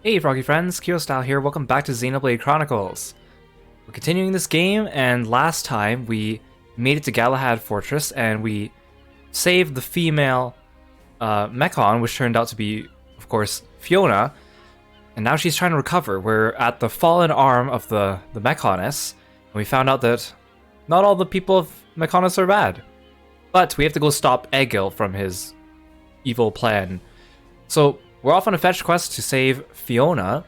Hey Froggy friends, Kirostyle here, welcome back to Xenoblade Chronicles. We're continuing this game, and last time we made it to Galahad Fortress and we saved the female Mechon, which turned out to be, of course, Fiona, and now she's trying to recover. We're at the fallen arm of the Mechoness, and we found out that not all the people of Mechoness are bad. But we have to go stop Egil from his evil plan. So we're off on a fetch quest to save Fiona,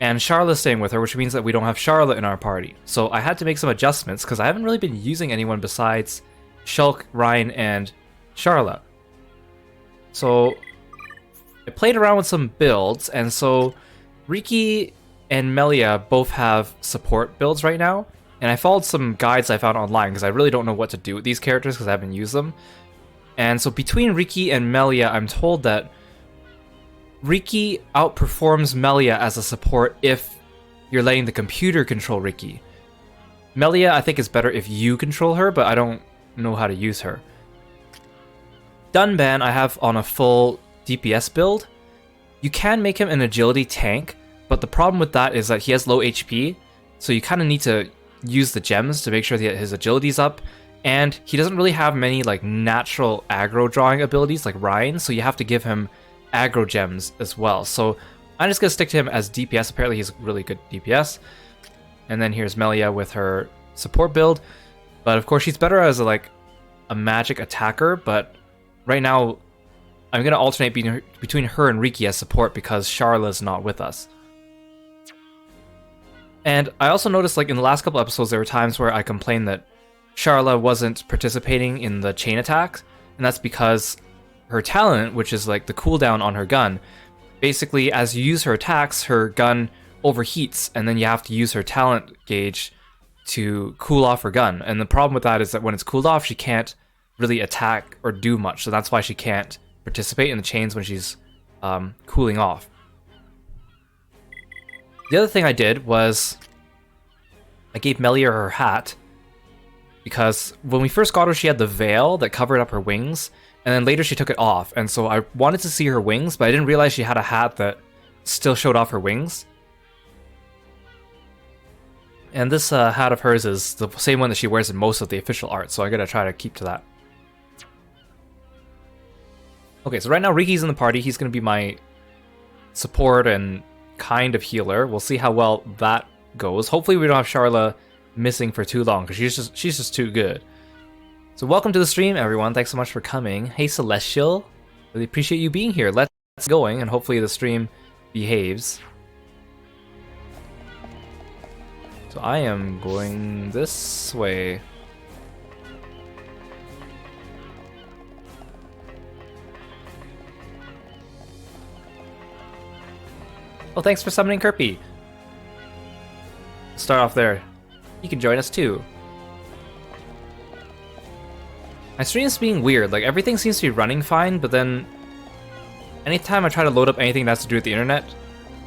and Charlotte's staying with her, which means that we don't have Charlotte in our party. So I had to make some adjustments, because I haven't really been using anyone besides Shulk, Ryan, and Charlotte. So I played around with some builds, and so Riki and Melia both have support builds right now, and I followed some guides I found online, because I really don't know what to do with these characters, because I haven't used them. And so between Riki and Melia, I'm told that Riki outperforms Melia as a support if you're letting the computer control Riki. Melia, I think, is better if you control her, but I don't know how to use her. Dunban I have on a full DPS build. You can make him an agility tank, but the problem with that is that he has low HP, so you kind of need to use the gems to make sure that his agility's up, and he doesn't really have many like natural aggro drawing abilities like Ryan, so you have to give him aggro gems as well. So I'm just gonna stick to him as DPS. Apparently he's really good DPS. And then here's Melia with her support build, but of course she's better as a magic attacker, but right now I'm gonna alternate between her and Riki as support because Charla's not with us. And I also noticed, like, in the last couple episodes there were times where I complained that Charla wasn't participating in the chain attacks, and that's because her talent, which is like the cooldown on her gun, basically as you use her attacks, her gun overheats, and then you have to use her talent gauge to cool off her gun. And the problem with that is that when it's cooled off, she can't really attack or do much, so that's why she can't participate in the chains when she's cooling off. The other thing I did was I gave Melia her hat, because when we first got her, she had the veil that covered up her wings, and then later she took it off, and so I wanted to see her wings, but I didn't realize she had a hat that still showed off her wings. And this hat of hers is the same one that she wears in most of the official art, so I'm gonna try to keep to that. Okay, so right now Riki's in the party. He's gonna be my support and kind of healer. We'll see how well that goes. Hopefully we don't have Charla missing for too long, because she's just too good. So welcome to the stream, everyone. Thanks so much for coming. Hey, Celestial. Really appreciate you being here. Let's get going, and hopefully the stream behaves. So I am going this way. Well, thanks for summoning Kirby. Start off there. You can join us too. My stream's being weird, like everything seems to be running fine, but then anytime I try to load up anything that has to do with the internet,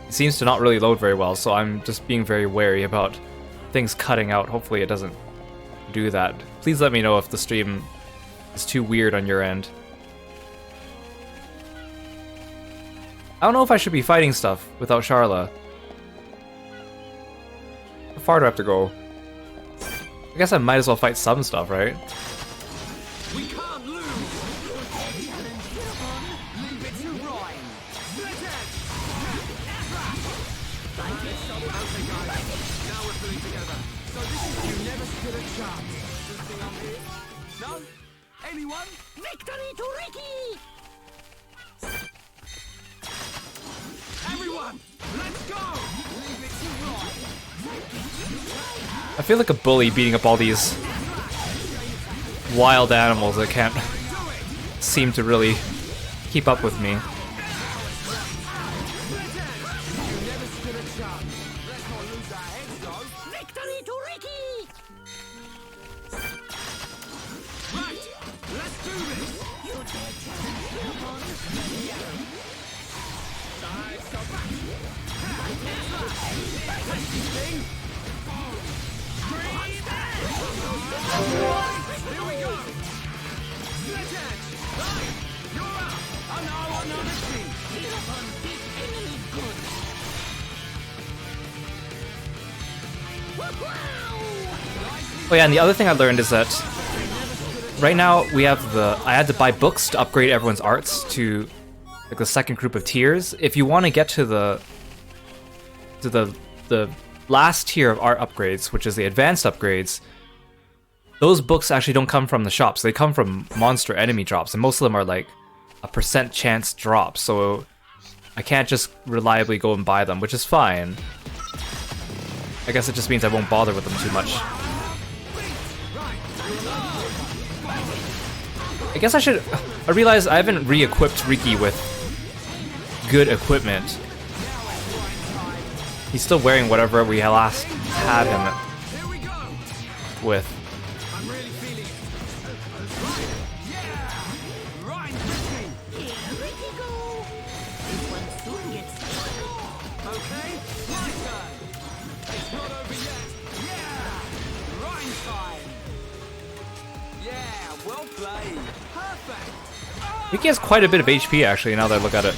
it seems to not really load very well, so I'm just being very wary about things cutting out. Hopefully it doesn't do that. Please let me know if the stream is too weird on your end. I don't know if I should be fighting stuff without Charla. How far do I have to go? I guess I might as well fight some stuff, right? We can't lose! Leave it to Ryan! Okay guys, now we're pulling together. So this is you never stood a chance. This thing I'm here? No? Anyone? Victory to Riki! Everyone, let's go! Leave it to Ryan! I feel like a bully beating up all these wild animals that can't seem to really keep up with me. Victory to Riki! Right, let's do this! Here we go! Sledge edge! Right! You're up! Oh no, Oh yeah, and the other thing I learned is that right now we have I had to buy books to upgrade everyone's arts to like the second group of tiers. If you want to get to the last tier of art upgrades, which is the advanced upgrades, those books actually don't come from the shops. They come from monster enemy drops, and most of them are like a % chance drops, so I can't just reliably go and buy them, which is fine. I guess it just means I won't bother with them too much. I guess I realize I haven't re-equipped Riki with good equipment. He's still wearing whatever we last had him with. Riki has quite a bit of HP actually, now that I look at it.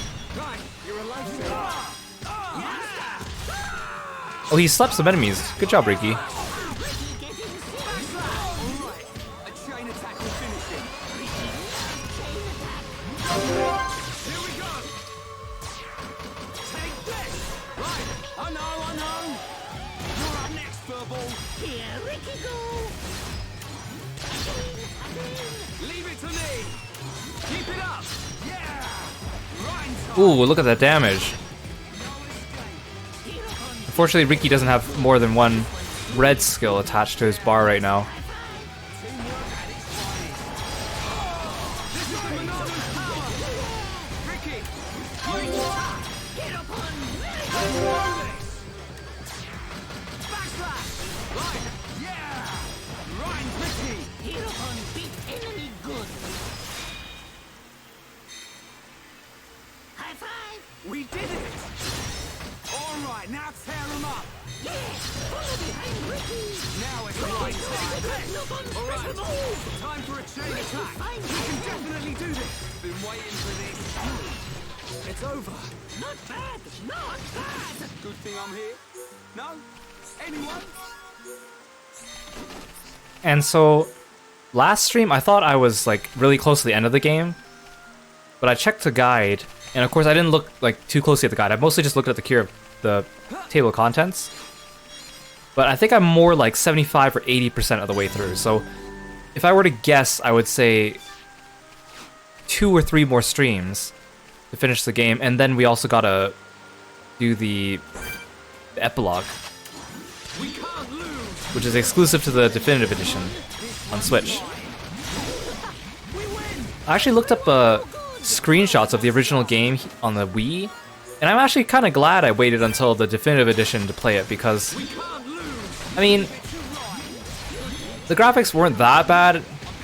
Oh, he slapped some enemies. Good job, Riki. Ooh, look at that damage. Unfortunately, Riki doesn't have more than one red skill attached to his bar right now. We did it! Alright, now tear him up! Yeah! Follow behind Riki! Now it's right time! Alright, time for a chain attack! We can definitely do this! Been waiting for this! It's over! Not bad! Not bad! Good thing I'm here. No? Anyone? And so, last stream I thought I was like really close to the end of the game, but I checked the guide. And of course, I didn't look like too closely at the guide. I mostly just looked at the table of contents. But I think I'm more like 75 or 80% of the way through. So if I were to guess, I would say 2 or 3 more streams to finish the game, and then we also gotta do the epilogue, which is exclusive to the definitive edition on Switch. I actually looked up screenshots of the original game on the Wii, and I'm actually kind of glad I waited until the definitive edition to play it, because I mean, the graphics weren't that bad,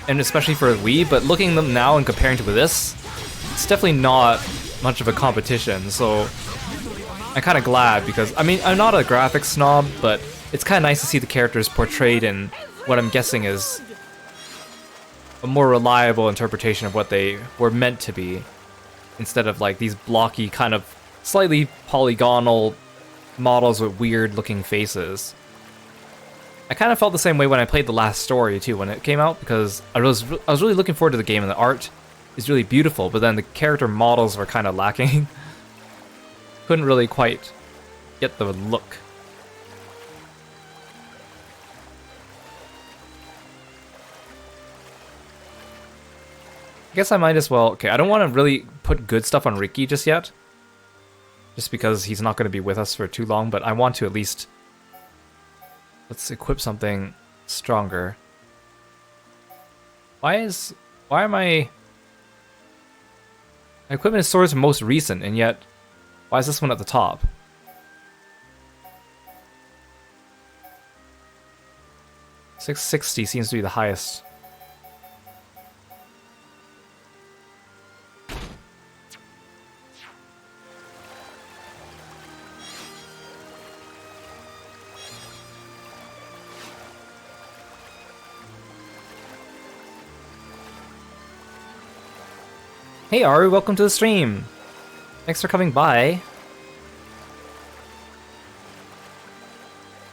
and especially for Wii, but looking at them now and comparing to this, it's definitely not much of a competition. So I'm kind of glad, because I mean, I'm not a graphics snob, but it's kind of nice to see the characters portrayed in what I'm guessing is a more reliable interpretation of what they were meant to be, instead of like these blocky, kind of slightly polygonal models with weird looking faces. I kind of felt the same way when I played the last story too when it came out, because I was really looking forward to the game, and the art is really beautiful, but then the character models were kind of lacking. Couldn't really quite get the look. I guess I might as well... Okay, I don't want to really put good stuff on Riki just yet, just because he's not going to be with us for too long, but I want to at least... Let's equip something stronger. Why am my equipment is sort of most recent, and yet why is this one at the top? $660 seems to be the highest. Hey Aru, welcome to the stream! Thanks for coming by.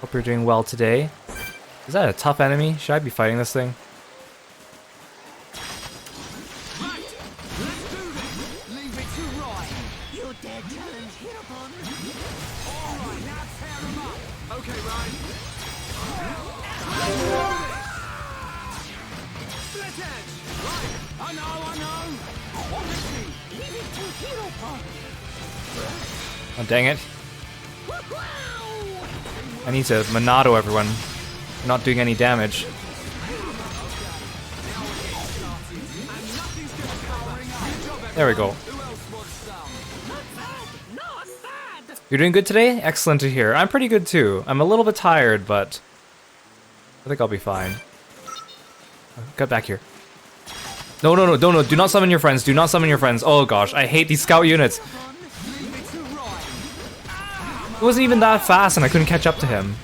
Hope you're doing well today. Is that a tough enemy? Should I be fighting this thing? Oh, dang it. I need to Monado everyone. I'm not doing any damage. There we go. You're doing good today? Excellent to hear. I'm pretty good too. I'm a little bit tired, but I think I'll be fine. Get back here. No, no, no, no, no. Do not summon your friends. Do not summon your friends. Oh gosh, I hate these scout units. It wasn't even that fast and I couldn't catch up to him.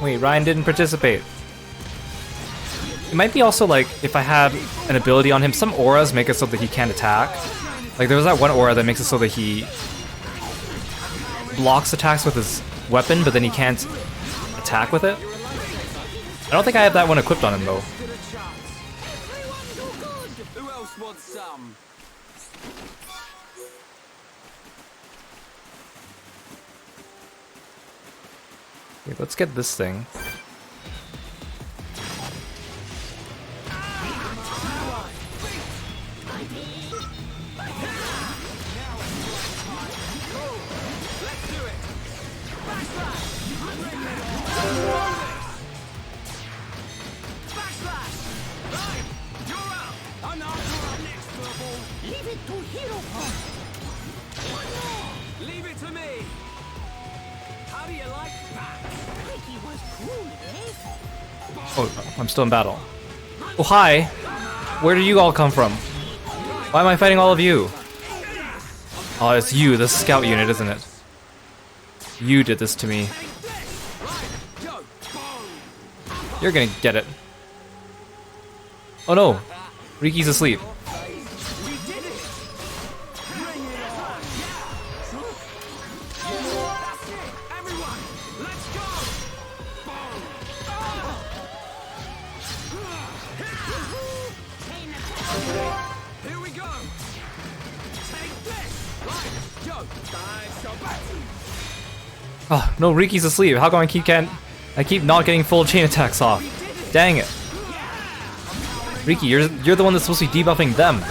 Wait, Ryan didn't participate. It might be also like if I had an ability on him, some auras make it so that he can't attack. Like there was that one aura that makes it so that he blocks attacks with his weapon, but then he can't attack with it. I don't think I have that one equipped on him though. Okay, let's get this thing. Leave it to me. How do you like that? Oh, I'm still in battle. Oh, hi! Where did you all come from? Why am I fighting all of you? Oh, it's you, the scout unit, isn't it? You did this to me. You're gonna get it. Oh no! Riki's asleep. Oh, no, Riki's asleep. How come I keep not getting full chain attacks off? Dang it. Riki, you're the one that's supposed to be debuffing them.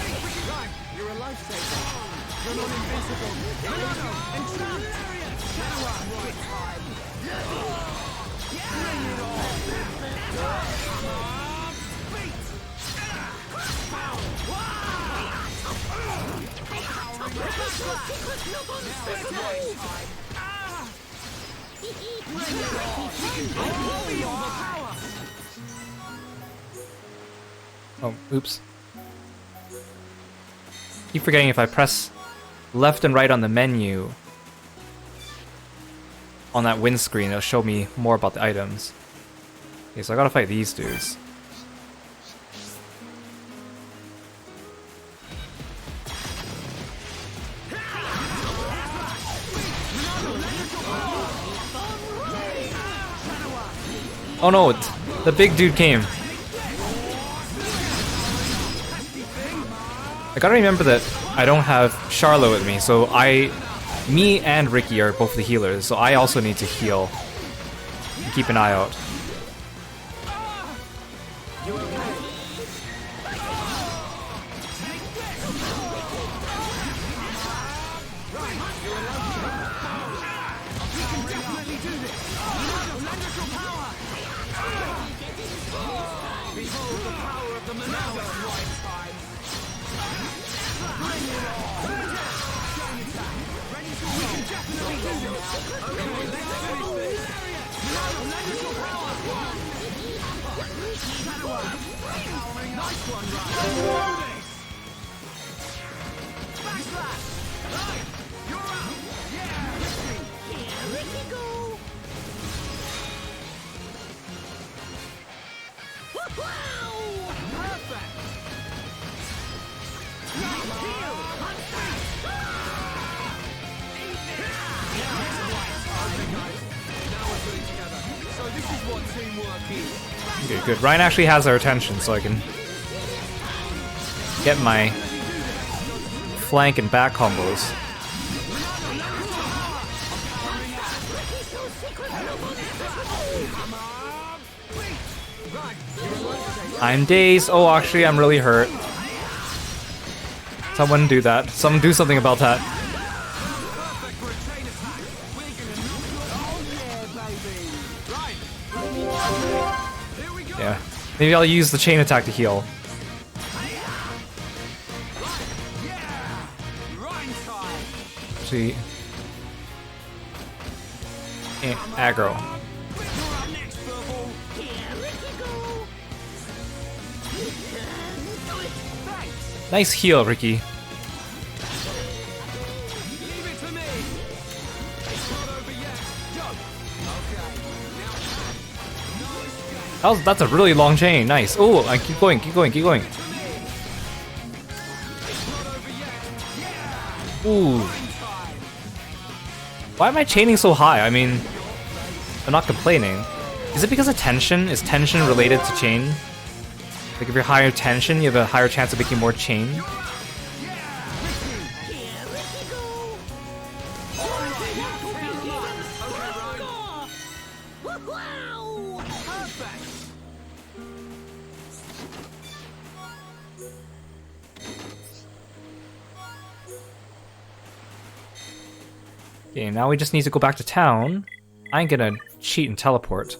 Oh, oops. Keep forgetting if I press left and right on the menu on that windscreen, it'll show me more about the items. Okay, so I gotta fight these dudes. Oh no, the big dude came. I gotta remember that I don't have Charlo with me, so me and Riki are both the healers, so I also need to heal. Keep an eye out. Okay, good. Ryan actually has our attention, so I can get my flank and back combos. I'm dazed. Oh, actually, I'm really hurt. Someone do that. Someone do something about that. Yeah. Maybe I'll use the chain attack to heal. See. Aggro. Nice heal, Ricky. That's a really long chain. Nice. Oh, I keep going, keep going, keep going. Ooh. Why am I chaining so high? I mean, I'm not complaining. Is it because of tension? Is tension related to chain? Like if you're higher tension, you have a higher chance of making more chain? Okay, now we just need to go back to town. I ain't gonna cheat and teleport.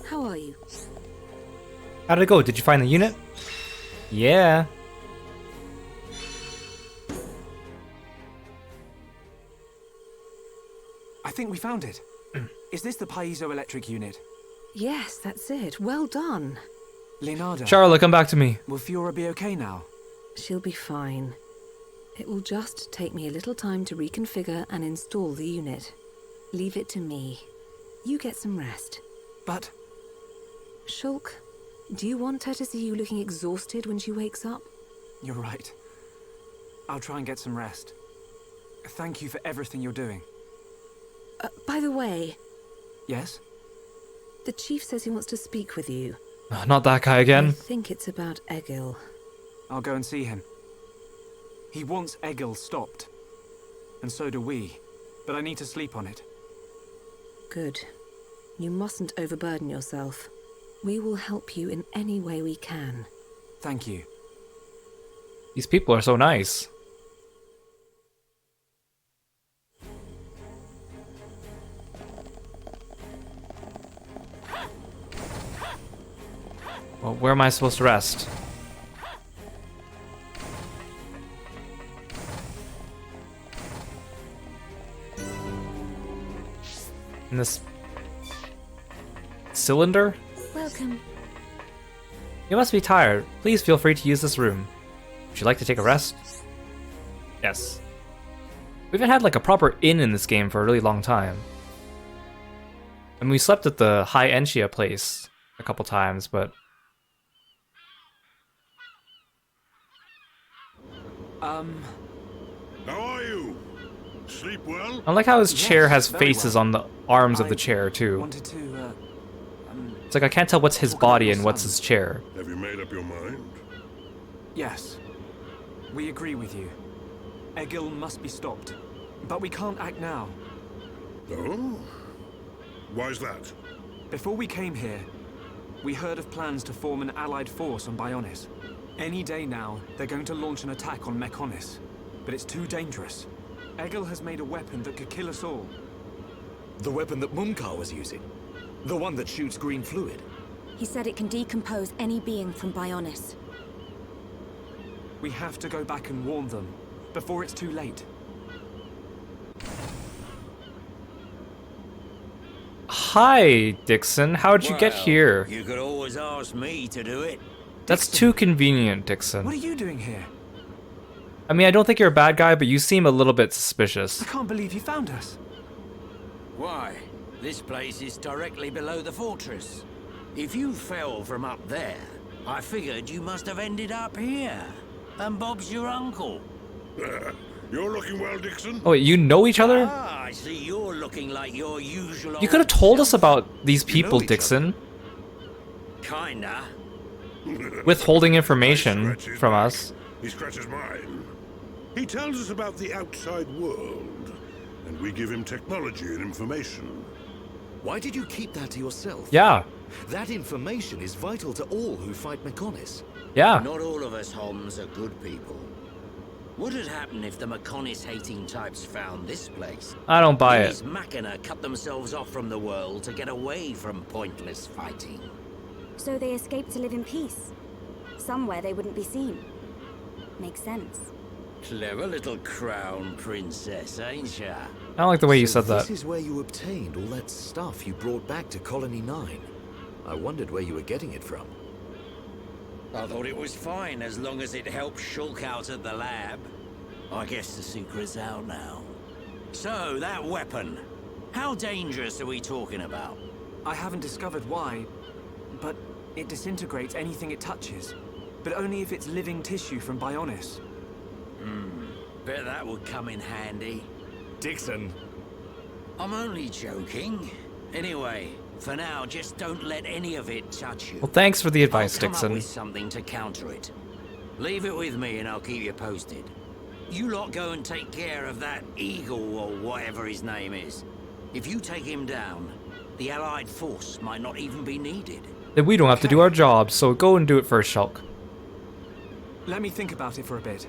How are you? How did it go? Did you find the unit? Yeah. I think we found it. Is this the piezoelectric unit? Yes, that's it. Well done. Leonardo, Charlotte, come back to me. will Fiora be okay now? She'll be fine. It will just take me a little time to reconfigure and install the unit. Leave it to me. You get some rest. But Shulk, do you want her to see you looking exhausted when she wakes up? you're right. I'll try and get some rest. Thank you for everything you're doing. By the way, Yes? the chief says he wants to speak with you. Not that guy I again. think it's about Egil. I'll go and see him. He wants Egil stopped. And so do we. But I need to sleep on it. Good. You mustn't overburden yourself. We will help you in any way we can. Thank you. These people are so nice. Well, where am I supposed to rest? In this cylinder? Welcome. You must be tired. Please feel free to use this room. Would you like to take a rest? Yes. We haven't had like a proper inn in this game for a really long time. I mean, we slept at the High Enchia place a couple times, but... How are you? Sleep well? I like how his chair has very faces well. on the arms of the I chair, too. Wanted to, It's like I can't tell what's his body and what's his chair. Have you made up your mind? Yes. We agree with you. Egil must be stopped. But we can't act now. Oh? Why's that? Before we came here, we heard of plans to form an allied force on Bionis. Any day now, they're going to launch an attack on Mechonis. But it's too dangerous. Egil has made a weapon that could kill us all. The weapon that Mumkar was using? The one that shoots green fluid? He said it can decompose any being from Bionis. We have to go back and warn them, before it's too late. Hi, Dixon. How'd you get here? You could always ask me to do it. That's too convenient, Dixon. What are you doing here? I mean, I don't think you're a bad guy, but you seem a little bit suspicious. I can't believe you found us. Why? This place is directly below the fortress. If you fell from up there, I figured you must have ended up here. And Bob's your uncle. You're looking well, Dixon. Oh, wait, you know each other? Ah, I see you're looking like your usual. You could have told us about these people, Dixon. Kinda. Withholding information I scratch his from back. us. He scratches mine. He tells us about the outside world, and we give him technology and information. Why did you keep that to yourself? Yeah, That information is vital to all who fight Mechonis. yeah. Not all of us Homs are good people. What would happen if the Mechonis-hating types found this place? I don't buy it. These Machina cut themselves off from the world to get away from pointless fighting. So they escaped to live in peace. Somewhere they wouldn't be seen. Makes sense. Clever little crown princess, ain't ya? I don't like the way you said This that. is where you obtained all that stuff you brought back to Colony 9. I wondered where you were getting it from. I thought it was fine as long as it helped Shulk out at the lab. I guess the secret's out now. So, that weapon. How dangerous are we talking about? I haven't discovered why, but it disintegrates anything it touches. But only if it's living tissue from Bionis. Bet that would come in handy. Dixon! I'm only joking. Anyway, for now, just don't let any of it touch you. Well, thanks for the advice, I'll come Dixon. up with something to counter it. Leave it with me and I'll keep you posted. You lot go and take care of that Eagle or whatever his name is. If you take him down, the Allied force might not even be needed. Then we don't have to do our job, so go and do it first, Shulk. Let me think about it for a bit.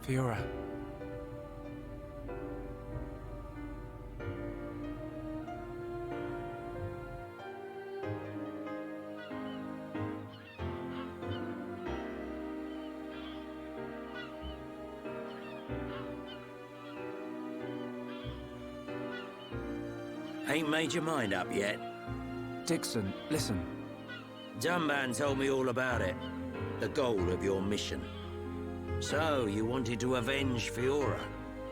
Fiora. Ain't made your mind up yet? Dixon, listen. Dunban told me all about it. The goal of your mission. So, you wanted to avenge Fiora.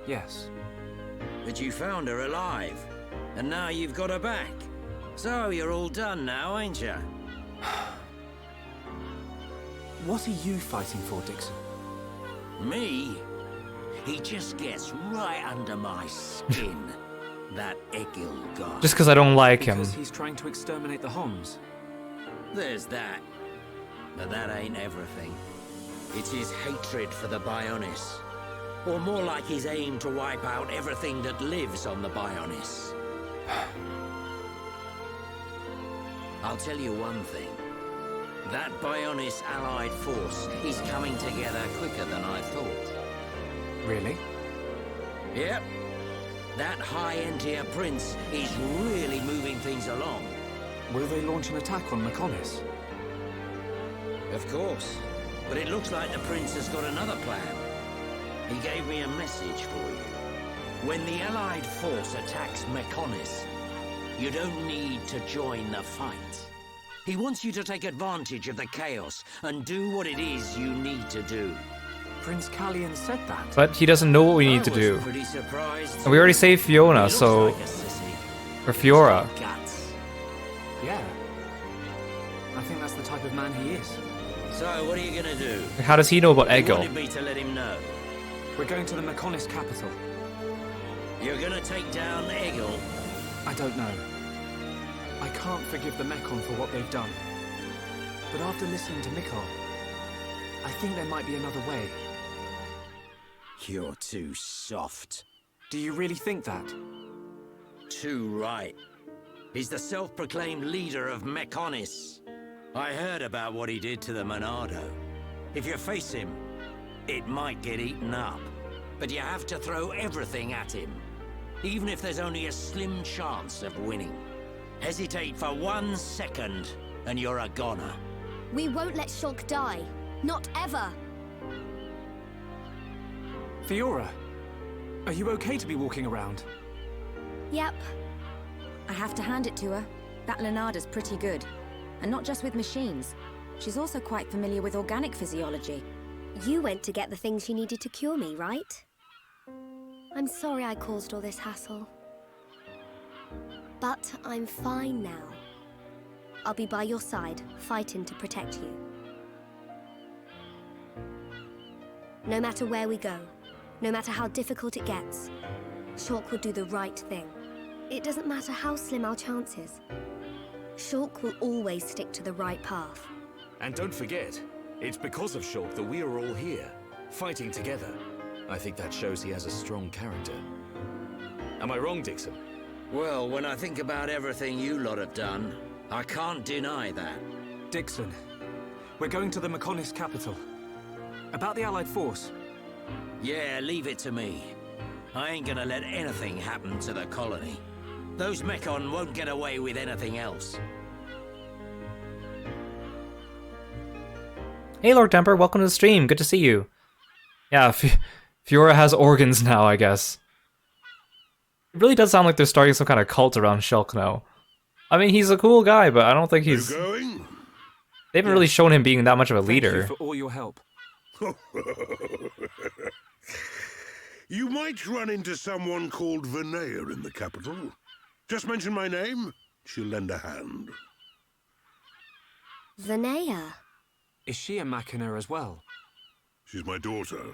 Yes. But you found her alive. And now you've got her back. So, you're all done now, ain't ya? What are you fighting for, Dixon? Me? He just gets right under my skin. That Egil guy. Just because I don't like him. Because he's trying to exterminate the Homs. There's that. But that ain't everything. It's his hatred for the Bionis. Or more like his aim to wipe out everything that lives on the Bionis. I'll tell you one thing. That Bionis allied force is coming together quicker than I thought. Really? Yep. That high-end tier prince is really moving things along. Will they launch an attack on Mechonis? Of course. But it looks like the prince has got another plan. He gave me a message for you. When the allied force attacks Mechonis, you don't need to join the fight. He wants you to take advantage of the chaos and do what it is you need to do. Prince Callian said that. But he doesn't know what we need to I do. was pretty surprised. And we already saved Fiona, He looks so... like a sissy. For Fiora. Guts. Yeah. I think that's the type of man he is. So, what are you gonna do? How does he know about He Egil? wanted me to let him know. We're going to the Mechonis capital. You're gonna take down Egil? I don't know. I can't forgive the Mechon for what they've done. But after listening to Mikol, I think there might be another way. You're too soft. Do you really think that? Too right. He's the self-proclaimed leader of Mechonis. I heard about what he did to the Monado. If you face him, it might get eaten up. But you have to throw everything at him, even if there's only a slim chance of winning. Hesitate for 1 second, and you're a goner. We won't let Shulk die. Not ever. Fiora, are you okay to be walking around? Yep. I have to hand it to her. That Lunada's pretty good. And not just with machines. She's also quite familiar with organic physiology. You went to get the things you needed to cure me, right? I'm sorry I caused all this hassle. But I'm fine now. I'll be by your side, fighting to protect you. No matter where we go, no matter how difficult it gets, Shulk will do the right thing. It doesn't matter how slim our chances. Shulk will always stick to the right path. And don't forget, it's because of Shulk that we are all here, fighting together. I think that shows he has a strong character. Am I wrong, Dixon? Well, when I think about everything you lot have done, I can't deny that. Dixon, we're going to the Mechonis capital. About the Allied force. Yeah, leave it to me. I ain't gonna let anything happen to the colony. Those Mechon won't get away with anything else. Hey Lord Temper, welcome to the stream. Good to see you. Yeah, Fiora has organs now, I guess. It really does sound like they're starting some kind of cult around Shulk now. I mean, he's a cool guy, but I don't think he's... You going? They haven't really shown him being that much of a leader. Thank you for all your help. You might run into someone called Vinaya in the capital. Just mention my name, she'll lend a hand. Vinaya. Is she a Machina as well? She's my daughter.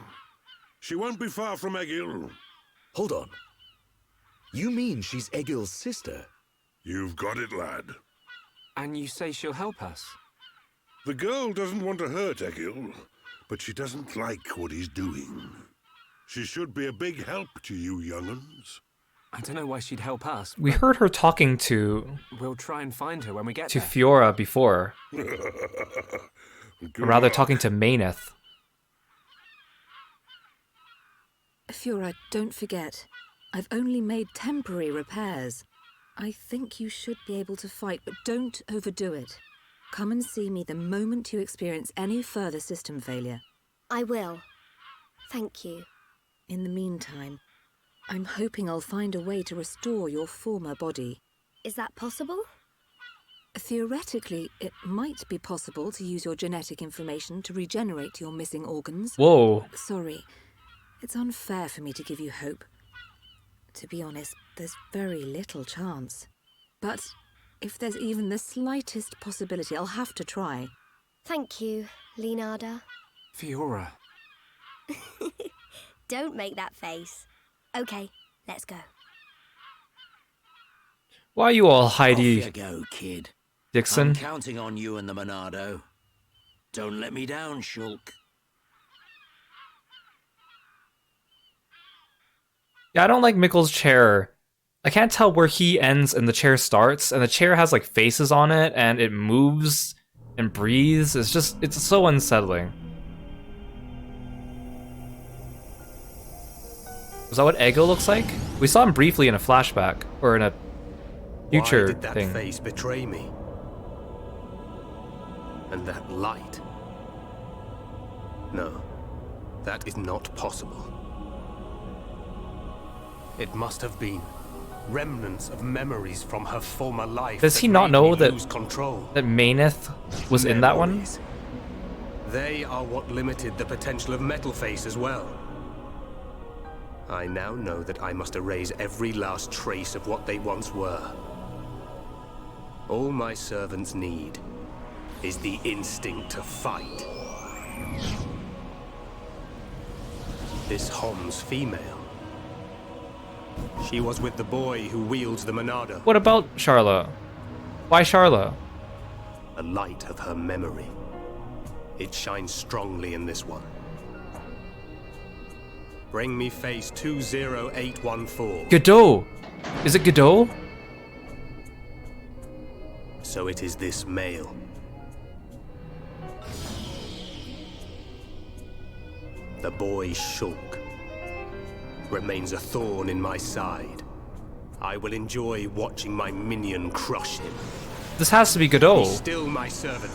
She won't be far from Egil. Hold on. You mean she's Egil's sister? You've got it, lad. And you say she'll help us? The girl doesn't want to hurt Egil, but she doesn't like what he's doing. She should be a big help to you young'uns. I don't know why she'd help us. We heard her talking to We'll try and find her when we get to there. Fiora before. Good Or rather, luck. talking to Maineth. Fiora, don't forget, I've only made temporary repairs. I think you should be able to fight, but don't overdo it. Come and see me the moment you experience any further system failure. I will. Thank you. In the meantime, I'm hoping I'll find a way to restore your former body. Is that possible? Theoretically, it might be possible to use your genetic information to regenerate your missing organs. Whoa. Sorry, it's unfair for me to give you hope. To be honest, there's very little chance. But if there's even the slightest possibility, I'll have to try. Thank you, Leonarda. Fiora. Don't make that face. Okay, let's go. Why are you all Off you Heidi go, kid. Dixon? I'm counting on you and the Monado. Don't let me down, Shulk. Yeah, I don't like Mikol's chair. I can't tell where he ends and the chair starts, and the chair has like faces on it, and it moves and breathes. It's so unsettling. Is that what Egil looks like? We saw him briefly in a flashback, or in a future Why did that thing. face betray me? And that light? No, that is not possible. It must have been remnants of memories from her former life. Does that he not made me know that lose control. that Maineth was in that one? Memories. They are what limited the potential of Metalface as well. I now know that I must erase every last trace of what they once were. All my servants need is the instinct to fight. This Hom's female. She was with the boy who wields the Monada. What about Charlotte? Why Charlotte? A light of her memory. It shines strongly in this one. Bring me face 20814. Godot! Is it Godot? So it is this male. The boy Shulk remains a thorn in my side. I will enjoy watching my minion crush him. This has to be Godot. Be still my servant.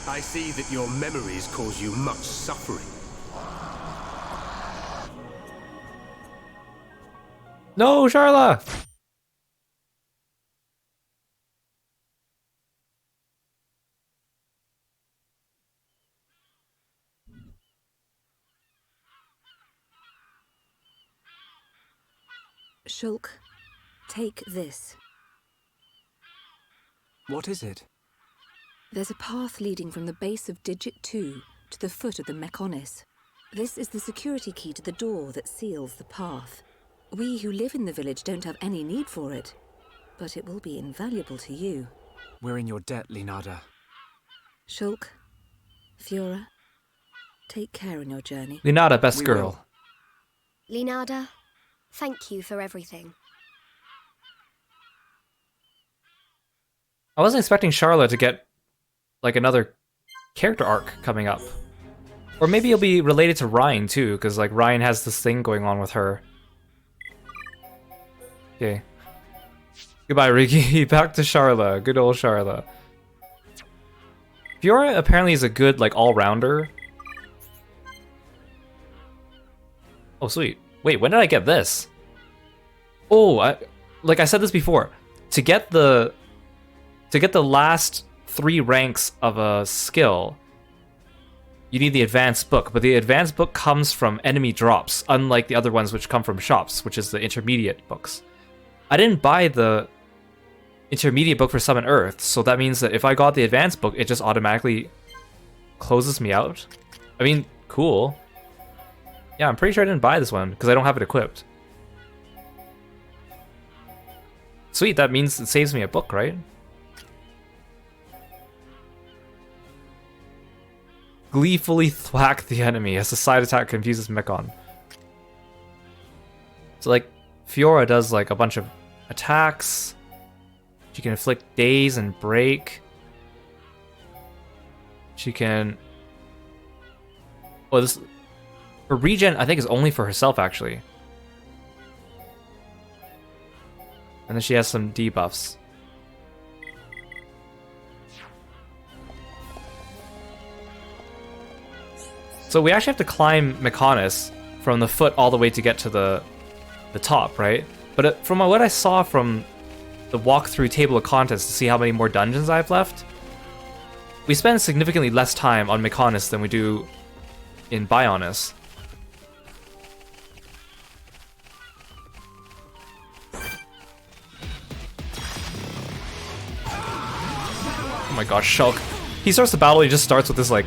I see that your memories cause you much suffering. No, Charla! Shulk, take this. What is it? There's a path leading from the base of Digit 2 to the foot of the Mechonis. This is the security key to the door that seals the path. We who live in the village don't have any need for it, but it will be invaluable to you. We're in your debt, Linada. Shulk, Fiora, take care on your journey. Linada, best We girl. will. Linada, thank you for everything. I wasn't expecting Charlotte to get, like, another character arc coming up. Or maybe it'll be related to Ryan, too, because, like, Ryan has this thing going on with her. Okay. Goodbye, Ricky. Back to Charla. Good old Charla. Fiora apparently is a good, like, all-rounder. Oh, sweet. Wait, when did I get this? Oh, like I said this before. To get the last 3 ranks of a skill, you need the advanced book, but the advanced book comes from enemy drops, unlike the other ones which come from shops, which is the intermediate books. I didn't buy the intermediate book for Summon Earth, so that means that if I got the advanced book, it just automatically closes me out. I mean, cool. Yeah, I'm pretty sure I didn't buy this one, because I don't have it equipped. Sweet, that means it saves me a book, right? Gleefully thwack the enemy as the side attack confuses Mechon. So, like, Fiora does, like, a bunch of attacks. She can inflict daze and break. She can... Oh, this... Her regen, I think, is only for herself, actually. And then she has some debuffs. So we actually have to climb Mechonis from the foot all the way to get to the top, right? But from what I saw from the walkthrough table of contents to see how many more dungeons I have left, we spend significantly less time on Mechonis than we do in Bionis. Oh my gosh, Shulk. He starts the battle, he just starts with this, like,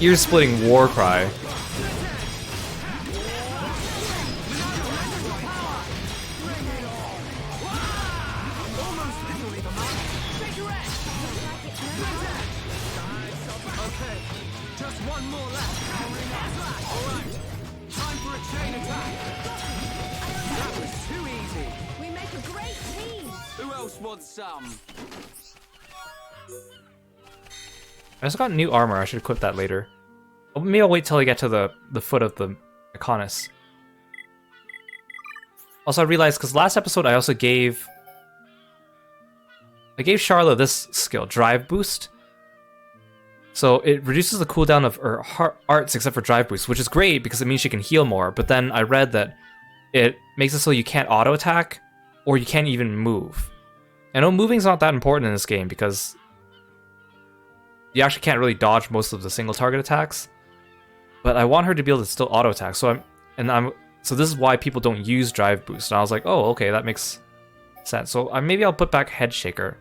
ear-splitting war cry. I just got new armor, I should equip that later. Maybe I'll wait till I get to the foot of the Mechonis. Also, I realized, because last episode I also gave Charla this skill, Drive Boost. So it reduces the cooldown of her arts except for Drive Boost, which is great because it means she can heal more, but then I read that it makes it so you can't auto-attack, or you can't even move. I know moving's not that important in this game because you actually can't really dodge most of the single target attacks. But I want her to be able to still auto attack. So this is why people don't use Drive Boost. And I was like, oh, okay, that makes sense. So maybe I'll put back Head Shaker.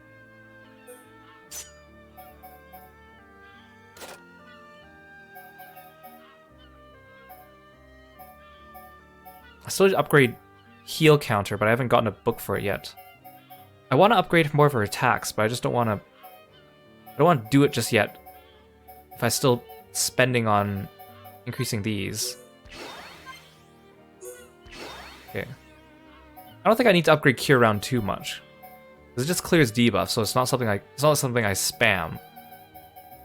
I still need to upgrade heal counter, but I haven't gotten a book for it yet. I want to upgrade more of her attacks, but I just don't want to... I don't want to do it just yet if I'm still spending on increasing these. Okay. I don't think I need to upgrade Cure Round too much. Because it just clears debuff, so it's not something I spam.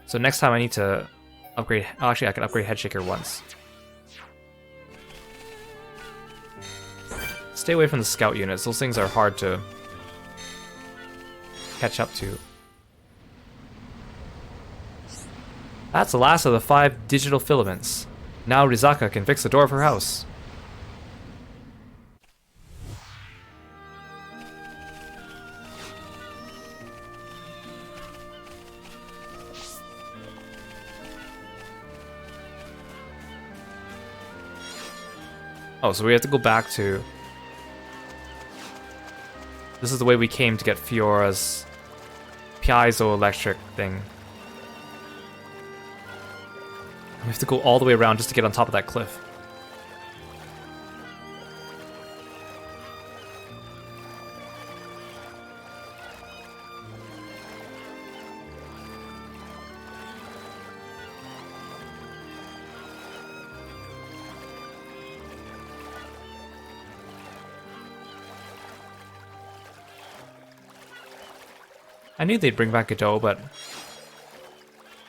So next time I need to upgrade... Oh, actually, I can upgrade Headshaker once. Stay away from the scout units. Those things are hard to catch up to. That's the last of the 5 digital filaments. Now Rizaka can fix the door of her house. Oh, so we have to go back to... This is the way we came to get Fiora's piezoelectric thing. We have to go all the way around just to get on top of that cliff. I knew they'd bring back Godot, but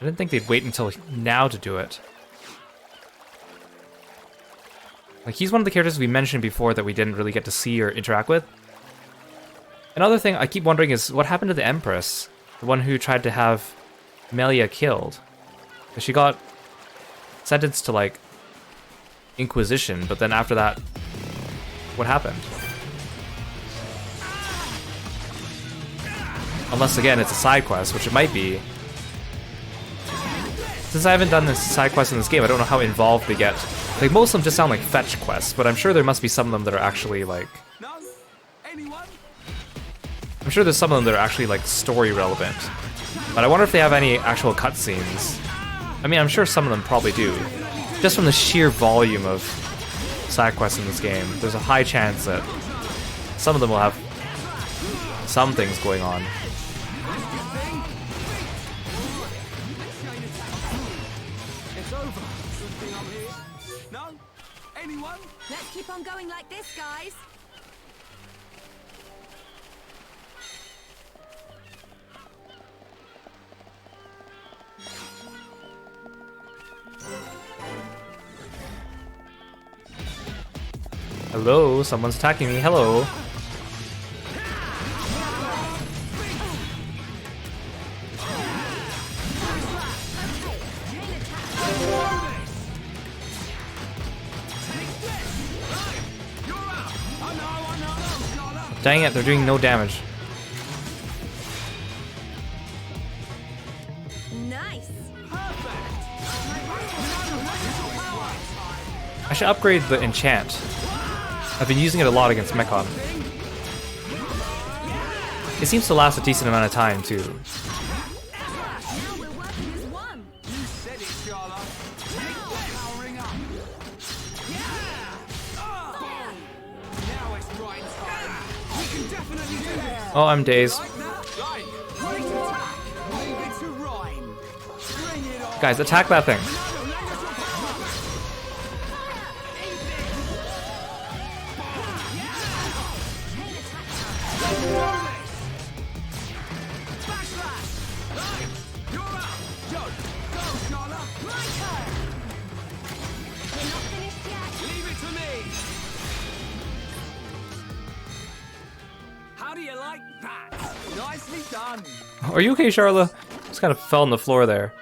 I didn't think they'd wait until now to do it. Like, he's one of the characters we mentioned before that we didn't really get to see or interact with. Another thing I keep wondering is what happened to the Empress, the one who tried to have Melia killed. She got sentenced to, like, Inquisition, but then after that, what happened? Unless, again, it's a side quest, which it might be. Since I haven't done this side quest in this game, I don't know how involved they get. Like, most of them just sound like fetch quests, but I'm sure there must be some of them that are actually, like... I'm sure there's some of them that are actually, like, story relevant. But I wonder if they have any actual cutscenes. I mean, I'm sure some of them probably do. Just from the sheer volume of side quests in this game, there's a high chance that some of them will have some things going on. Let's keep on going like this, guys. Hello, someone's attacking me. Hello. Dang it, they're doing no damage. Nice. I should upgrade the enchant. I've been using it a lot against Mechon. It seems to last a decent amount of time, too. Oh, I'm dazed. Guys, attack that thing. Are you okay, Charla? Just kind of fell on the floor there.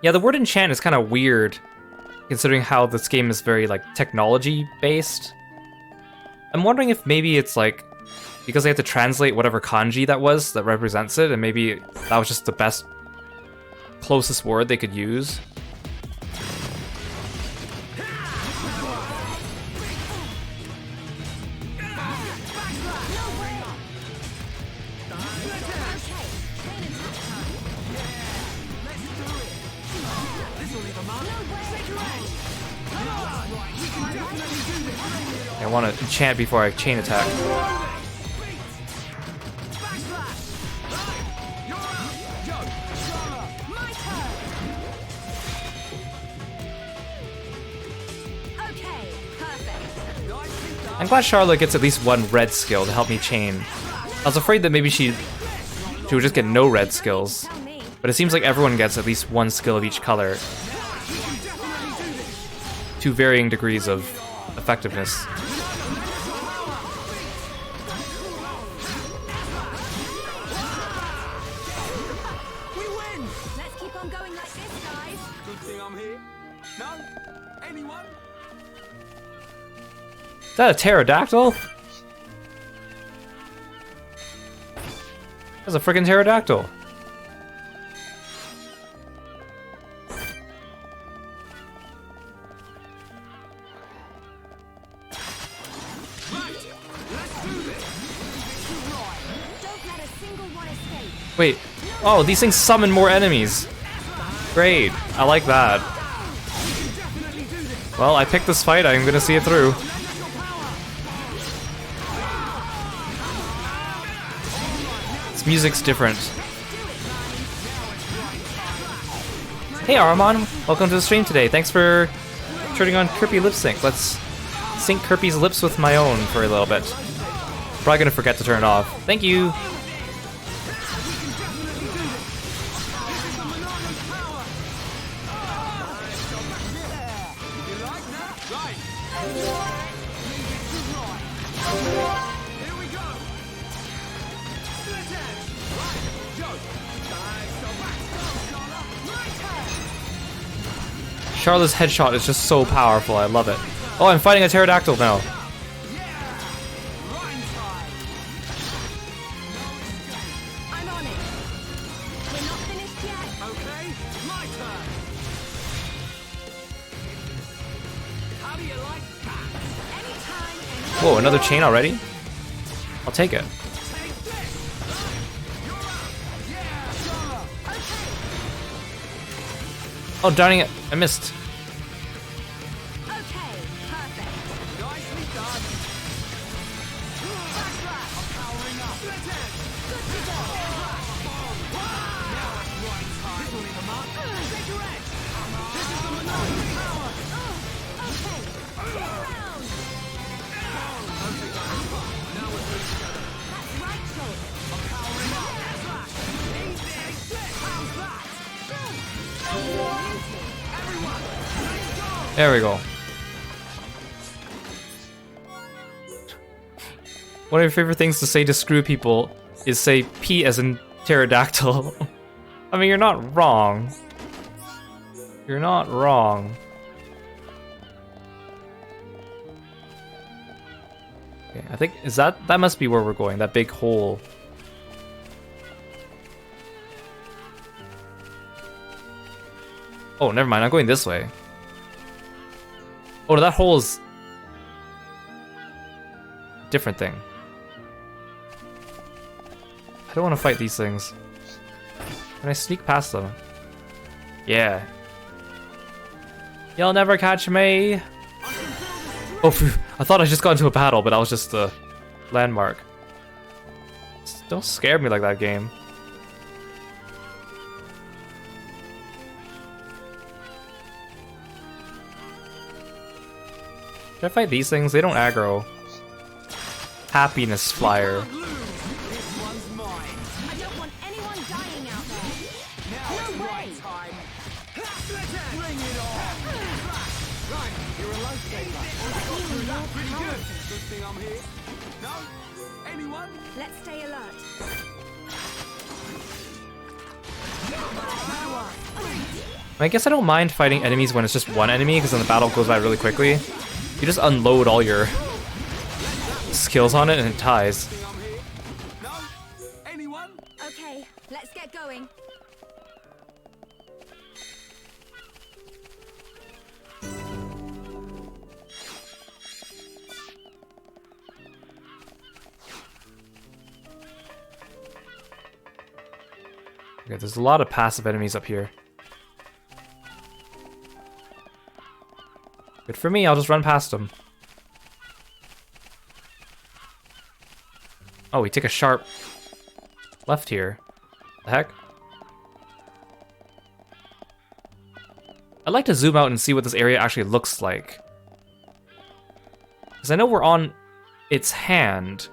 Yeah, the word enchant is kind of weird, considering how this game is very, like, technology-based. I'm wondering if maybe it's, like, because they have to translate whatever kanji that was that represents it, and maybe that was just the best, closest word they could use. I want to enchant before I chain attack. I'm glad Charlotte gets at least one red skill to help me chain. I was afraid that maybe she would just get no red skills. But it seems like everyone gets at least one skill of each color. To varying degrees of effectiveness. We win! Let's keep on going like this, guys. Good thing I'm here. No? Anyone? Is that a pterodactyl? That's a freaking pterodactyl. Wait. Oh, these things summon more enemies. Great. I like that. Well, I picked this fight. I'm gonna see it through. This music's different. Hey, Aramon. Welcome to the stream today. Thanks for turning on Kirby lip sync. Let's sync Kirby's lips with my own for a little bit. Probably gonna forget to turn it off. Thank you. Charlotte's headshot is just so powerful, I love it. Oh, I'm fighting a pterodactyl now. I'm on it. We're not finished yet. Okay, my turn. How do you like that? Anytime. Whoa, another chain already? I'll take it. Oh, darn it, I missed. Okay, perfect. Nicely done. Backslash. I'm powering up. Split edge. Good to go. Now it's right time. This will leave a mark. Take your edge. This is the Monolith power. Okay. Go around. Okay, guys. Now we're good together. That's right, shoulder. I'm powering up. Backslash. Easy. Split. How's that? There we go. One of your favorite things to say to screw people is say P as in pterodactyl. I mean, you're not wrong. You're not wrong. Okay, I think, is that must be where we're going, that big hole. Oh, never mind, I'm going this way. Oh, that hole is a different thing. I don't want to fight these things. Can I sneak past them? Yeah. You'll never catch me. Oh, phew. I thought I just got into a battle, but that was just a landmark. Don't scare me like that, game. Should I fight these things? They don't aggro. Happiness flyer. This one's mine. I don't want anyone dying out there. Now it's right time. Bring it on. Right, you're a lifesaver. I got through that pretty good. Good thing I'm here. No? Anyone? Let's stay alert. I guess I don't mind fighting enemies when it's just one enemy, because then the battle goes by really quickly. You just unload all your skills on it and it ties. No? Anyone? Okay, let's get going. Okay, there's a lot of passive enemies up here. Good for me, I'll just run past them. Oh, we take a sharp left here. The heck? I'd like to zoom out and see what this area actually looks like. Because I know we're on its hand,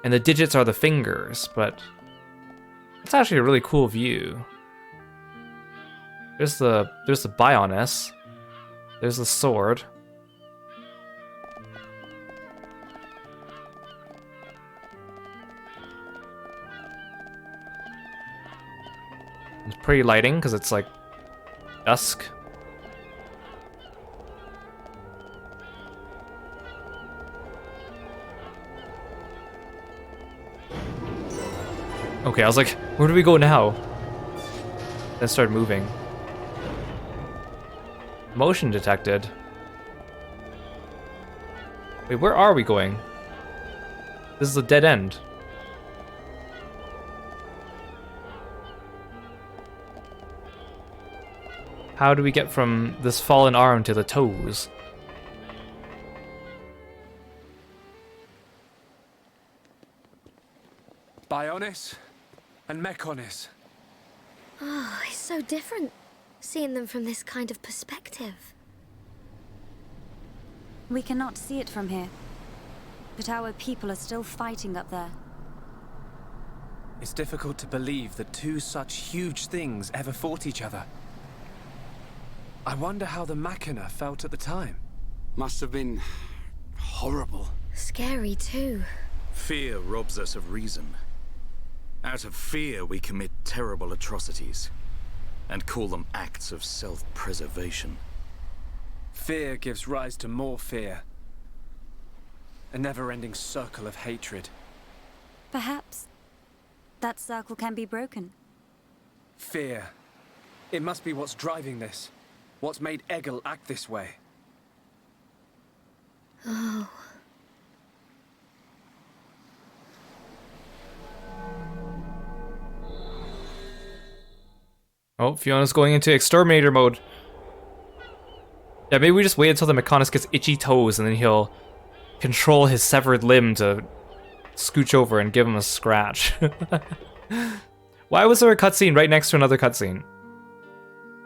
and the digits are the fingers, but it's actually a really cool view. There's the Bioness. There's the sword. It's pretty lighting because it's like dusk. Okay, I was like, where do we go now? Then started moving. Motion detected. Wait, where are we going? This is a dead end. How do we get from this fallen arm to the toes? Bioness and Mechonis. Oh, it's so different, seeing them from this kind of perspective. We cannot see it from here, but our people are still fighting up there. It's difficult to believe that two such huge things ever fought each other. I wonder how the Machina felt at the time. Must have been horrible. Scary too. Fear robs us of reason. Out of fear, we commit terrible atrocities, and call them acts of self-preservation. Fear gives rise to more fear. A never-ending circle of hatred. Perhaps that circle can be broken. Fear. It must be what's driving this. What's made Egil act this way. Oh. Oh, Fiona's going into exterminator mode. Yeah, maybe we just wait until the Mechonis gets itchy toes and then he'll control his severed limb to scooch over and give him a scratch. Why was there a cutscene right next to another cutscene?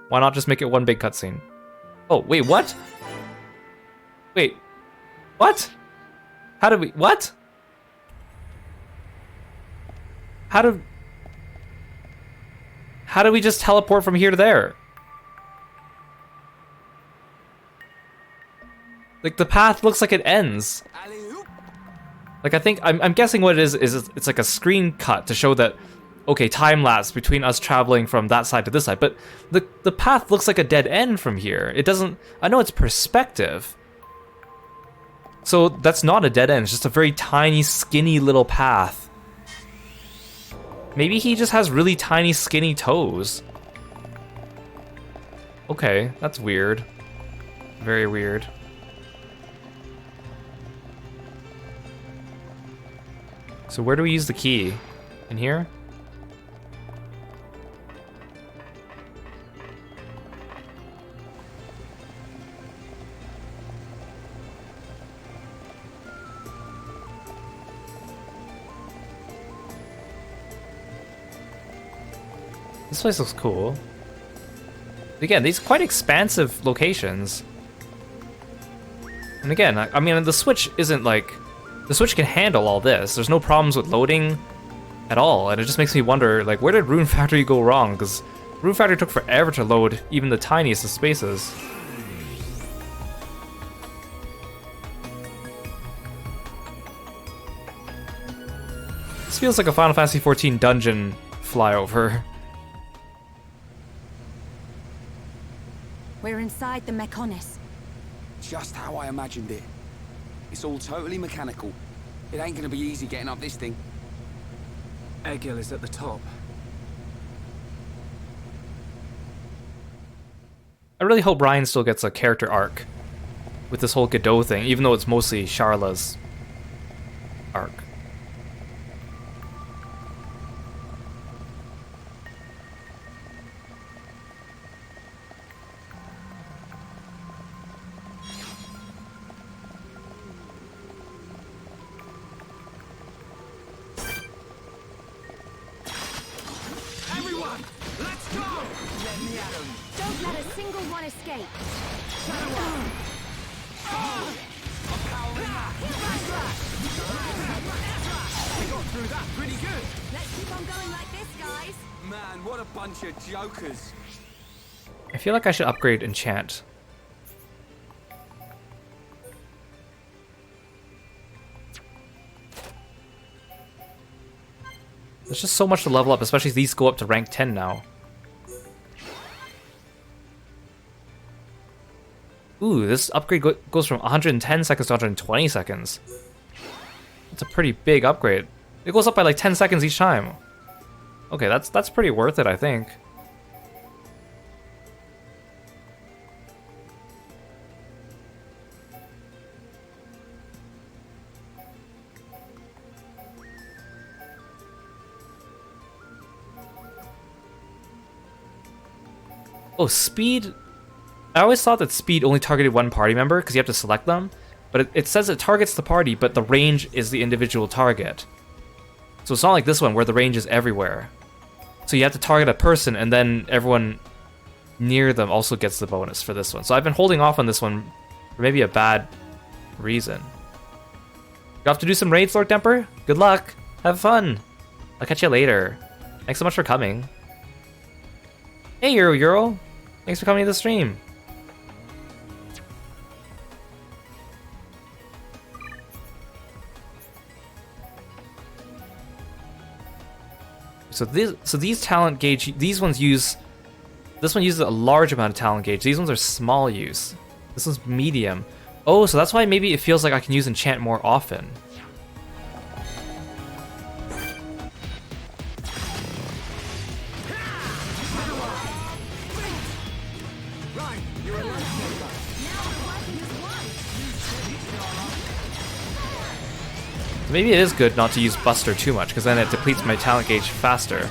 Why not just make it one big cutscene? Oh, wait, what? Wait, what? How did we, what? How did we just teleport from here to there? Like, the path looks like it ends. Like, I think, I'm guessing what it is it's like a screen cut to show that, okay, time lapse between us traveling from that side to this side, but the path looks like a dead end from here. It doesn't, I know it's perspective. So that's not a dead end, it's just a very tiny, skinny little path. Maybe he just has really tiny, skinny toes. Okay, that's weird. Very weird. So where do we use the key? In here? This place looks cool. Again, these quite expansive locations. And again, I mean, the Switch isn't like... The Switch can handle all this. There's no problems with loading at all. And it just makes me wonder, like, where did Rune Factory go wrong? Because Rune Factory took forever to load even the tiniest of spaces. This feels like a Final Fantasy XIV dungeon flyover. We're inside the Mechonis. Just how I imagined it. It's all totally mechanical. It ain't gonna be easy getting up this thing. Egil is at the top. I really hope Ryan still gets a character arc with this whole Godot thing, even though it's mostly Charla's arc. escape. We got through that pretty good. Let's keep on going like this, guys. Man, what a bunch of jokers. I feel like I should upgrade enchant. There's just so much to level up, especially these go up to rank 10 now. Ooh, this upgrade goes from 110 seconds to 120 seconds. That's a pretty big upgrade. It goes up by like 10 seconds each time. Okay, that's pretty worth it, I think. Oh, speed. I always thought that speed only targeted one party member because you have to select them, but it says it targets the party, but the range is the individual target. So it's not like this one where the range is everywhere. So you have to target a person and then everyone near them also gets the bonus for this one. So I've been holding off on this one for maybe a bad reason. You have to do some raids, Lord Temper? Good luck. Have fun. I'll catch you later. Thanks so much for coming. Hey, Euro. Thanks for coming to the stream. So these talent gauge, these ones use, this one uses a large amount of talent gauge. These ones are small use. This one's medium. Oh, so that's why maybe it feels like I can use enchant more often. Maybe it is good not to use Buster too much, because then it depletes my talent gauge faster.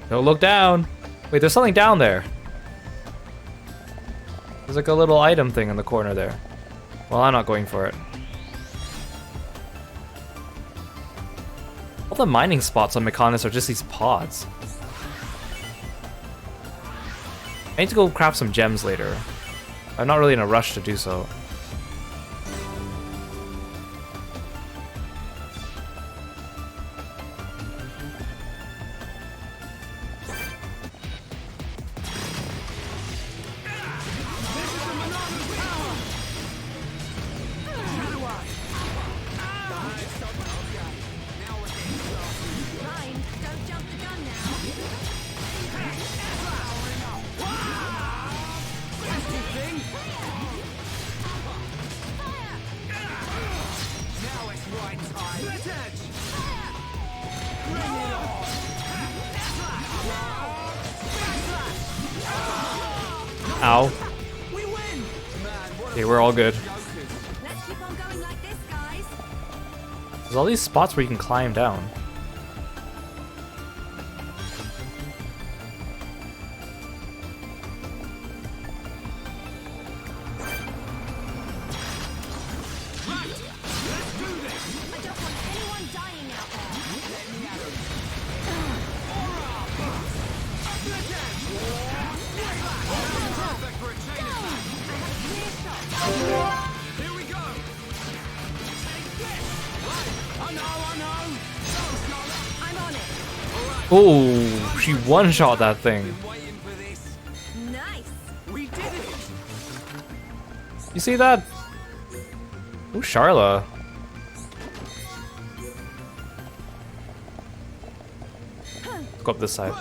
Don't look down. Wait, there's something down there. There's like a little item thing in the corner there. Well, I'm not going for it. All the mining spots on Mechonis are just these pods. I need to go craft some gems later. I'm not really in a rush to do so. Ow. Okay, we're all good. Let's keep on going like this, guys. There's all these spots where you can climb down. Oh, she one-shot that thing. Nice. We did it. You see that? Ooh, Charla. Let's go up this side.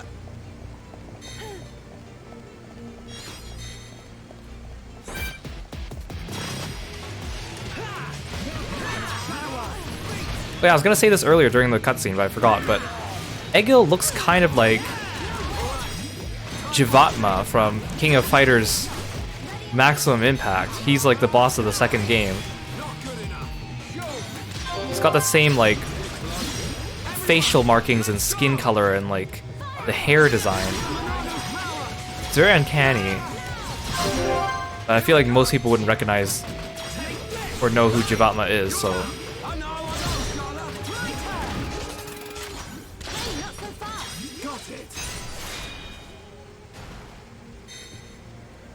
Wait, I was gonna say this earlier during the cutscene, but I forgot. But Egil looks kind of like Jivatma from King of Fighters Maximum Impact. He's like the boss of the second game. got the same, like, facial markings and skin color and, like, the hair design. It's very uncanny. But I feel like most people wouldn't recognize or know who Jivatma is, so...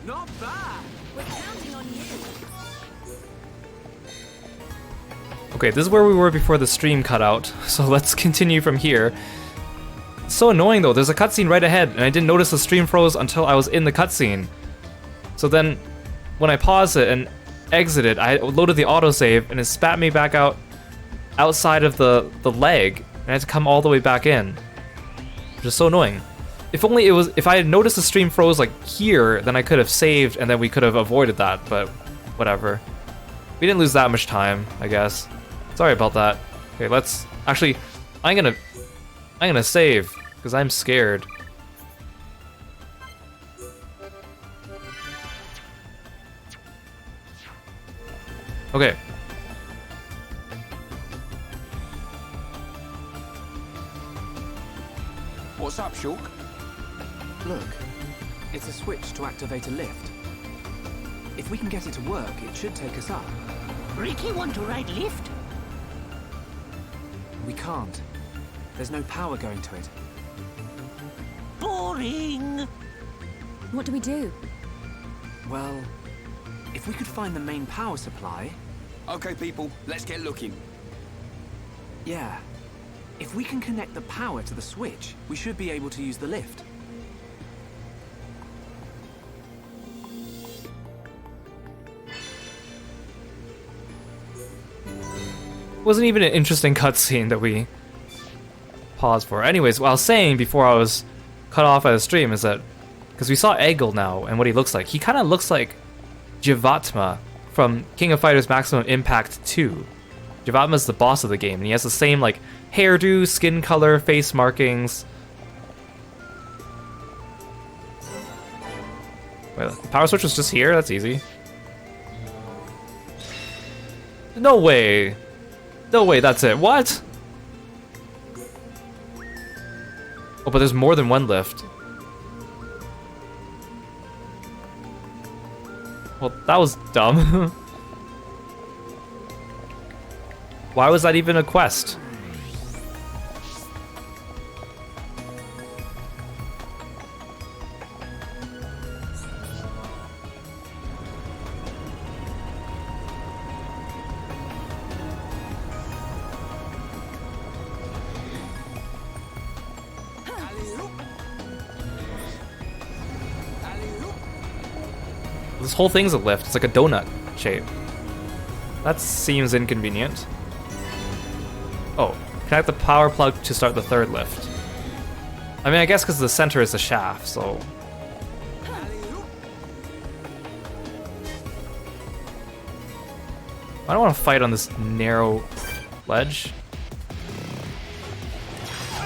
Not bad. We're counting on you. Okay, this is where we were before the stream cut out, so let's continue from here. It's so annoying though, there's a cutscene right ahead, and I didn't notice the stream froze until I was in the cutscene. So then, when I paused it and exited, I loaded the autosave, and it spat me back out outside of the leg, and I had to come all the way back in. Which is so annoying. If only it was, if I had noticed the stream froze like here, then I could have saved and then we could have avoided that, but whatever. We didn't lose that much time, I guess. Sorry about that. Okay, let's, actually, I'm gonna save, because I'm scared. Okay. What's up, Shulk? Look, it's a switch to activate a lift. If we can get it to work, it should take us up. Ricky want to ride lift? We can't. There's no power going to it. Boring! What do we do? Well, if we could find the main power supply... Okay, people, let's get looking. Yeah. If we can connect the power to the switch, we should be able to use the lift. Wasn't even an interesting cutscene that we paused for. Anyways, what I was saying before I was cut off by the stream is that, because we saw Egil now and what he looks like, he kind of looks like Jivatma from King of Fighters Maximum Impact 2. Jivatma's the boss of the game, and he has the same like hairdo, skin color, face markings. Wait, the power switch was just here? That's easy. No way. No way, that's it. What? Oh, but there's more than one lift. Well, that was dumb. Why was that even a quest? This whole thing's a lift. It's like a donut shape. That seems inconvenient. Oh, connect the power plug to start the third lift. I mean, I guess because the center is the shaft, so... I don't want to fight on this narrow ledge.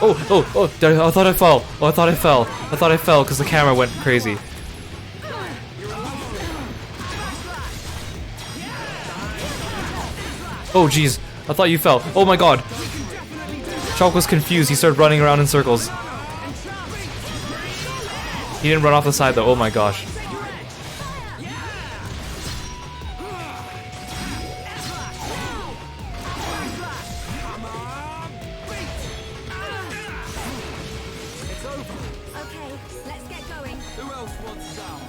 Oh, I thought I fell. Oh, I thought I fell. I thought I fell because the camera went crazy. Oh jeez, I thought you fell. Oh my god. Chalk was confused, he started running around in circles. He didn't run off the side though, oh my gosh. Okay, let's get going. Who else wants some?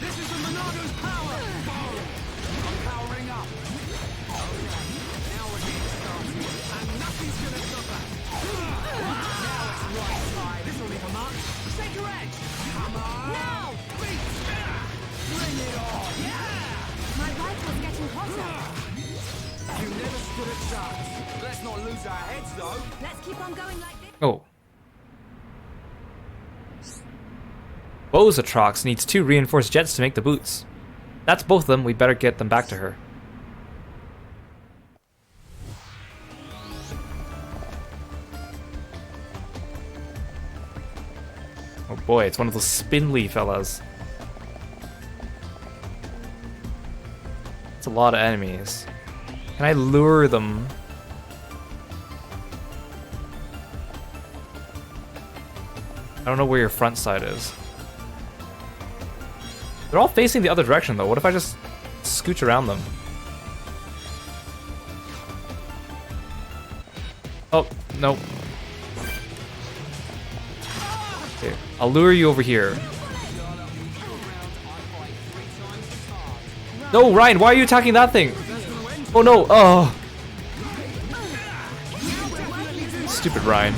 This is the Monado's power! I'm powering up. Now we're getting started, and nothing's gonna stop us. Now it's right side. This will leave a mark. Take your edge. Come on. Now! Bring it on. Yeah! My rifle's getting hotter. You never stood a chance. Let's not lose our heads, though. Let's keep on going like this. Oh. Bozatrox needs 2 reinforced jets to make the boots. That's both of them, we better get them back to her. Oh boy, it's one of those spindly fellas. It's a lot of enemies. Can I lure them? I don't know where your front side is. They're all facing the other direction though. What if I just scooch around them? Oh, no. Okay, I'll lure you over here. No, Ryan, why are you attacking that thing? Oh no, oh. Stupid Ryan.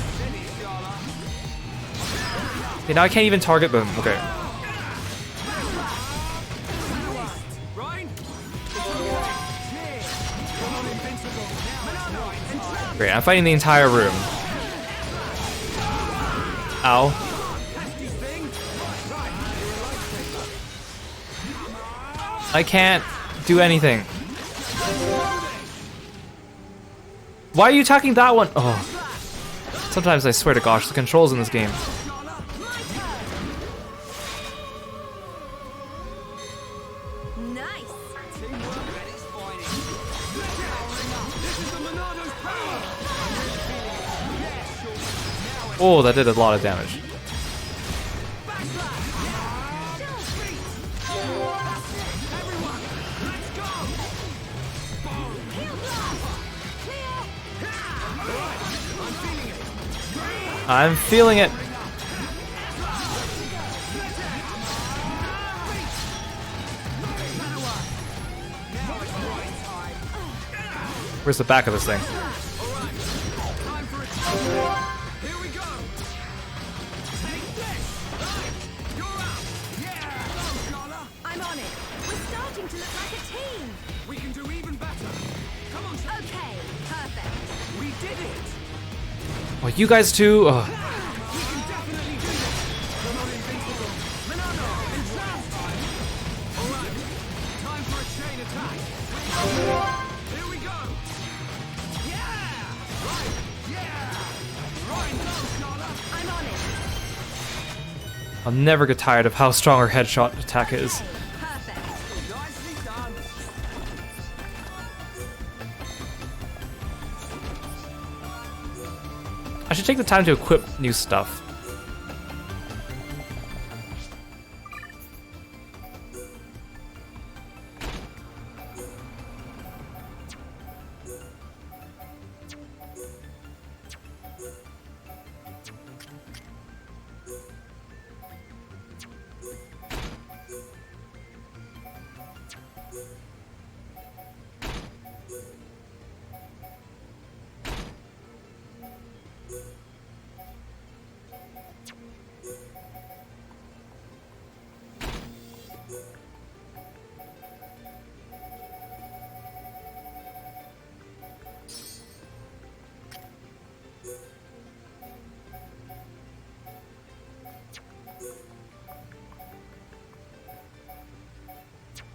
Okay, now I can't even target them. Okay. Great, I'm fighting the entire room. Ow. I can't do anything. Why are you attacking that one? Oh. Sometimes I swear to gosh, the controls in this game. Oh, that did a lot of damage. I'm feeling it. Where's the back of this thing? I'm on it. We're starting to look like a team. We can do even better. Come on, Okay, perfect. we did it. Oh, you guys too? Oh. We can definitely do this. We're not invincible. Monado, in trance time. All right, time for a chain attack. Here we go. Yeah, right, yeah. Right, go, Charlotte. I'm on it. I'll never get tired of how strong her headshot attack is. Perfect. Nicely done. I should take the time to equip new stuff.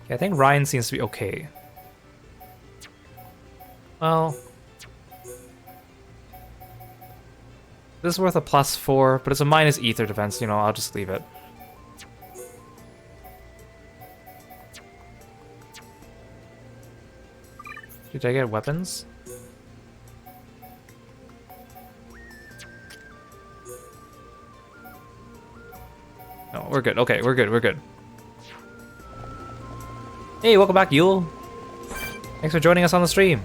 Okay, I think Ryan seems to be okay. Well, this is worth a +4, but it's a minus ether defense, you know, I'll just leave it. Did I get weapons? No, we're good. Okay, we're good, we're good. Hey, welcome back, Yule. Thanks for joining us on the stream.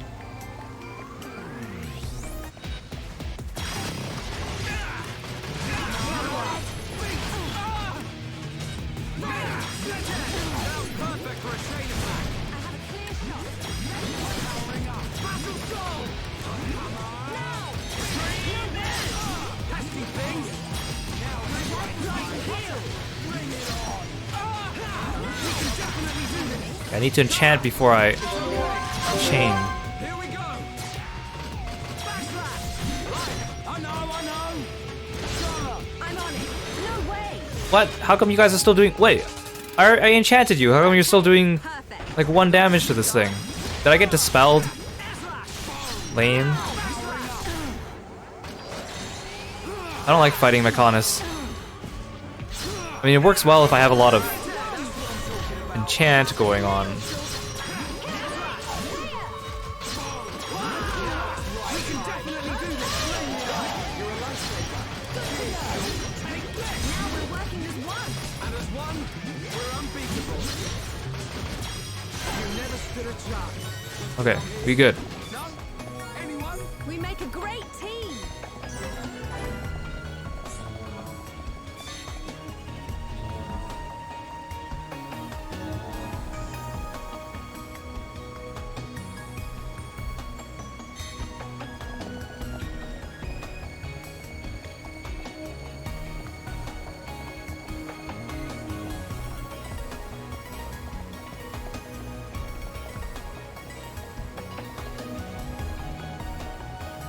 I need to enchant before I chain. Here we go. I know. Charlotte. I'm on it. No way. What? How come you guys are still doing... Wait, I enchanted you. How come you're still doing like 1 damage to this thing? Did I get dispelled? Lame. I don't like fighting Mechonis. I mean, it works well if I have a lot of enchant going on. it a chance. Okay, we good. No? Anyone? We make a great team.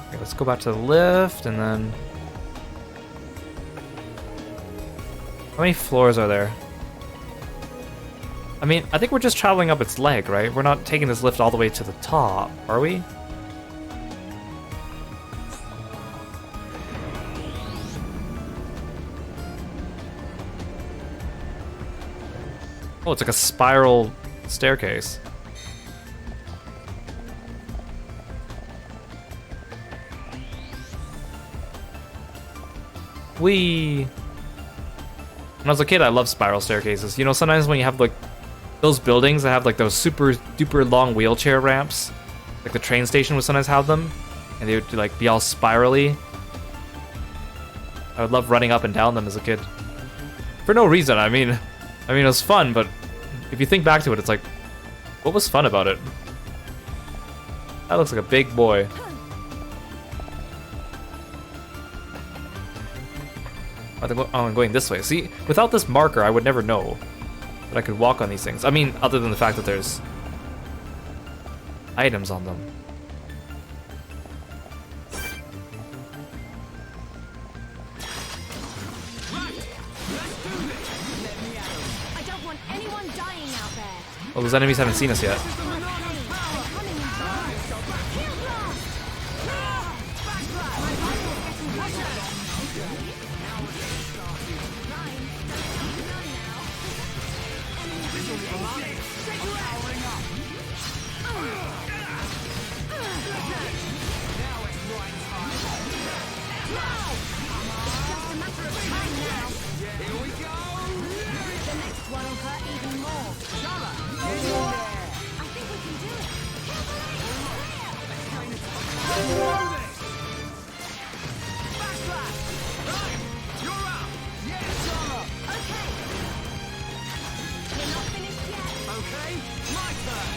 Okay, let's go back to the lift and then. How many floors are there? I mean, I think we're just traveling up its leg, right? We're not taking this lift all the way to the top, are we? Oh, it's like a spiral staircase. When I was a kid, I loved spiral staircases. You know, sometimes when you have like those buildings that have like those super duper long wheelchair ramps, like the train station would sometimes have them, and they would like be all spirally. I would love running up and down them as a kid. For no reason. I mean it was fun, but if you think back to it, it's like, what was fun about it? That looks like a big boy. I'm going this way. See, without this marker, I would never know that I could walk on these things. I mean, other than the fact that there's items on them. I don't want anyone dying out there. Well, those enemies haven't seen us yet.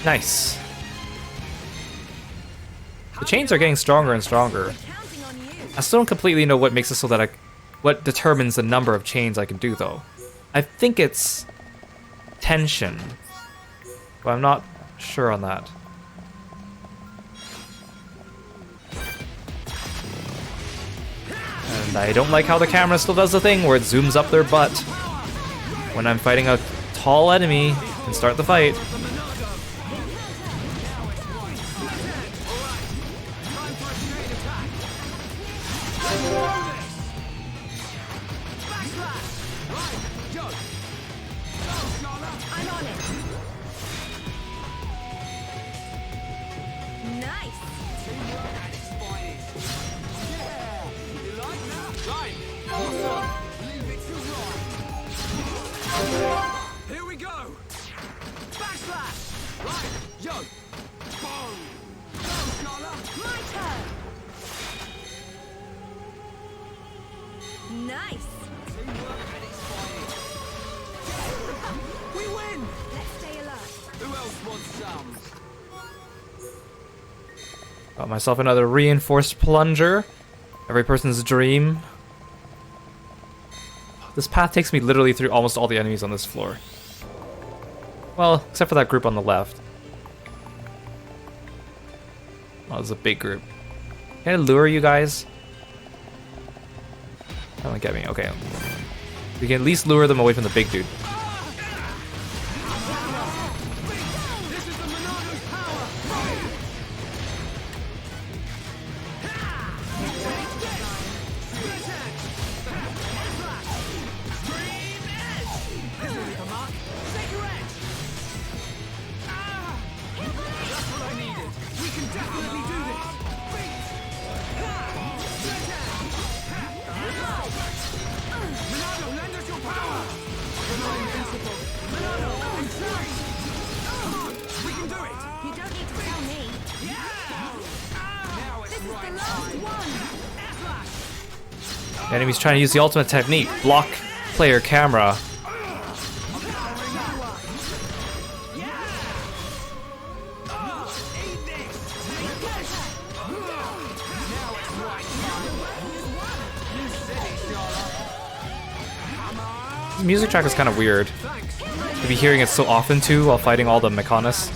Nice. The chains are getting stronger and stronger. I still don't completely know what makes it so that what determines the number of chains I can do though. I think it's tension, but I'm not sure on that. And I don't like how the camera still does the thing where it zooms up their butt when I'm fighting a tall enemy and start the fight. Here we go! Backslash! Right, yo! Boom! Go, Scholar! My turn! Nice! Teamwork at its finest. We win! Let's stay alert. Who else wants some? Got myself another reinforced plunger. Every person's dream. This path takes me literally through almost all the enemies on this floor. Well, except for that group on the left. Oh, there's a big group. Can I lure you guys? Don't get me. Okay. We can at least lure them away from the big dude. The enemy's trying to use the ultimate technique, block player camera. The music track is kind of weird. To be hearing it so often too while fighting all the Mechanists.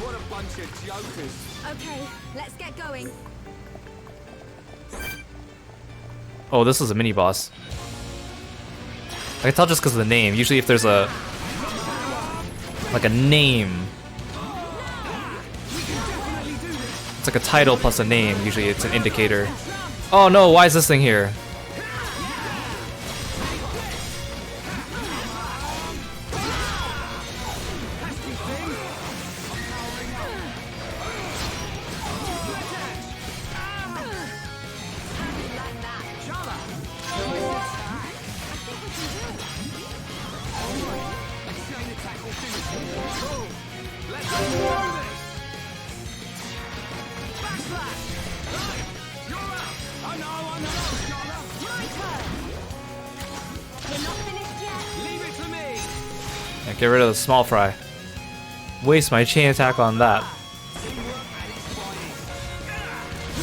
Okay, let's get going. Oh, this is a mini boss. I can tell just because of the name. Usually if there's a like a name, it's like a title plus a name, usually it's an indicator. Oh no, why is this thing here? Yeah, get rid of the small fry. Waste my chain attack on that.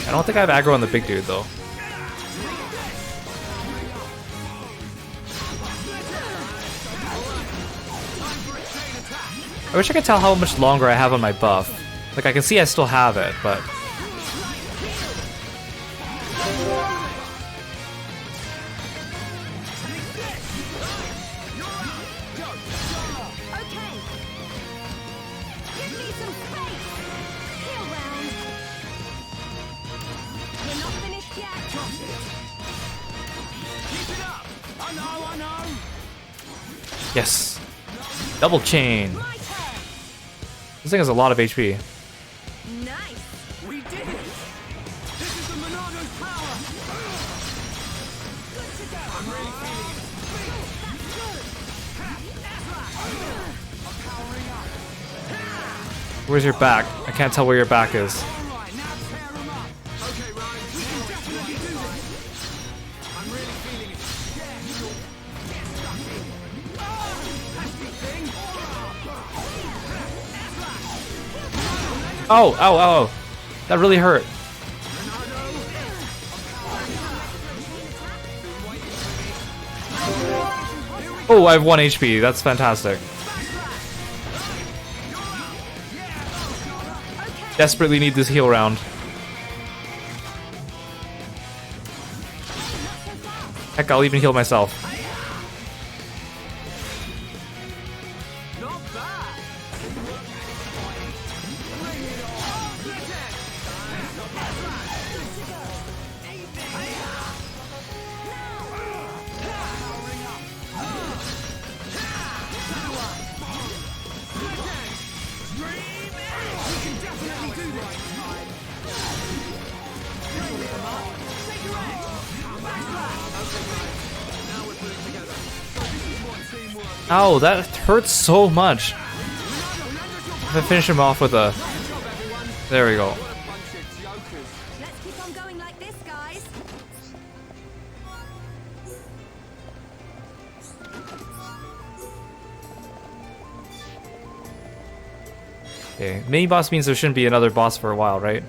I don't think I have aggro on the big dude though. I wish I could tell how much longer I have on my buff. Like I can see I still have it, but yes! Double chain! This thing has a lot of HP. Nice! We did it! This is the Monado's power! Good to go! I'm really feeling it! That's good! I'm powering up! Where's your back? I can't tell where your back is. Alright, now tear him up! Okay, Ryan, we can definitely do this! I'm really feeling it! Yeah! Get stuck in! Oh! Nasty thing! Oh, ow, ow, ow. That really hurt. Oh, I have 1 HP. That's fantastic. Desperately need this heal round. Heck, I'll even heal myself. Ow, that hurts so much. If I finish him off with a... There we go. Let's keep on going like this, guys. Okay, mini boss means there shouldn't be another boss for a while, right?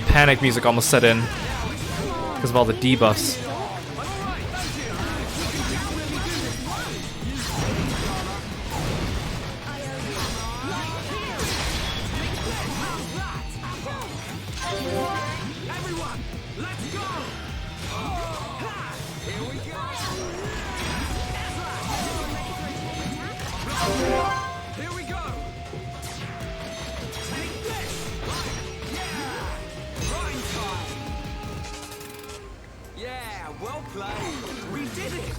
Panic music almost set in because of all the debuffs. Everyone, let's go! Here we go! Here we go! Take this! Yeah! Grind time! Well played. We did it.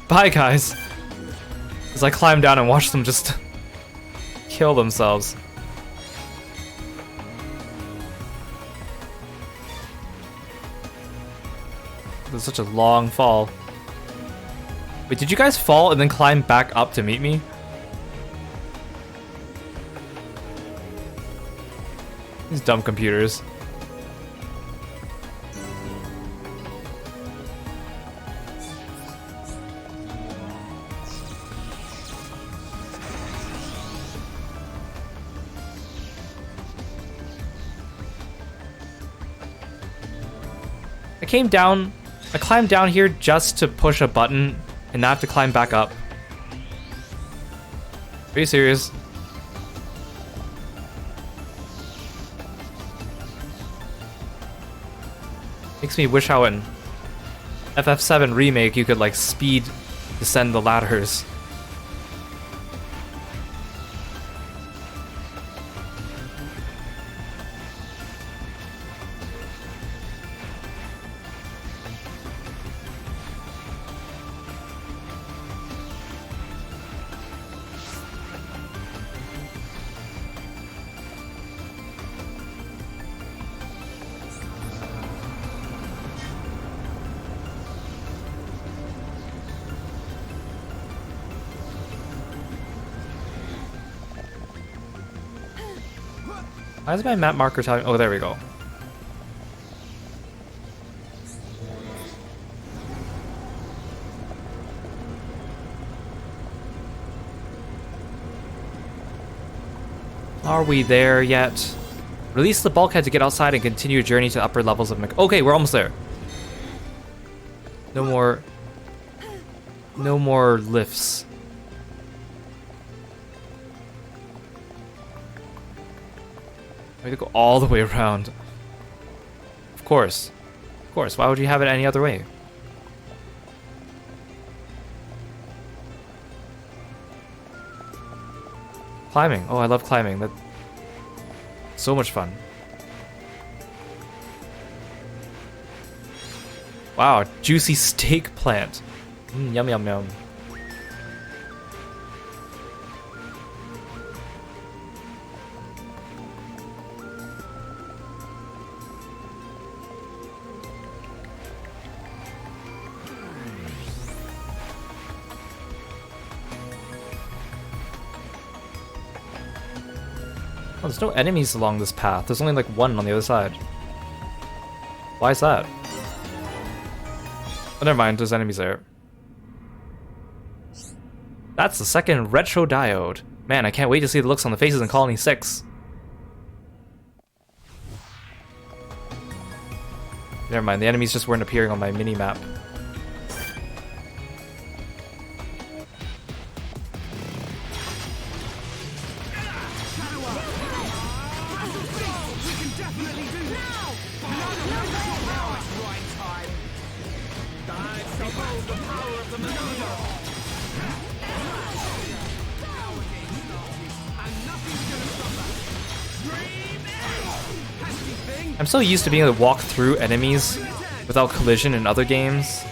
Bye, guys. As I climb down and watch them just kill themselves. It's such a long fall. Wait, did you guys fall and then climb back up to meet me? These dumb computers. I climbed down here just to push a button and not have to climb back up. Are you serious? Makes me wish how in FF7 Remake you could like speed descend the ladders. Why is my map marker telling? Oh, there we go. Are we there yet? Release the bulkhead to get outside and continue your journey to upper levels of Okay, we're almost there. No more lifts. I have to go all the way around. Of course. Of course. Why would you have it any other way? Climbing. Oh, I love climbing. That's so much fun. Wow, juicy steak plant. Yum, yum, yum. Oh, there's no enemies along this path. There's only like one on the other side. Why is that? Oh, never mind. There's enemies there. That's the second retro diode. Man, I can't wait to see the looks on the faces in Colony 6. Never mind. The enemies just weren't appearing on my mini-map. I'm so used to being able to walk through enemies without collision in other games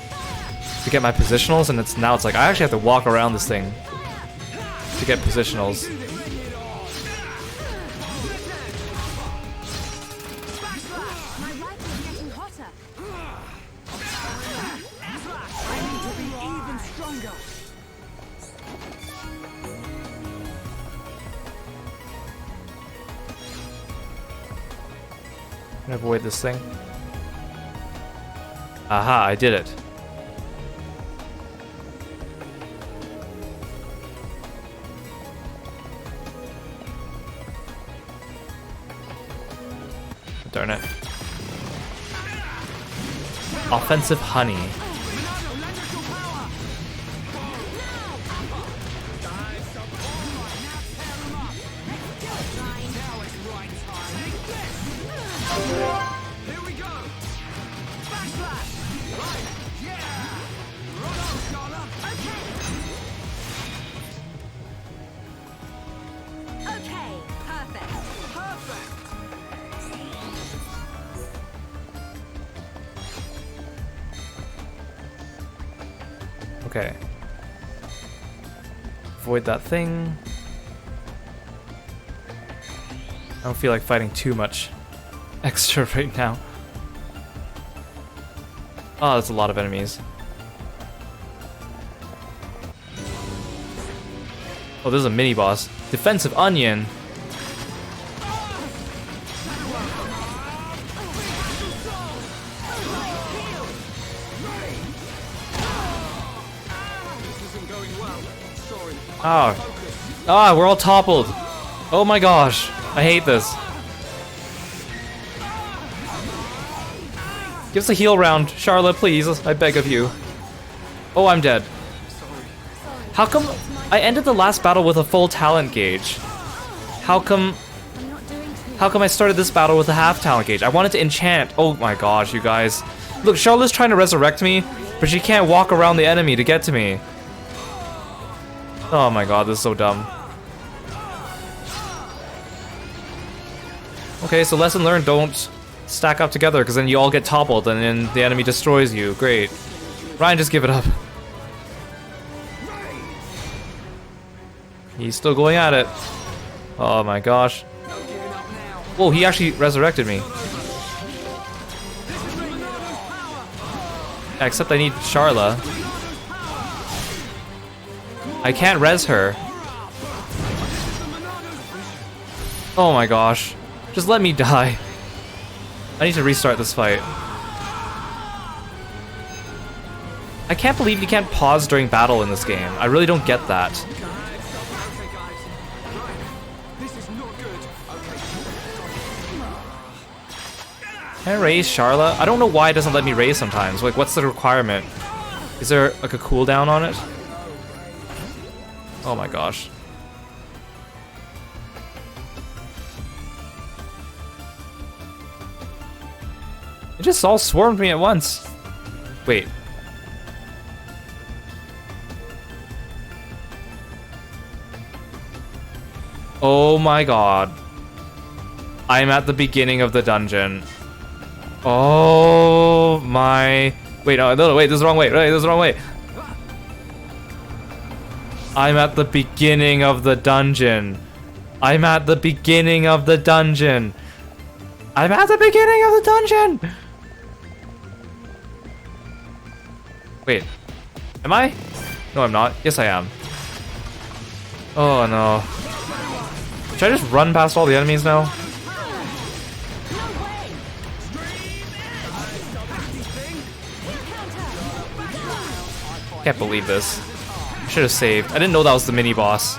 to get my positionals, and now it's like I actually have to walk around this thing to get positionals. Avoid this thing. Aha, I did it. Darn it. Offensive honey. Okay. Avoid that thing. I don't feel like fighting too much extra right now. Oh, that's a lot of enemies. Oh, there's a mini boss. Defensive onion. Oh. Ah, we're all toppled. Oh my gosh. I hate this. Give us a heal round, Charlotte, please. I beg of you. Oh, I'm dead. How come I ended the last battle with a full talent gauge? How come I started this battle with a half talent gauge? I wanted to enchant. Oh my gosh, you guys. Look, Charlotte's trying to resurrect me, but she can't walk around the enemy to get to me. Oh my god, this is so dumb. Okay, so lesson learned, don't stack up together, because then you all get toppled and then the enemy destroys you. Great. Ryan, just give it up. He's still going at it. Oh my gosh. Whoa, he actually resurrected me. Except I need Charla. I can't res her. Oh my gosh. Just let me die. I need to restart this fight. I can't believe you can't pause during battle in this game. I really don't get that. Can I raise Charla? I don't know why it doesn't let me raise sometimes. Like, what's the requirement? Is there like a cooldown on it? Oh my gosh. It just all swarmed me at once. Wait. Oh my god. I'm at the beginning of the dungeon. Oh my... Wait, no, wait, this is the wrong way. Wait, this is the wrong way. I'm at the beginning of the dungeon. I'm at the beginning of the dungeon. I'm at the beginning of the dungeon! Wait. Am I? No, I'm not. Yes, I am. Oh, no. Should I just run past all the enemies now? Can't believe this. Should have saved. I didn't know that was the mini boss.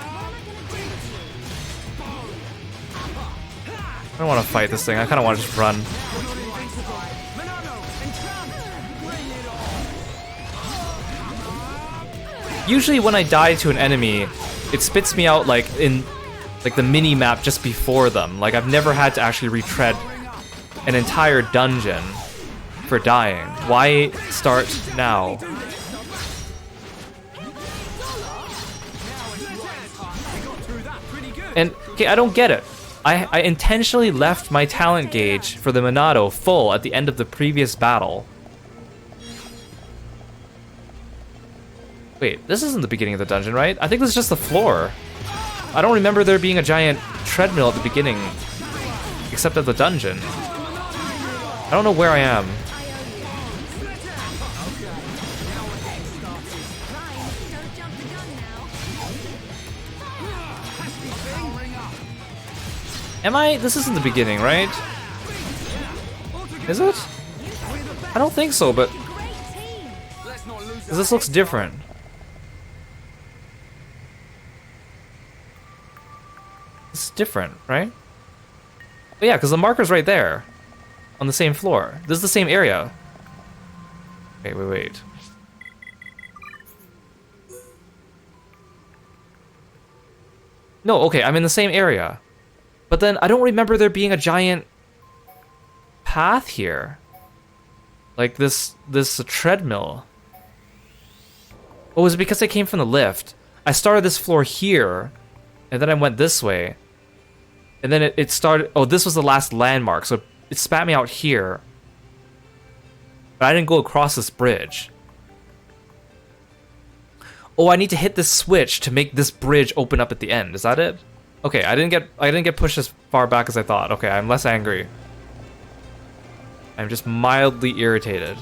I don't want to fight this thing. I kind of want to just run. Usually when I die to an enemy, it spits me out like in like the mini map just before them. Like I've never had to actually retread an entire dungeon for dying. Why start now? And okay, I don't get it. I intentionally left my talent gauge for the Monado full at the end of the previous battle. Wait, this isn't the beginning of the dungeon, right? I think this is just the floor. I don't remember there being a giant treadmill at the beginning, except at the dungeon. I don't know where I am. Am I? This isn't the beginning, right? Is it? I don't think so, but... This looks different. It's different, right? Oh yeah, because the marker's right there. On the same floor. This is the same area. Wait. No, okay, I'm in the same area. But then I don't remember there being a giant path here. Like this treadmill. Oh, is it because I came from the lift? I started this floor here, and then I went this way. And then it started... Oh, this was the last landmark, so it spat me out here. But I didn't go across this bridge. Oh, I need to hit this switch to make this bridge open up at the end. Is that it? Okay, I didn't get pushed as far back as I thought. Okay, I'm less angry. I'm just mildly irritated.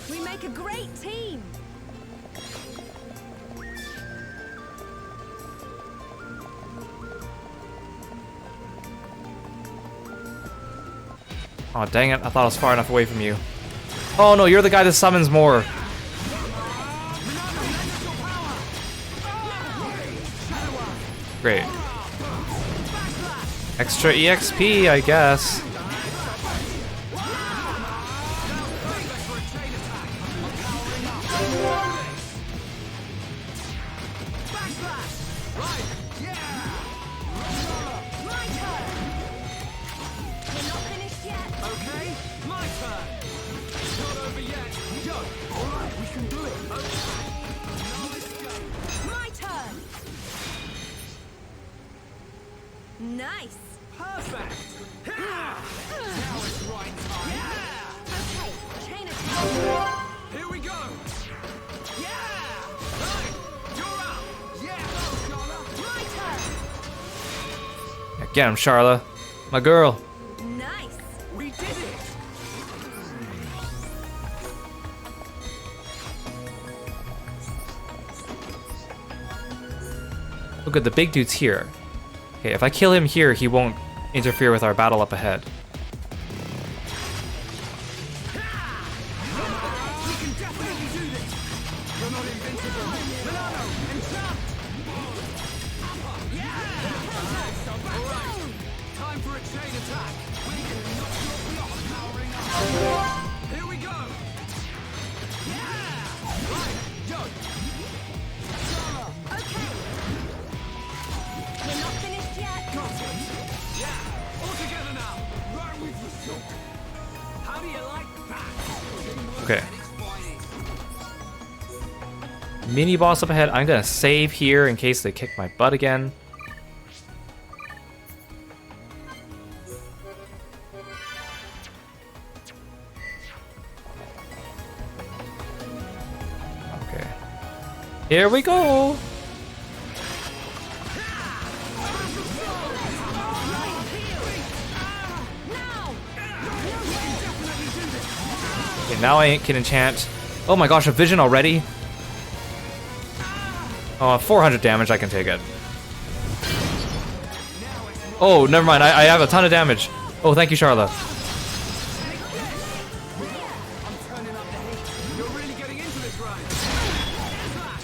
We make a great team! Oh, dang it. I thought I was far enough away from you. Oh no, you're the guy that summons more. Great. Extra EXP, I guess. Nice! Perfect! Now it's right time. Yeah! Okay, chain attack. Here we go! Yeah! Right! You're up! Yeah! Go, Charlotte! My turn! Get him, Charla. My girl. Nice! We did it! Oh good, the big dude's here. Okay, if I kill him here, he won't interfere with our battle up ahead. We can definitely do this! You're not invincible! Milano, enchant! Yeah! Alright, time for a chain attack! We can knock your block powering up! Here we go! Yeah! Right, go! Okay! We're not finished yet! Got it! Yeah! All together now! Right with you, Silk! How do you like that? Okay. Mini boss up ahead. I'm gonna save here in case they kick my butt again. Okay. Here we go! Okay, now I can enchant. Oh my gosh, a vision already? Oh, 400 damage, I can take it. Oh, never mind, I have a ton of damage. Oh, thank you, Charla.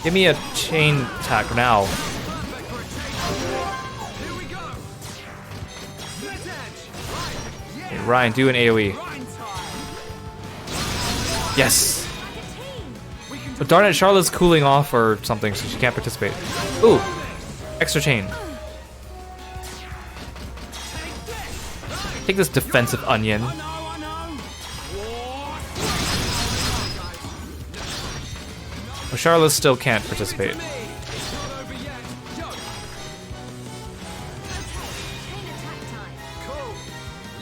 Give me a chain attack now. Okay, Ryan, do an AoE. Yes! But darn it, Charlotte's cooling off or something, so she can't participate. Ooh! Extra chain. Take this defensive onion. Well, Charlotte still can't participate.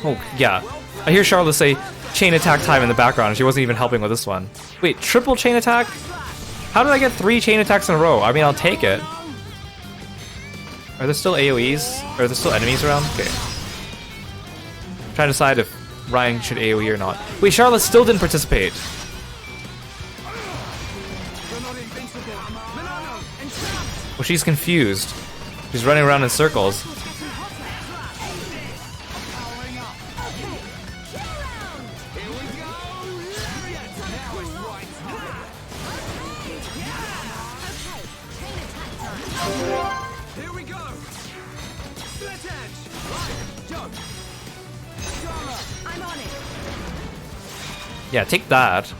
Oh, yeah. I hear Charlotte say chain attack time in the background, and she wasn't even helping with this one. Wait, triple chain attack? How did I get 3 chain attacks in a row? I mean, I'll take it. Are there still AoEs? Are there still enemies around? Okay. I'm trying to decide if Ryan should AoE or not. Wait, Charlotte still didn't participate. Well, she's confused. She's running around in circles. I'm on it. Yeah, take that.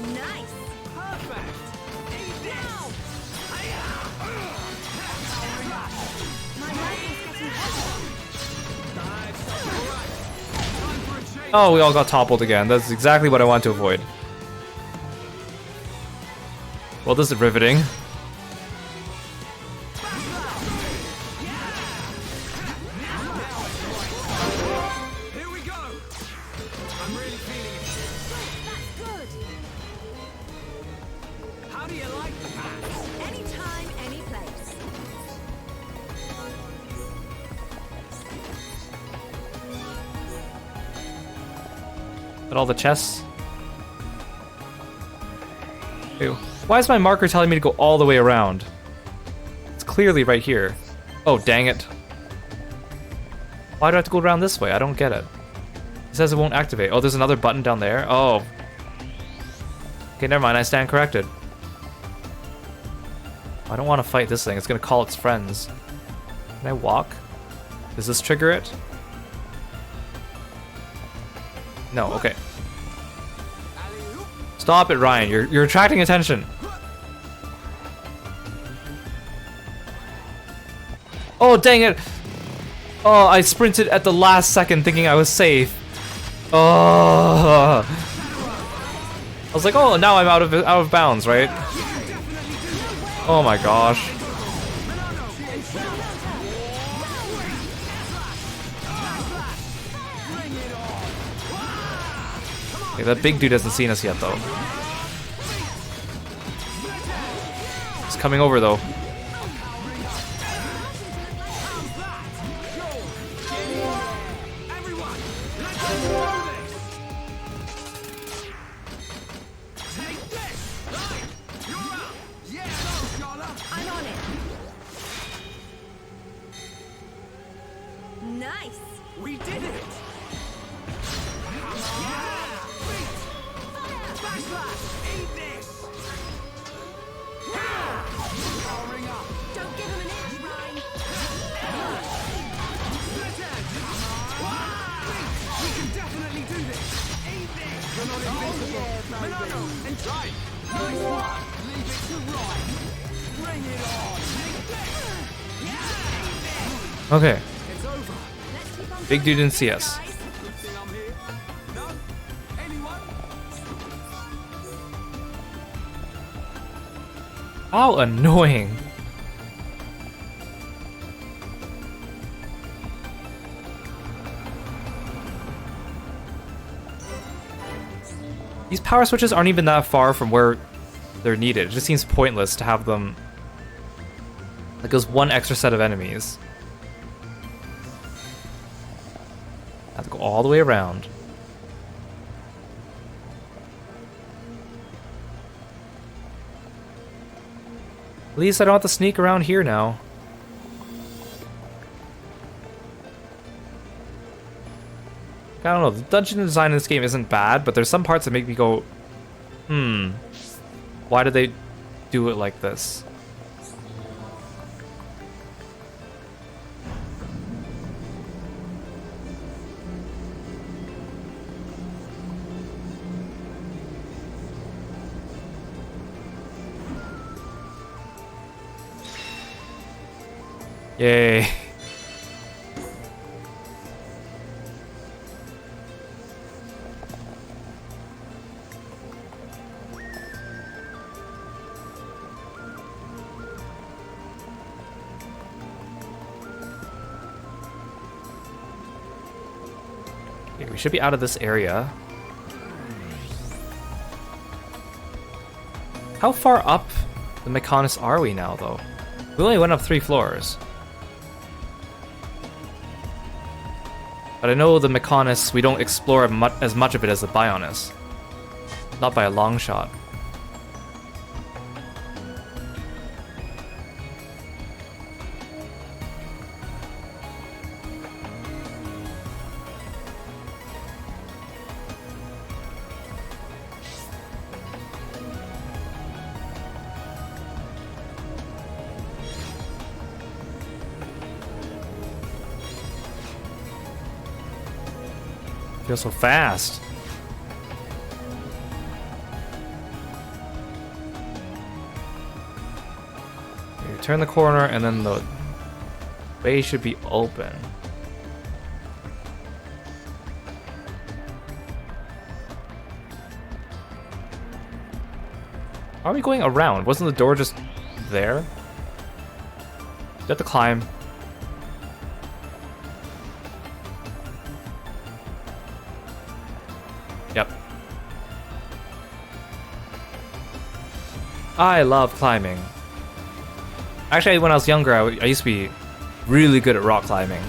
Nice. Perfect. Eat this. My rifle's getting heavy. Time for a change. Oh, we all got toppled again. That's exactly what I want to avoid. Well, this is riveting. Here we go. I'm really feeling it. That's good. How do you like that? Anytime, any place. At all the chests. Ew. Why is my marker telling me to go all the way around? It's clearly right here. Oh, dang it. Why do I have to go around this way? I don't get it. It says it won't activate. Oh, there's another button down there. Oh. Okay, never mind. I stand corrected. I don't want to fight this thing. It's going to call its friends. Can I walk? Does this trigger it? No, okay. Stop it, Ryan. You're attracting attention. Oh, dang it. Oh, I sprinted at the last second thinking I was safe. Oh. I was like, oh, now I'm out of bounds, right? Oh my gosh. Okay, that big dude hasn't seen us yet, though. He's coming over, though. I'm on it. Nice. We did it. Eat this. Powering up. Don't give him an inch, Ryan. We can definitely do this. Eat this. You're not invincible. Milano, and try. Nice one. Leave it to Ryan. Bring it on. Okay. It's over. Big dude didn't see us. Good thing I'm here. No? Anyone? How annoying. These power switches aren't even that far from where they're needed. It just seems pointless to have them like there's one extra set of enemies. Have to go all the way around. At least I don't have to sneak around here now. I don't know, the dungeon design in this game isn't bad, but there's some parts that make me go, why did they do it like this? Yay. Okay, we should be out of this area. How far up the Mechonis are we now, though? We only went up 3 floors. But I know the Mechonis, we don't explore as much of it as the Bionis. Not by a long shot. Feels so fast. You turn the corner and then the way should be open. How are we going around? Wasn't the door just there? You have to climb. Yep. I love climbing. Actually, when I was younger, I used to be really good at rock climbing.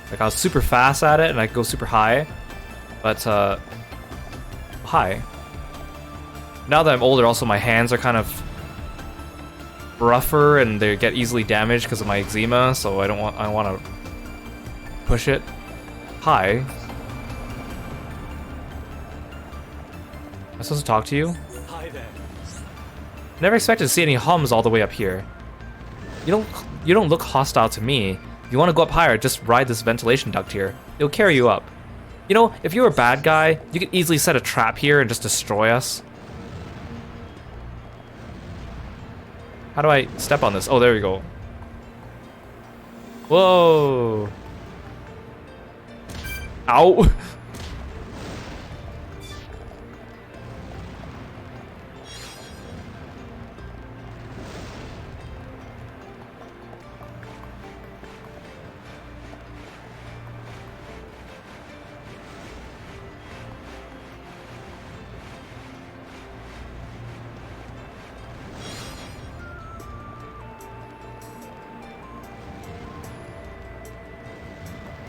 Like, I was super fast at it, and I could go super high. But, high. Now that I'm older, also my hands are kind of rougher, and they get easily damaged because of my eczema, so I want to push it high. Am I supposed to talk to you? Hi there. Never expected to see any hums all the way up here. You don't look hostile to me. If you want to go up higher, just ride this ventilation duct here. It'll carry you up. You know, if you were a bad guy, you could easily set a trap here and just destroy us. How do I step on this? Oh, there we go. Whoa. Ow.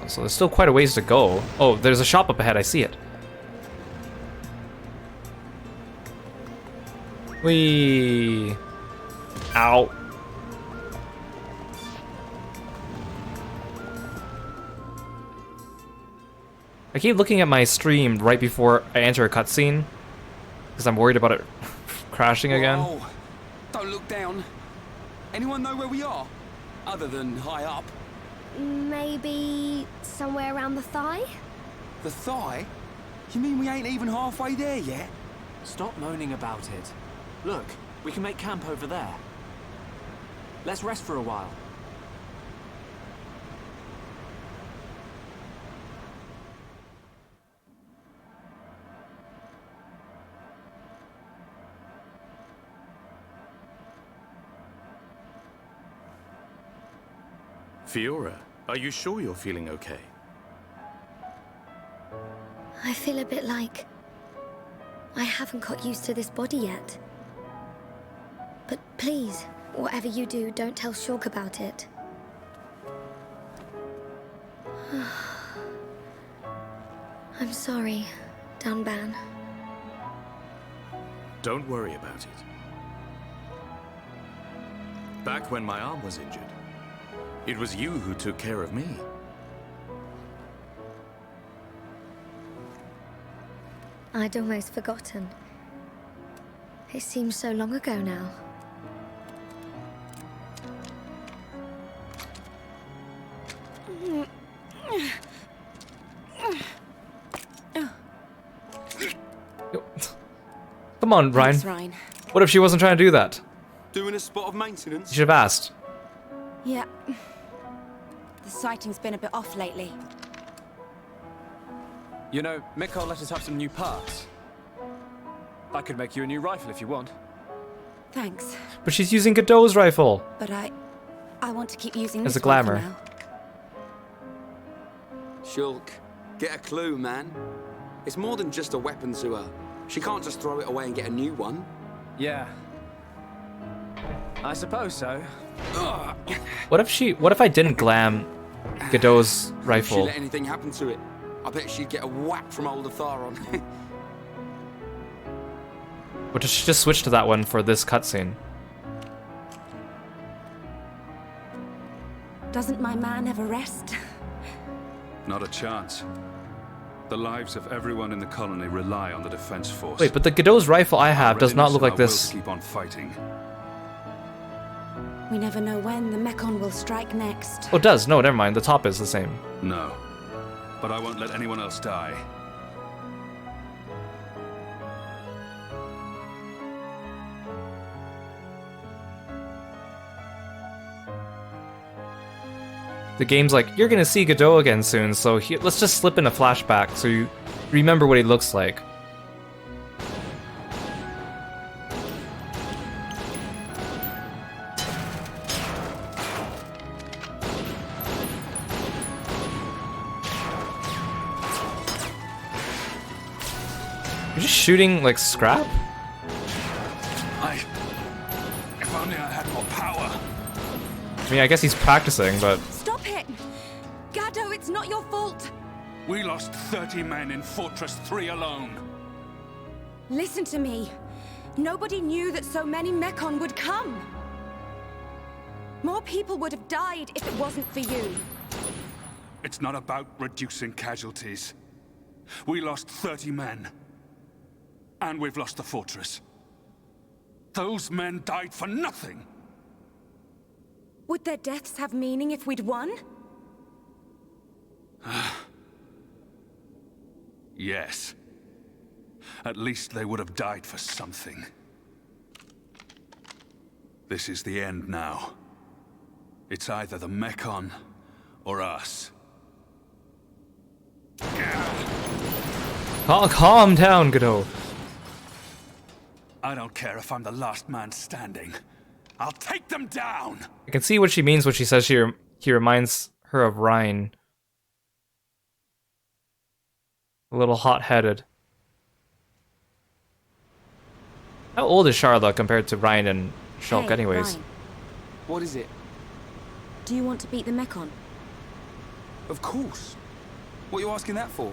So there's still quite a ways to go. Oh, there's a shop up ahead. I see it. Whee! Ow. I keep looking at my stream right before I enter a cutscene because I'm worried about it crashing again. Whoa. Don't look down. Anyone know where we are? Other than high up. Maybe somewhere around the thigh? The thigh? You mean we ain't even halfway there yet? Stop moaning about it. Look, we can make camp over there. Let's rest for a while. Fiora, are you sure you're feeling okay? I feel a bit like I haven't got used to this body yet. But please, whatever you do, don't tell Shulk about it. I'm sorry, Dunban. Don't worry about it. Back when my arm was injured, it was you who took care of me. I'd almost forgotten. It seems so long ago now. Come on, Ryan. Thanks, Ryan. What if she wasn't trying to do that? Doing a spot of maintenance? You should have asked. Yeah. The sighting's been a bit off lately. You know, Mikko let us have some new parts. I could make you a new rifle if you want. Thanks. But she's using Godot's rifle. But I want to keep using As this a glamour. one for now. Shulk, get a clue, man. It's more than just a weapon to her. She can't just throw it away and get a new one. Yeah. I suppose so. What if I didn't glam Godot's If she rifle? let anything happen to it, I bet she'd get a whack from old Atharon. But she just switch to that one for this cutscene? Doesn't my man ever rest? Not a chance. The lives of everyone in the colony rely on the defense force. Wait, but the Godot's rifle I have does not look like Our will this. to keep on fighting. We never know when the Mechon will strike next. Oh, it does. No, never mind. The top is the same. No. but I won't let anyone else die. The game's like, you're gonna see Godot again soon, so let's just slip in a flashback so you remember what he looks like. You're just shooting, like, scrap? If only I had more power. I mean, I guess he's practicing, but... Stop it! Gado, it's not your fault! We lost 30 men in Fortress 3 alone. Listen to me. Nobody knew that so many Mechon would come. More people would have died if it wasn't for you. It's not about reducing casualties. We lost 30 men. And we've lost the fortress. Those men died for nothing. Would their deaths have meaning if we'd won? Yes. At least they would have died for something. This is the end now. It's either the Mechon or us. Calm down, Godot. I don't care if I'm the last man standing. I'll take them down! I can see what she means when she says he reminds her of Ryan. A little hot-headed. How old is Charlotte compared to Ryan and Shulk, Hey, anyways? Ryan. What is it? Do you want to beat the Mechon? Of course. What are you asking that for?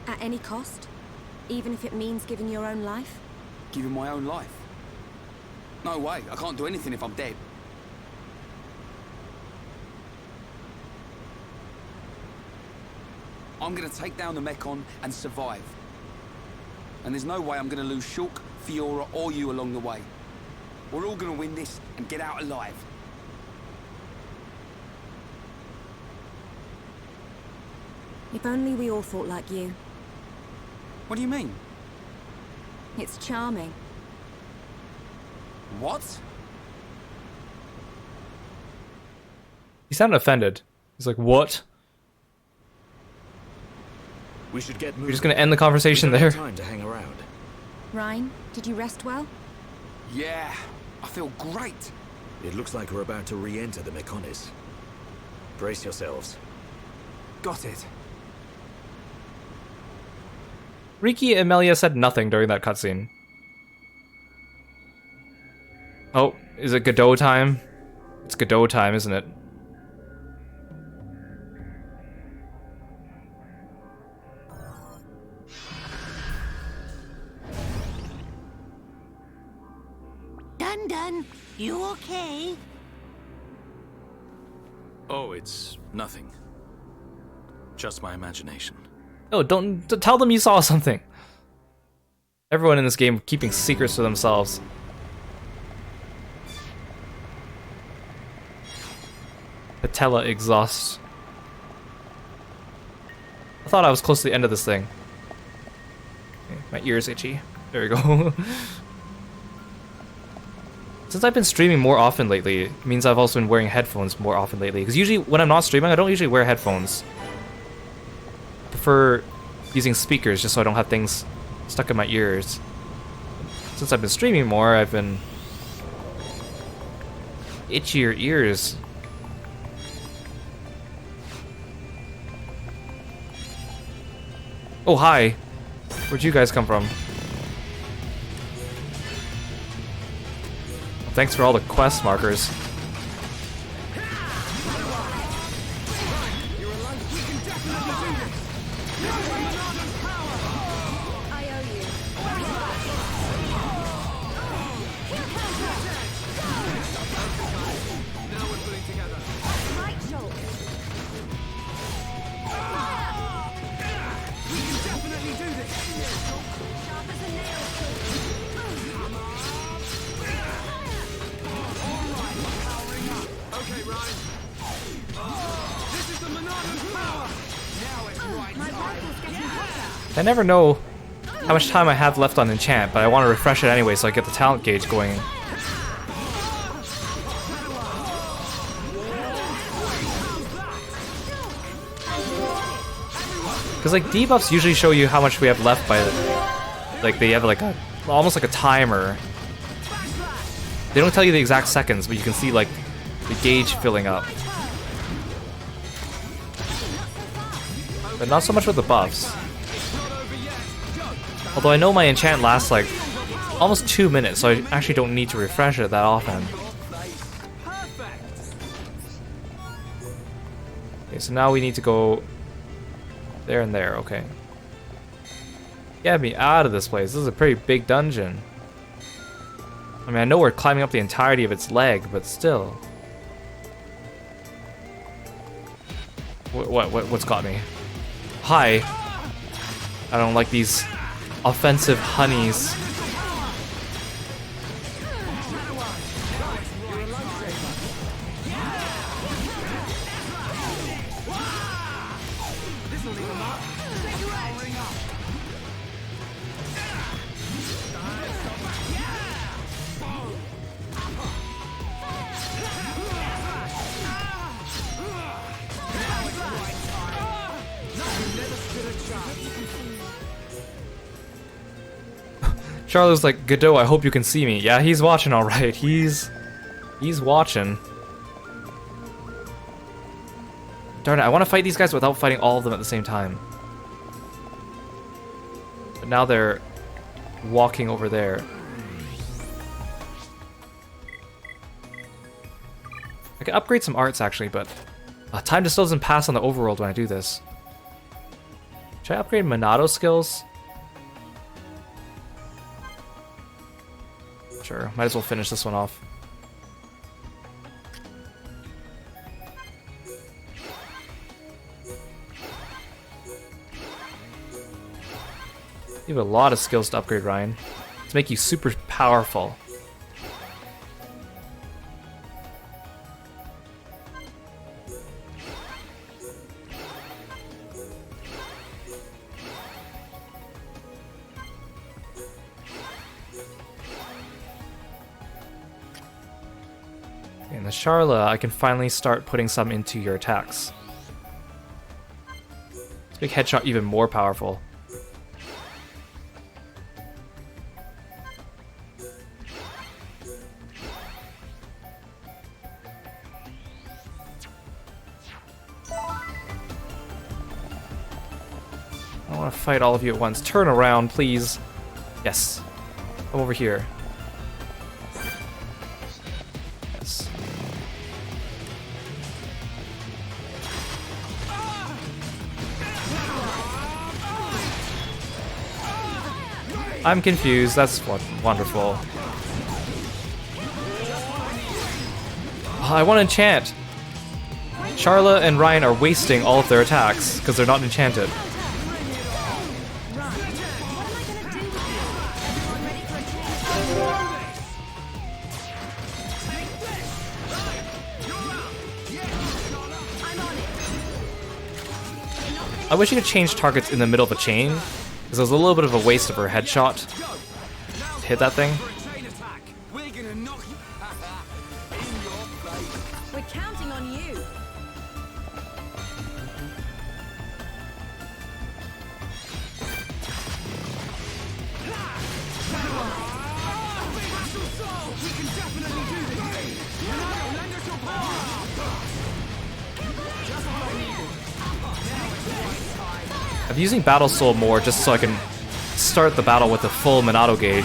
At any cost? Even if it means giving your own life? Giving my own life? No way, I can't do anything if I'm dead. I'm gonna take down the Mechon and survive. And there's no way I'm gonna lose Shulk, Fiora, or you along the way. We're all gonna win this and get out alive. If only we all thought like you. What do you mean? It's charming. What? He sounded offended. He's like, what? We should get moving. You're just gonna end the conversation there? Time to hang around. Ryan, did you rest well? Yeah, I feel great. It looks like we're about to re-enter the Mechonis. Brace yourselves. Got it. Riki and Melia said nothing during that cutscene. Oh, is it Godot time? It's Godot time, isn't it? Dun, you okay? Oh, it's nothing. Just my imagination. Oh, don't tell them you saw something. Everyone in this game keeping secrets to themselves. Patella exhaust. I thought I was close to the end of this thing. Okay, my ear's itchy. There we go. Since I've been streaming more often lately, it means I've also been wearing headphones more often lately. Because usually when I'm not streaming, I don't usually wear headphones. I prefer using speakers just so I don't have things stuck in my ears. Since I've been streaming more, I've been itchier ears. Oh, hi. Where'd you guys come from? Thanks for all the quest markers. I never know how much time I have left on enchant, but I want to refresh it anyway so I get the talent gauge going. Because like debuffs usually show you how much we have left by, like they have like a almost like a timer. They don't tell you the exact seconds, but you can see like the gauge filling up. But not so much with the buffs. Although I know my enchant lasts like almost 2 minutes, so I actually don't need to refresh it that often. Okay, so now we need to go there and there, okay. Get me out of this place. This is a pretty big dungeon. I mean, I know we're climbing up the entirety of its leg, but still. What's got me? Hi. I don't like these offensive honeys. Charlotte's like, Godot, I hope you can see me. Yeah, he's watching alright. He's watching. Darn it, I want to fight these guys without fighting all of them at the same time. But now they're walking over there. I can upgrade some arts actually, but time just doesn't pass on the overworld when I do this. Should I upgrade Monado skills? Sure, might as well finish this one off. You have a lot of skills to upgrade, Ryan. To make you super powerful. And the Charla, I can finally start putting some into your attacks. Let's make Headshot even more powerful. I don't want to fight all of you at once. Turn around, please. Yes. Come over here. Yes. I'm confused. That's wonderful. Oh, I want to enchant. Charla and Ryan are wasting all of their attacks because they're not enchanted. I wish you could change targets in the middle of a chain, because it was a little bit of a waste of her headshot to hit that thing. We're counting on you. I'm using Battle Soul more just so I can start the battle with a full Monado gauge.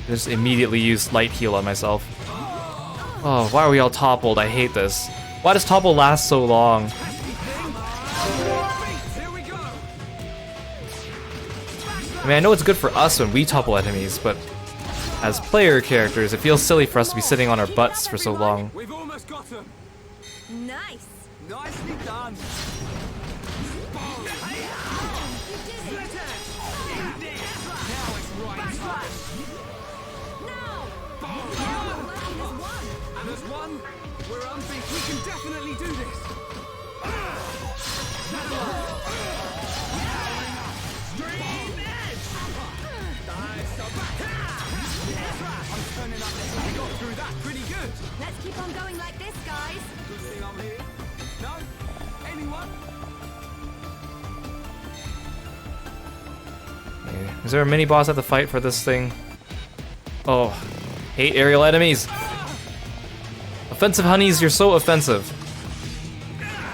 Just immediately use Light Heal on myself. Oh, why are we all toppled? I hate this. Why does topple last so long? I mean, I know it's good for us when we topple enemies, but as player characters, it feels silly for us to be sitting on our butts for so long. We've almost got him. Nice. Nicely done. And there's one. We're unbeaten. We can definitely do this. Let's keep on going like this, guys. Good thing I'm here. No? Anyone? Is there a mini boss I have to fight for this thing? Oh, hate aerial enemies. Offensive honeys, you're so offensive.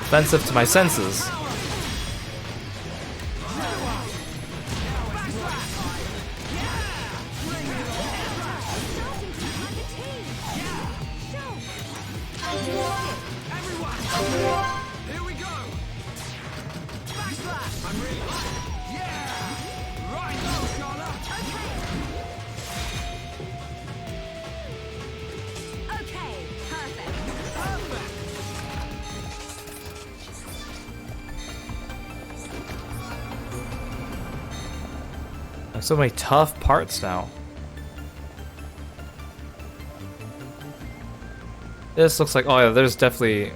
Offensive to my senses. Here we go! Backslash! I'm really hot! Yeah! Right now, Charlotte! Okay, perfect. There's so many tough parts now. This looks like, oh yeah, there's definitely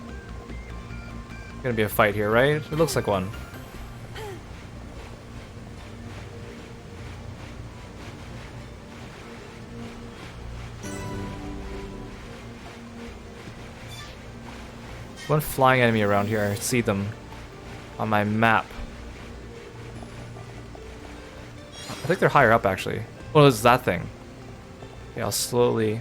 gonna be a fight here, right? It looks like one. One flying enemy around here. I see them on my map. I think they're higher up actually. Oh, it's that thing. Yeah, I'll slowly.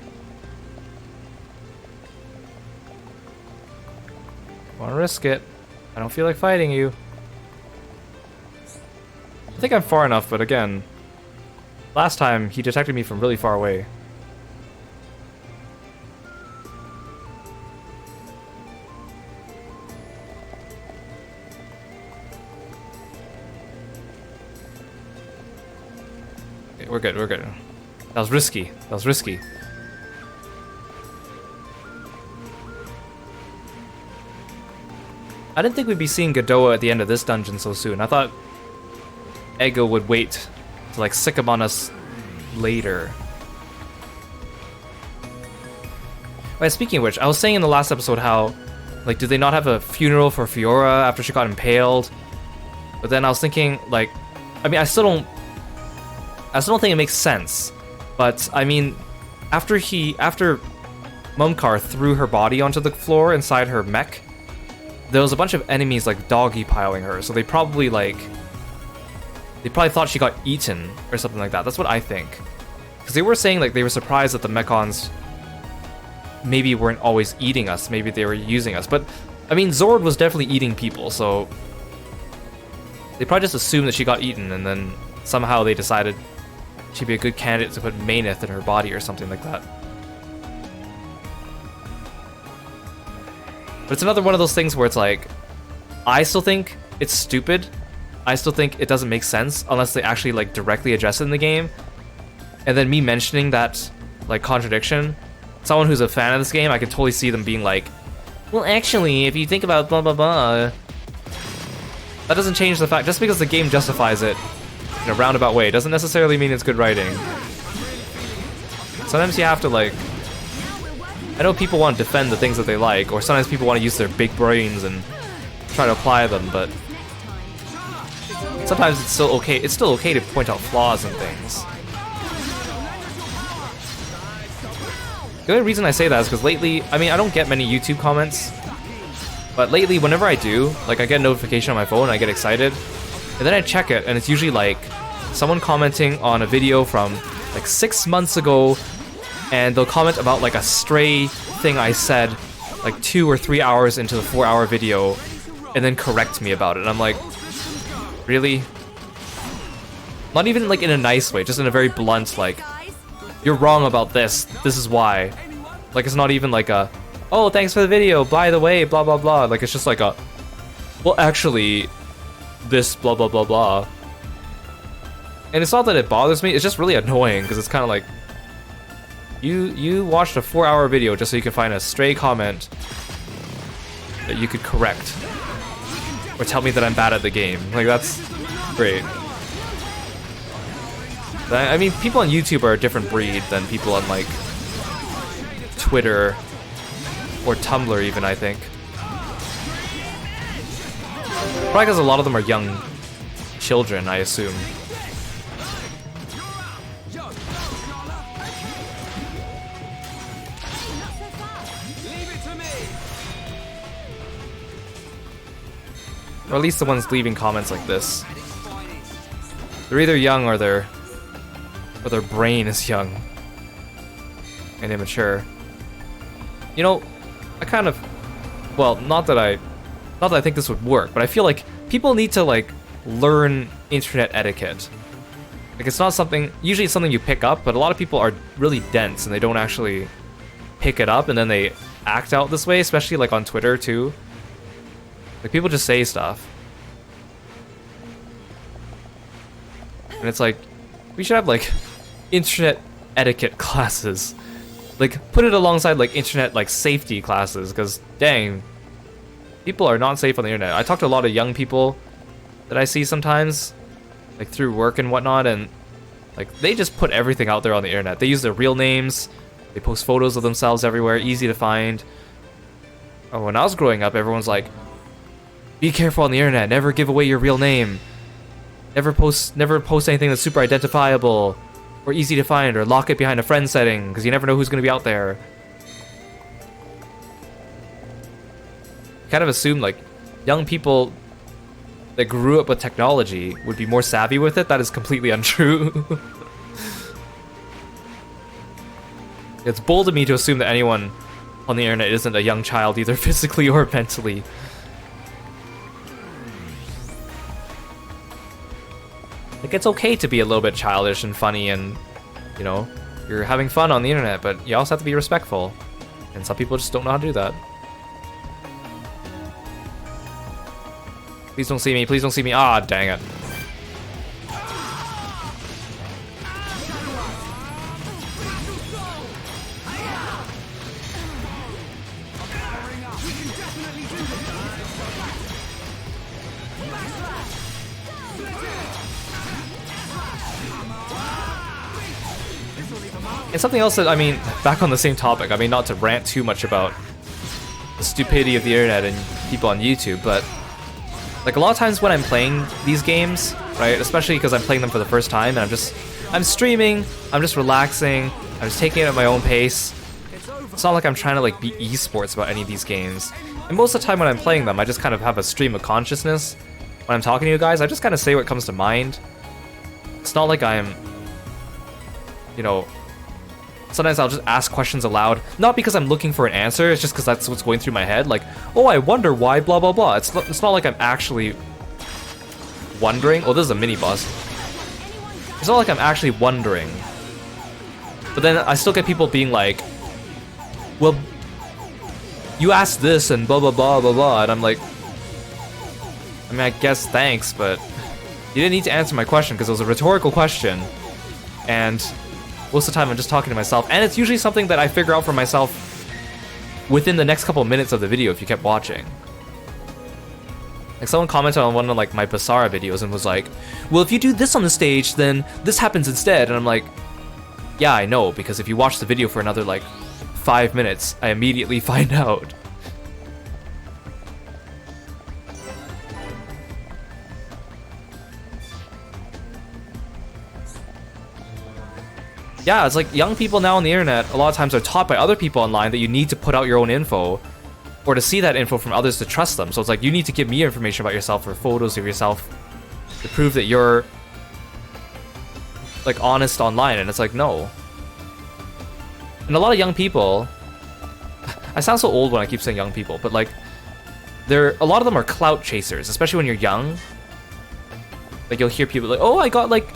Wanna risk it. I don't feel like fighting you. I think I'm far enough, but again, last time he detected me from really far away. Okay, we're good, we're good. That was risky. That was risky. I didn't think we'd be seeing Godot at the end of this dungeon so soon. I thought Ego would wait to like sick him on us later. Right, speaking of which, I was saying in the last episode how, like, did they not have a funeral for Fiora after she got impaled? But then I was thinking, like, I mean, I still don't think it makes sense. But I mean, after Mumkar threw her body onto the floor inside her mech, there was a bunch of enemies like doggy piling her, so they probably thought she got eaten or something like that. That's what I think. Because they were saying like they were surprised that the mechons maybe weren't always eating us, maybe they were using us. But I mean, Zord was definitely eating people, so they probably just assumed that she got eaten, and then somehow they decided she'd be a good candidate to put Maineth in her body or something like that. But it's another one of those things where it's like, I still think it's stupid. I still think it doesn't make sense unless they actually like directly address it in the game. And then me mentioning that like contradiction, someone who's a fan of this game, I can totally see them being like, well, actually, if you think about blah blah blah, that doesn't change the fact. Just because the game justifies it in a roundabout way doesn't necessarily mean it's good writing. Sometimes you have to like, I know people want to defend the things that they like, or sometimes people want to use their big brains and try to apply them, but sometimes it's still okay. It's still okay to point out flaws in things. The only reason I say that is because lately, I mean, I don't get many YouTube comments, but lately, whenever I do, like I get a notification on my phone, I get excited, and then I check it, and it's usually like someone commenting on a video from like 6 months ago, and they'll comment about like a stray thing I said like 2 or 3 hours into the 4-hour video, and then correct me about it. And I'm like, really? Not even like in a nice way, just in a very blunt, like, you're wrong about this, this is why. Like, it's not even like a, oh, thanks for the video, by the way, blah blah blah. Like, it's just like a, well, actually, this blah blah blah blah. And it's not that it bothers me, it's just really annoying, because it's kind of like, you watched a 4-hour video just so you can find a stray comment that you could correct, or tell me that I'm bad at the game. Like, that's great. I mean, people on YouTube are a different breed than people on, like, Twitter or Tumblr even, I think. Probably because a lot of them are young children, I assume. Or at least the ones leaving comments like this. They're either young or their brain is young and immature. You know, I kind of, well, not that I think this would work, but I feel like people need to like learn internet etiquette. Like it's not something, usually it's something you pick up, but a lot of people are really dense and they don't actually pick it up, and then they act out this way, especially like on Twitter too. Like people just say stuff. And it's like, we should have like internet etiquette classes. Like put it alongside like internet like safety classes, because dang, people are not safe on the internet. I talk to a lot of young people that I see sometimes, like through work and whatnot, and like they just put everything out there on the internet. They use their real names, they post photos of themselves everywhere, easy to find. Oh, when I was growing up, everyone's like, be careful on the internet, never give away your real name. Never post anything that's super identifiable or easy to find, or lock it behind a friend setting because you never know who's going to be out there. Kind of assume like young people that grew up with technology would be more savvy with it. That is completely untrue. It's bold of me to assume that anyone on the internet isn't a young child, either physically or mentally. Like, it's okay to be a little bit childish and funny and, you know, you're having fun on the internet, but you also have to be respectful. And some people just don't know how to do that. Please don't see me, please don't see me. Ah, dang it. And something else that, I mean, back on the same topic, I mean, not to rant too much about the stupidity of the internet and people on YouTube, but like a lot of times when I'm playing these games, right, especially because I'm playing them for the first time and I'm streaming, I'm just relaxing, I'm just taking it at my own pace. It's not like I'm trying to like be esports about any of these games. And most of the time when I'm playing them, I just kind of have a stream of consciousness. When I'm talking to you guys, I just kind of say what comes to mind. It's not like I'm, you know, sometimes I'll just ask questions aloud, not because I'm looking for an answer, it's just because that's what's going through my head, like, oh, I wonder why blah blah blah. It's not like I'm actually wondering. Oh, this is a mini boss. It's not like I'm actually wondering. But then I still get people being like, well, you asked this and blah blah blah blah blah, and I'm like, I mean, I guess thanks, but you didn't need to answer my question because it was a rhetorical question, and most of the time I'm just talking to myself, and it's usually something that I figure out for myself within the next couple of minutes of the video if you kept watching. Like someone commented on one of like my Basara videos and was like, well, if you do this on the stage, then this happens instead. And I'm like, yeah, I know, because if you watch the video for another like 5 minutes, I immediately find out. Yeah, it's like young people now on the internet a lot of times are taught by other people online that you need to put out your own info, or to see that info from others to trust them. So it's like, you need to give me information about yourself or photos of yourself to prove that you're like honest online, and it's like, no. And a lot of young people, I sound so old when I keep saying young people, but like a lot of them are clout chasers, especially when you're young. Like you'll hear people like, oh, I got like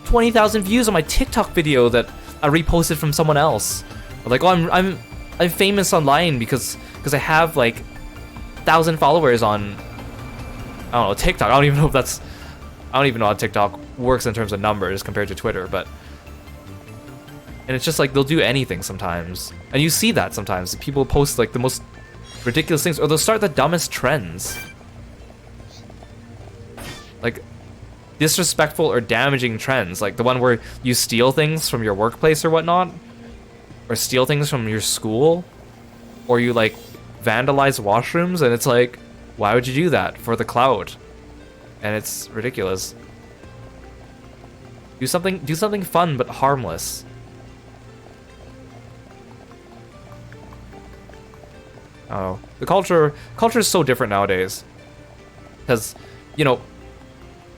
20,000 views on my TikTok video that I reposted from someone else. Or like, oh, I'm famous online because I have like 1,000 followers on, I don't know, TikTok. I don't even know how TikTok works in terms of numbers compared to Twitter, but, and it's just like they'll do anything sometimes, and you see that sometimes people post like the most ridiculous things, or they'll start the dumbest trends, like disrespectful or damaging trends, like the one where you steal things from your workplace or whatnot, or steal things from your school, or you like vandalize washrooms, and it's like, Why would you do that? For the clout. And it's ridiculous. Do something fun but harmless. Oh, the culture is so different nowadays. Because, you know,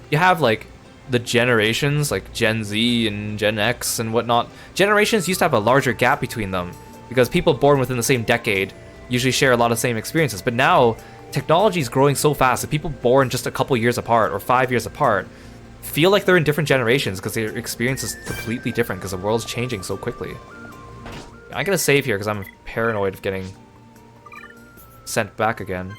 you have like the generations, like Gen Z and Gen X and whatnot. Generations used to have a larger gap between them because people born within the same decade usually share a lot of the same experiences. But now technology is growing so fast that people born just a couple years apart or 5 years apart feel like they're in different generations because their experience is completely different because the world's changing so quickly. I'm gonna save here because I'm paranoid of getting sent back again.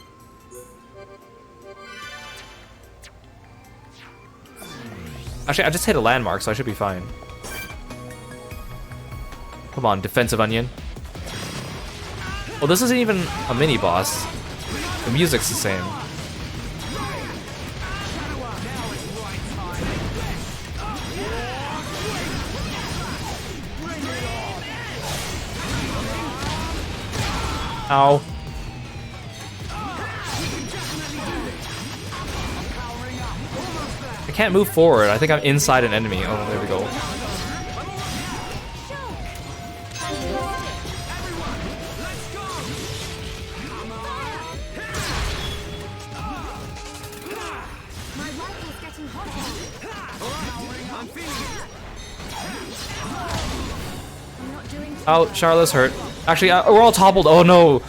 Actually, I just hit a landmark, so I should be fine. Come on, defensive onion. Well, this isn't even a mini-boss. The music's the same. Ow. I can't move forward. I think I'm inside an enemy. Oh, there we go. Oh, Charlotte's hurt. Actually, we're all toppled. Oh no.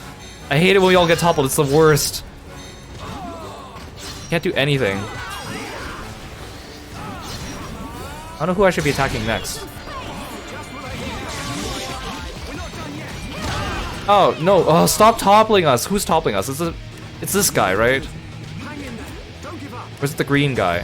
I hate it when we all get toppled. It's the worst. Can't do anything. I don't know who I should be attacking next. Oh, no. Oh, stop toppling us. Who's toppling us? It's this guy, right? Or is it the green guy?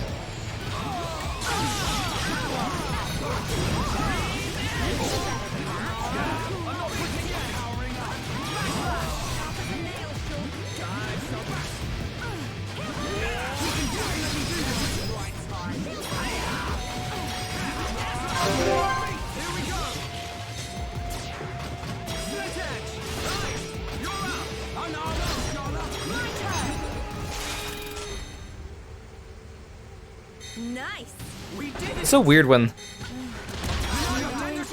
It's so weird when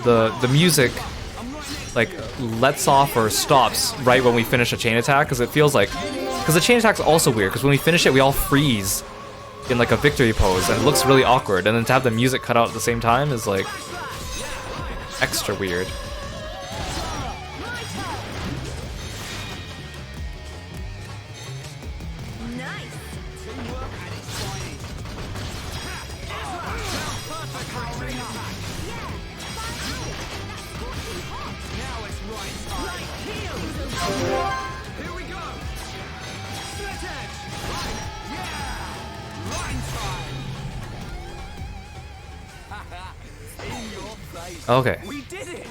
the music like lets off or stops right when we finish a chain attack, because it feels like, because the chain attack's also weird because when we finish it we all freeze in like a victory pose and it looks really awkward, and then to have the music cut out at the same time is like extra weird. Okay. We did it.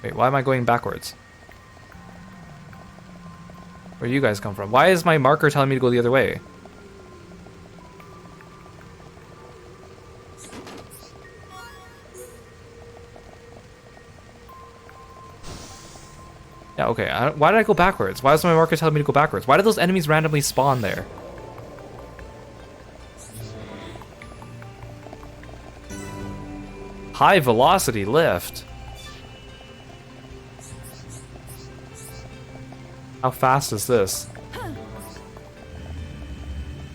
Wait, why am I going backwards? Where do you guys come from? Why is my marker telling me to go the other way? Yeah, okay. Why did I go backwards? Why is my marker telling me to go backwards? Why did those enemies randomly spawn there? High velocity lift. How fast is this?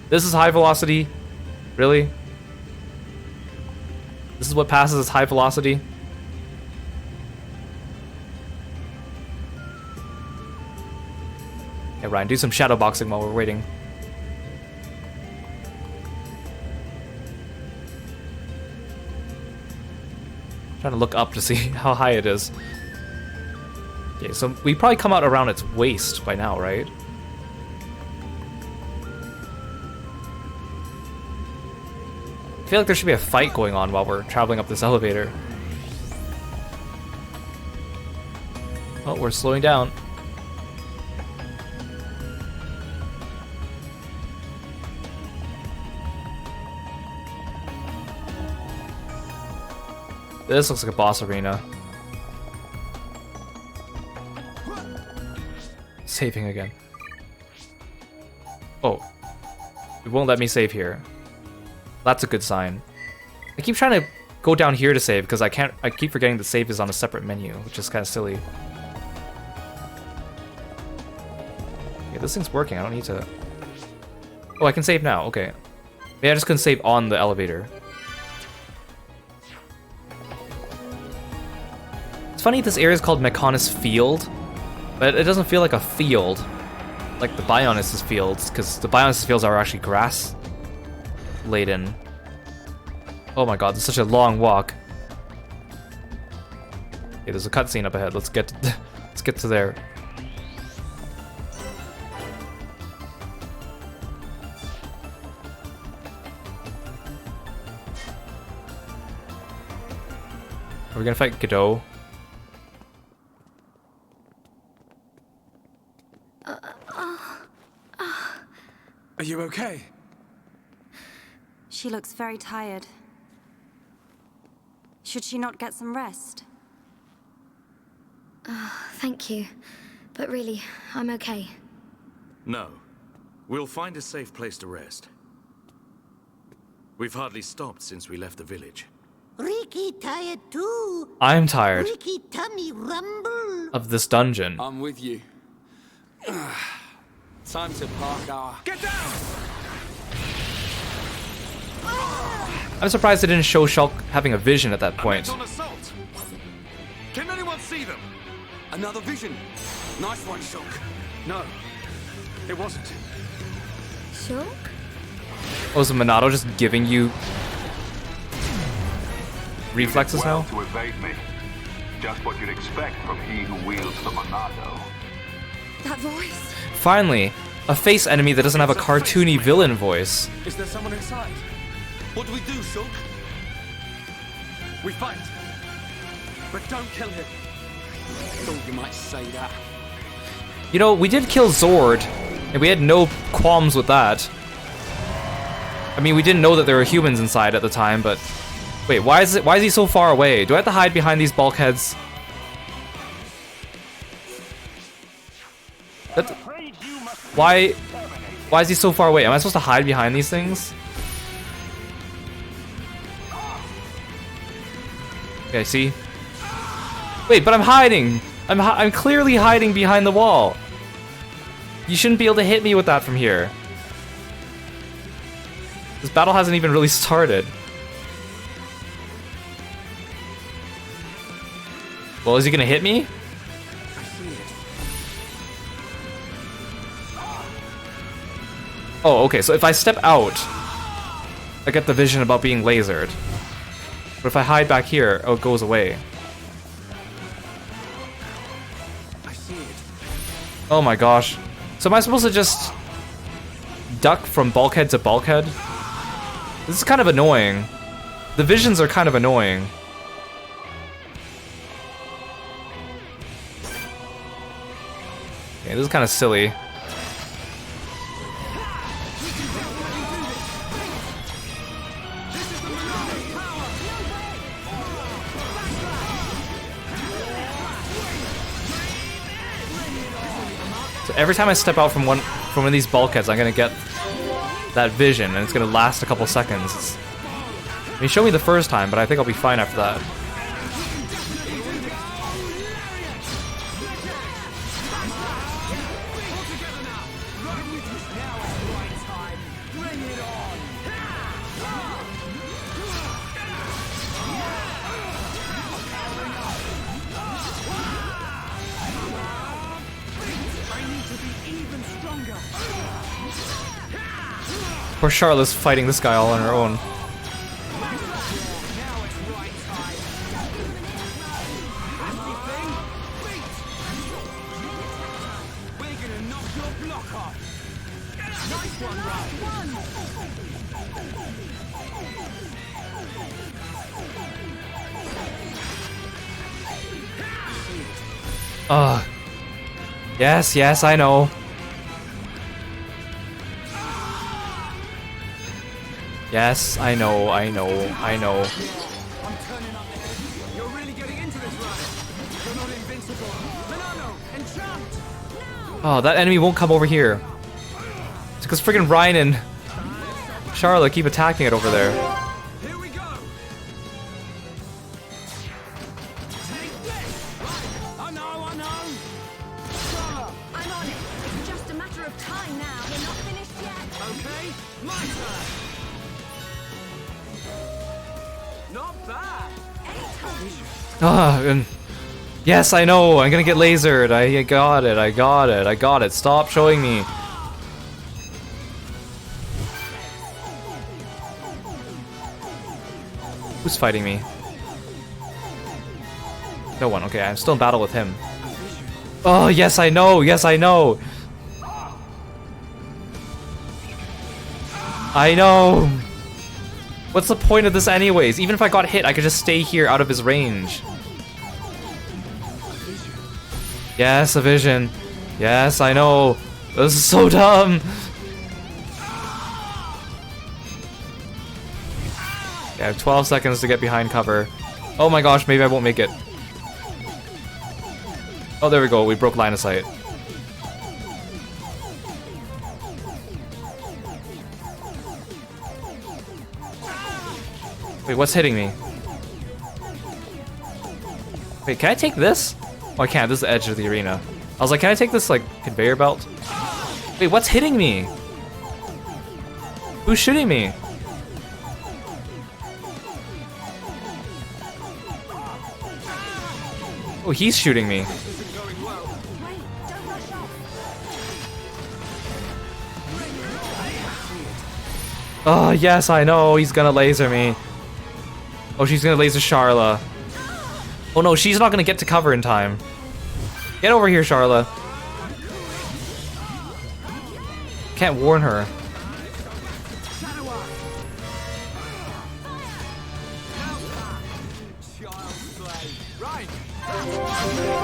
This is high velocity? Really? This is what passes as high velocity? Hey Ryan, do some shadow boxing while we're waiting. Trying to look up to see how high it is. Okay, so we probably come out around its waist by now, right? I feel like there should be a fight going on while we're traveling up this elevator. Oh, we're slowing down. This looks like a boss arena. saving again. Oh. It won't let me save here. That's a good sign. I keep trying to go down here to save because I keep forgetting the save is on a separate menu, which is kind of silly. Okay, this thing's working. I don't need to... Oh, I can save now. Okay. Maybe I just couldn't save on the elevator. It's funny this area is called Mechonis Field, but it doesn't feel like a field, like the Bionis' fields, because the Bionis' fields are actually grass laden. Oh my god, this is such a long walk. Okay, there's a cutscene up ahead. Let's get to there. Are we gonna fight Godot? Are you okay? She looks very tired. Should she not get some rest? Thank you. But really, I'm okay. No. We'll find a safe place to rest. We've hardly stopped since we left the village. Ricky tired too. I'm tired Ricky tummy rumble. of this dungeon. I'm with you. Time to park our... Get down! I'm surprised they didn't show Shulk having a vision at that point. On assault. Can anyone see them? Another vision. Nice one, Shulk. No, it wasn't. Sure? Oh, is Monado just giving you reflexes now? To evade me. Just what you'd expect from he who wields the Monado. That voice. Finally, a face enemy that doesn't have a cartoony villain voice. Is there someone inside? What do we do, Shulk? We fight, but don't kill him. Thought you might say that. You know, we did kill Zord, and we had no qualms with that. I mean, we didn't know that there were humans inside at the time, but... Wait, why is he so far away? Do I have to hide behind these bulkheads? Why is he so far away? Am I supposed to hide behind these things? Okay, see? Wait, but I'm hiding! I'm clearly hiding behind the wall! You shouldn't be able to hit me with that from here. This battle hasn't even really started. Well, is he gonna hit me? Oh, okay, so if I step out, I get the vision about being lasered. But if I hide back here, oh, it goes away. I see it. Oh my gosh. So am I supposed to just duck from bulkhead to bulkhead? This is kind of annoying. The visions are kind of annoying. Okay, this is kind of silly. So every time I step out from one of these bulkheads, I'm gonna get that vision, and it's gonna last a couple seconds. I mean, show me the first time, but I think I'll be fine after that. Poor Charlotte's fighting this guy all on her own. Yes, yes, I know. Yes, I know. You're really getting into this, right? You're not invincible. Banano, enchant! Oh, that enemy won't come over here. It's because freaking Ryan and Charlotte keep attacking it over there. Here we go! Take this! I know! Charlotte! I'm on it. It's just a matter of time now. We're not finished yet. Okay, my turn! Not bad! Ah, and yes, I know. I'm gonna get lasered. I got it. Stop showing me. Who's fighting me? No one. Okay, I'm still in battle with him. Oh, yes, I know. I know. What's the point of this anyways? Even if I got hit, I could just stay here out of his range. Yes, a vision. Yes, I know. This is so dumb. Yeah, I have 12 seconds to get behind cover. Oh my gosh, maybe I won't make it. Oh, there we go. We broke line of sight. Wait, what's hitting me? Wait, can I take this? Oh, I can't. This is the edge of the arena. I was like, can I take this, like, conveyor belt? Wait, what's hitting me? Who's shooting me? Oh, he's shooting me. Oh, yes, I know. He's gonna laser me. Oh, she's gonna laser Charla. Oh no, she's not gonna get to cover in time. Get over here, Charla. Can't warn her.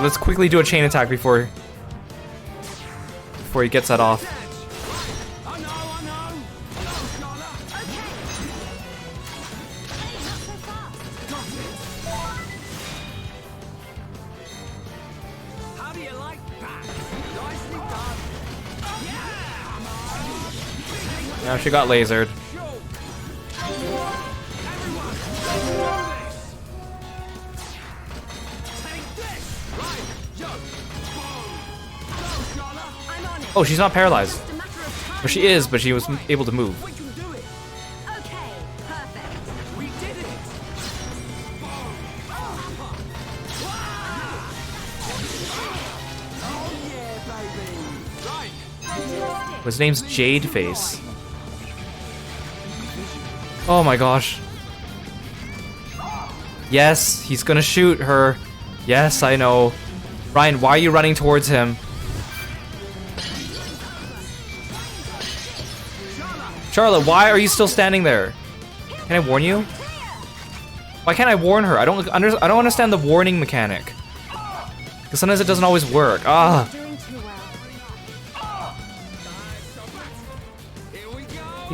Let's quickly do a chain attack before he gets that off. Now she got lasered. Oh, she's not paralyzed. Or she is, but she was able to move. His name's Jade Face. Oh my gosh. Yes, he's gonna shoot her. Yes, I know. Ryan, why are you running towards him? Charlotte, why are you still standing there? Can I warn you? Why can't I warn her? I don't understand the warning mechanic. Because sometimes it doesn't always work. Ah.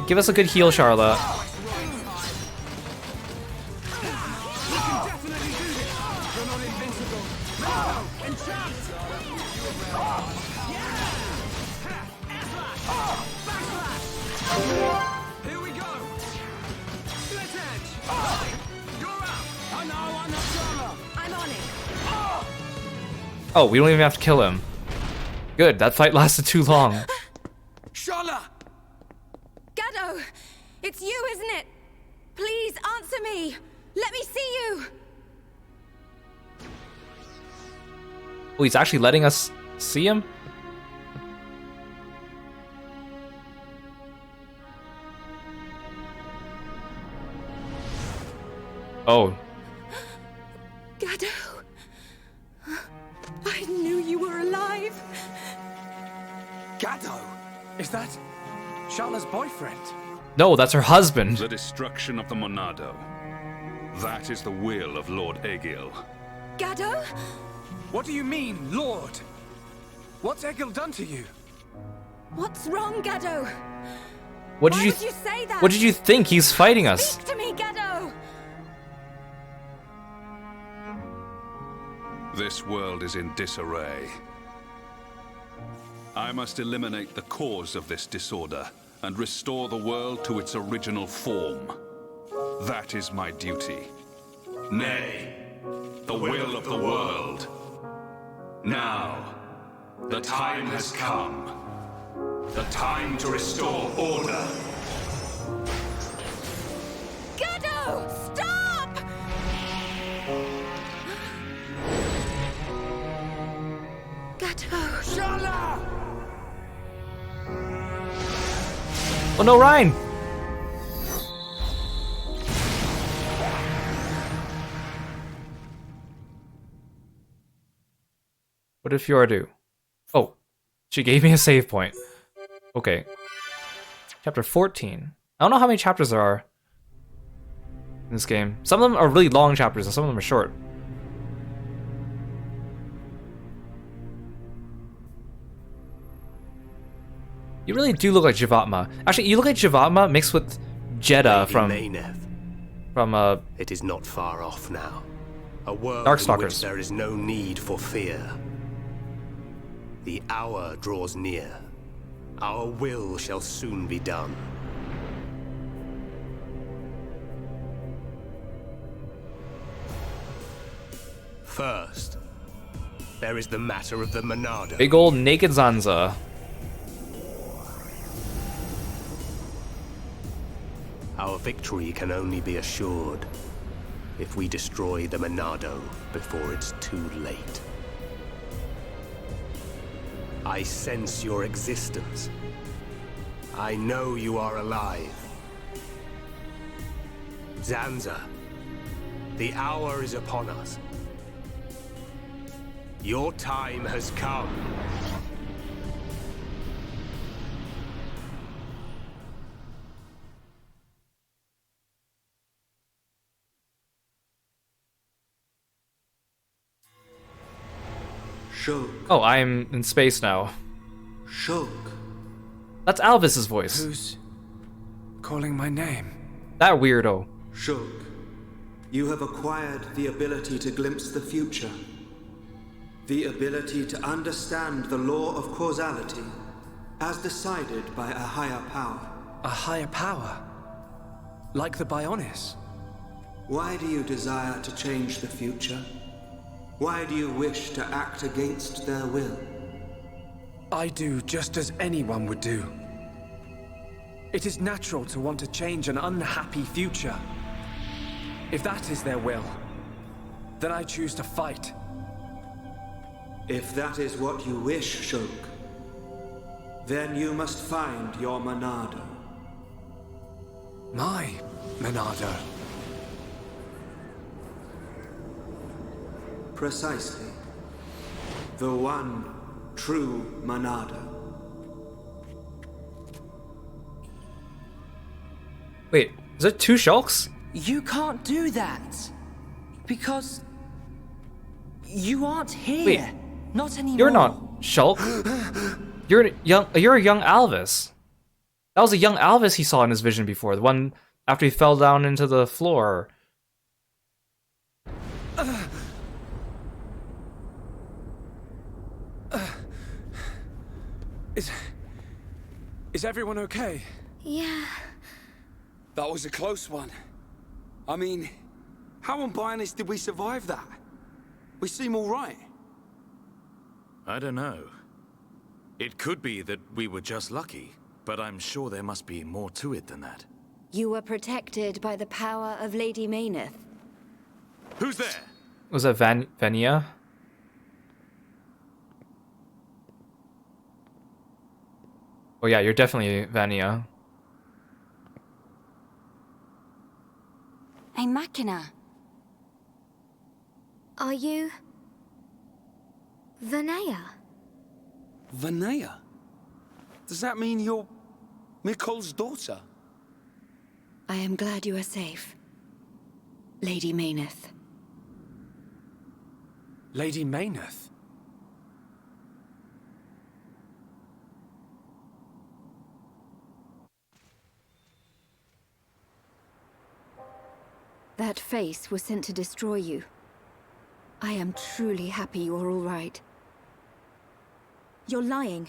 Give us a good heal, Charlotte. Oh, we don't even have to kill him. Good, that fight lasted too long. Charlotte! Gado! It's you, isn't it? Please answer me! Let me see you! Oh, he's actually letting us see him? Oh. Gado! I knew you were alive! Gado! Is that Charlotte's boyfriend? No, that's her husband. The destruction of the Monado. That is the will of Lord Egil. Gado? What do you mean, Lord? What's Egil done to you? What's wrong, Gado? What did Why you would you say that? What did you think? He's fighting us. Speak to me, Gado! This world is in disarray. I must eliminate the cause of this disorder and restore the world to its original form. That is my duty. Nay, the will of the world. Now, the time has come. The time to restore order. Gado! Stop! Gado! Shala! Oh no, Ryan! What did Fiora do? Oh, she gave me a save point. Okay. Chapter 14. I don't know how many chapters there are in this game. Some of them are really long chapters and some of them are short. You really do look like Jivatma. Actually, you look like Jivatma mixed with Jeddah from It is not far off now. A world Darkstalkers. in which there is no need for fear. The hour draws near. Our will shall soon be done. First, there is the matter of the Monado. Big old naked Zanza. Our victory can only be assured if we destroy the Monado before it's too late. I sense your existence. I know you are alive. Zanza, the hour is upon us. Your time has come. Shulk. Oh, I'm in space now. Shulk. That's Alvis's voice. Who's calling my name? That weirdo. Shulk, you have acquired the ability to glimpse the future. The ability to understand the law of causality as decided by a higher power. A higher power? Like the Bionis? Why do you desire to change the future? Why do you wish to act against their will? I do just as anyone would do. It is natural to want to change an unhappy future. If that is their will, then I choose to fight. If that is what you wish, Shulk, then you must find your Monado. My Monado? Precisely. The one true Monado. Wait, is there two Shulks? You can't do that. Because you aren't here. Wait, not anymore. you're not Shulk. You're a young Alvis. That was a young Alvis he saw in his vision before, the one after he fell down into the floor. Is everyone okay? Yeah. That was a close one. I mean, how on Bionis did we survive that? We seem all right. I don't know. It could be that we were just lucky, but I'm sure there must be more to it than that. You were protected by the power of Lady Mayneth. Who's there? Was that Vania? Oh yeah, you're definitely Vania. Hey, Machina. Are you... Vanea? Vanea? Does that mean you're Mikol's daughter? I am glad you are safe, Lady Mayneth. Lady Mayneth? That face was sent to destroy you. I am truly happy you are all right. You're lying.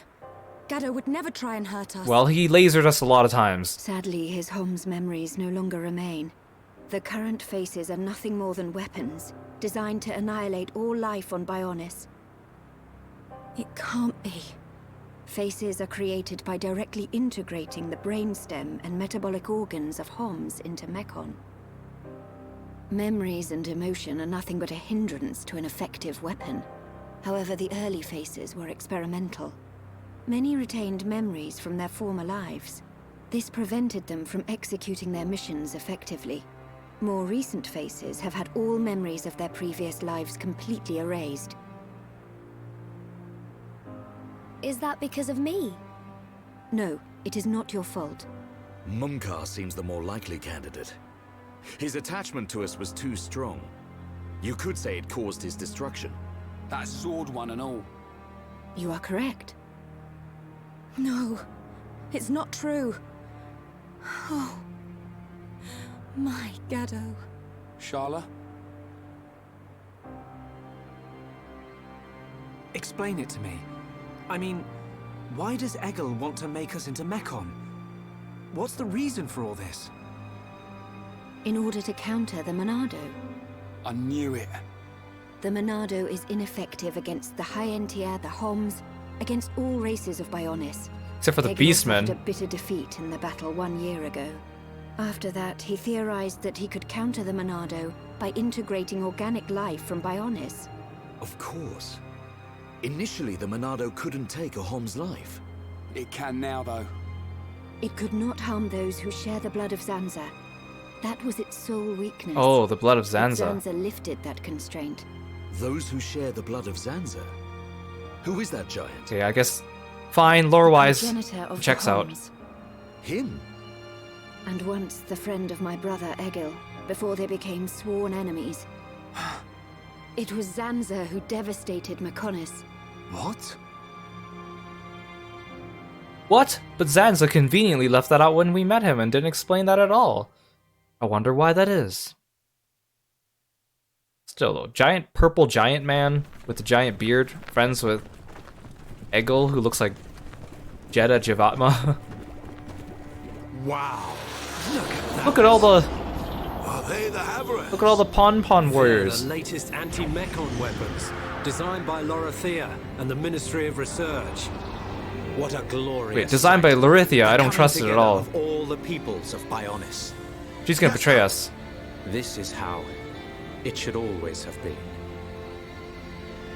Gado would never try and hurt us. Well, he lasered us a lot of times. Sadly, his home's memories no longer remain. The current faces are nothing more than weapons, designed to annihilate all life on Bionis. It can't be. Faces are created by directly integrating the brainstem and metabolic organs of Homs into Mechon. Memories and emotion are nothing but a hindrance to an effective weapon. However, the early faces were experimental. Many retained memories from their former lives. This prevented them from executing their missions effectively. More recent faces have had all memories of their previous lives completely erased. Is that because of me? No, it is not your fault. Mumkar seems the more likely candidate. His attachment to us was too strong. You could say it caused his destruction. That sword one and all. You are correct. No, it's not true. Oh, my Gado. Sharla? Explain it to me. I mean, why does Egil want to make us into Mechon? What's the reason for all this? In order to counter the Monado. I knew it. The Monado is ineffective against the High Entier, the Homs, against all races of Bionis. Except for the Egil Beastmen. suffered a bitter defeat in the battle 1 year ago. After that, he theorized that he could counter the Monado by integrating organic life from Bionis. Of course. Initially, the Monado couldn't take a Hom's life. It can now, though. It could not harm those who share the blood of Zanza. That was its sole weakness. Oh, the blood of But Zanza. Zanza lifted that constraint. Those who share the blood of Zanza? Who is that giant? Okay, I guess... Fine, lore-wise, Progenitor of the checks out. Homs. Him? And once the friend of my brother Egil, before they became sworn enemies. It was Zanza who devastated Mechonis. What? What? But Zanza conveniently left that out when we met him and didn't explain that at all. I wonder why that is. Still though, giant purple giant man with the giant beard, friends with Egil, who looks like Jeddah Jivatma. Wow. Look at all the... Are they the Havareth? Look at all the Pon warriors. The latest anti-Mechon weapons, designed by Lorithia and the Ministry of Research. What a glorious... Wait, designed by Lorithia, I don't Coming trust it at together all. Of all the peoples of Bionis. She's gonna betray us. This is how it should always have been.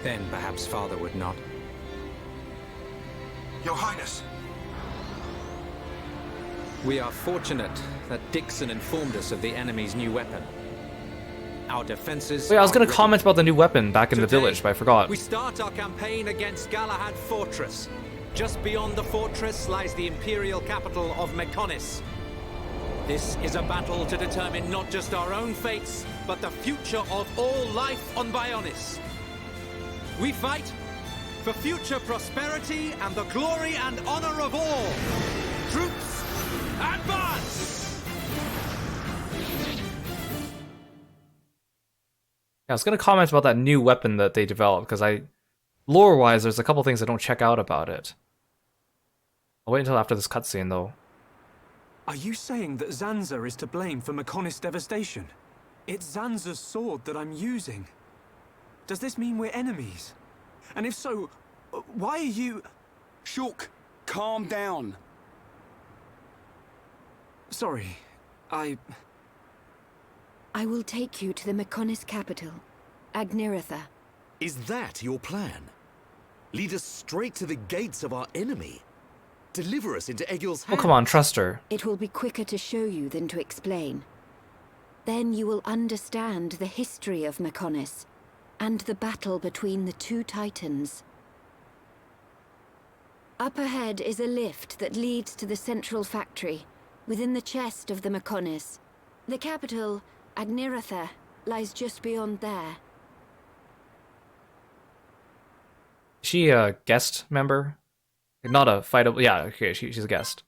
Then perhaps Father would not. Your Highness. We are fortunate that Dixon informed us of the enemy's new weapon. Our defenses... Wait, I was gonna are ready. comment about the new weapon back in the Today, village, but I forgot. We start our campaign against Galahad Fortress. Just beyond the fortress lies the imperial capital of Mechonis. This is a battle to determine not just our own fates, but the future of all life on Bionis. We fight for future prosperity and the glory and honor of all. Troops, advance! Yeah, I was gonna comment about that new weapon that they developed, because lore-wise, there's a couple things I don't check out about it. I'll wait until after this cutscene, though. Are you saying that Zanza is to blame for Mechonis' devastation? It's Zanza's sword that I'm using. Does this mean we're enemies? And if so, why are you... Shulk, calm down. Sorry, I will take you to the Mechonis capital, Agniratha. Is that your plan? Lead us straight to the gates of our enemy? Deliver us into Egil's hands? Oh, come on, trust her. It will be quicker to show you than to explain. Then you will understand the history of Mechonis, and the battle between the two titans. Up ahead is a lift that leads to the central factory, within the chest of the Mechonis. The capital, Agniratha, lies just beyond there. Is she a guest member? Not a fightable... Yeah, okay, she's a guest.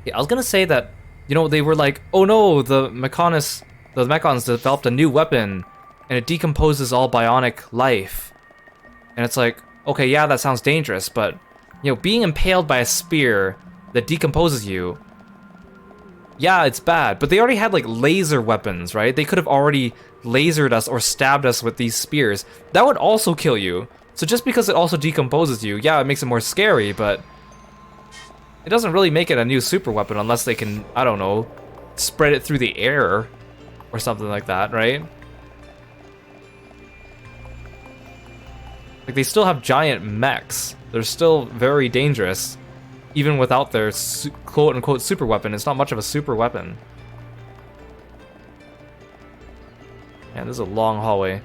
Yeah, I was gonna say that, you know, they were like, oh no, the Mechons developed a new weapon, and it decomposes all bionic life. And it's like, okay, yeah, that sounds dangerous, but, you know, being impaled by a spear that decomposes you, yeah, it's bad. But they already had, like, laser weapons, right? They could have already lasered us or stabbed us with these spears. That would also kill you. So just because it also decomposes you, yeah, it makes it more scary, but it doesn't really make it a new super weapon unless they can, I don't know, spread it through the air or something like that, right? Like, they still have giant mechs. They're still very dangerous. Even without their quote-unquote super weapon, it's not much of a super weapon. Man, this is a long hallway.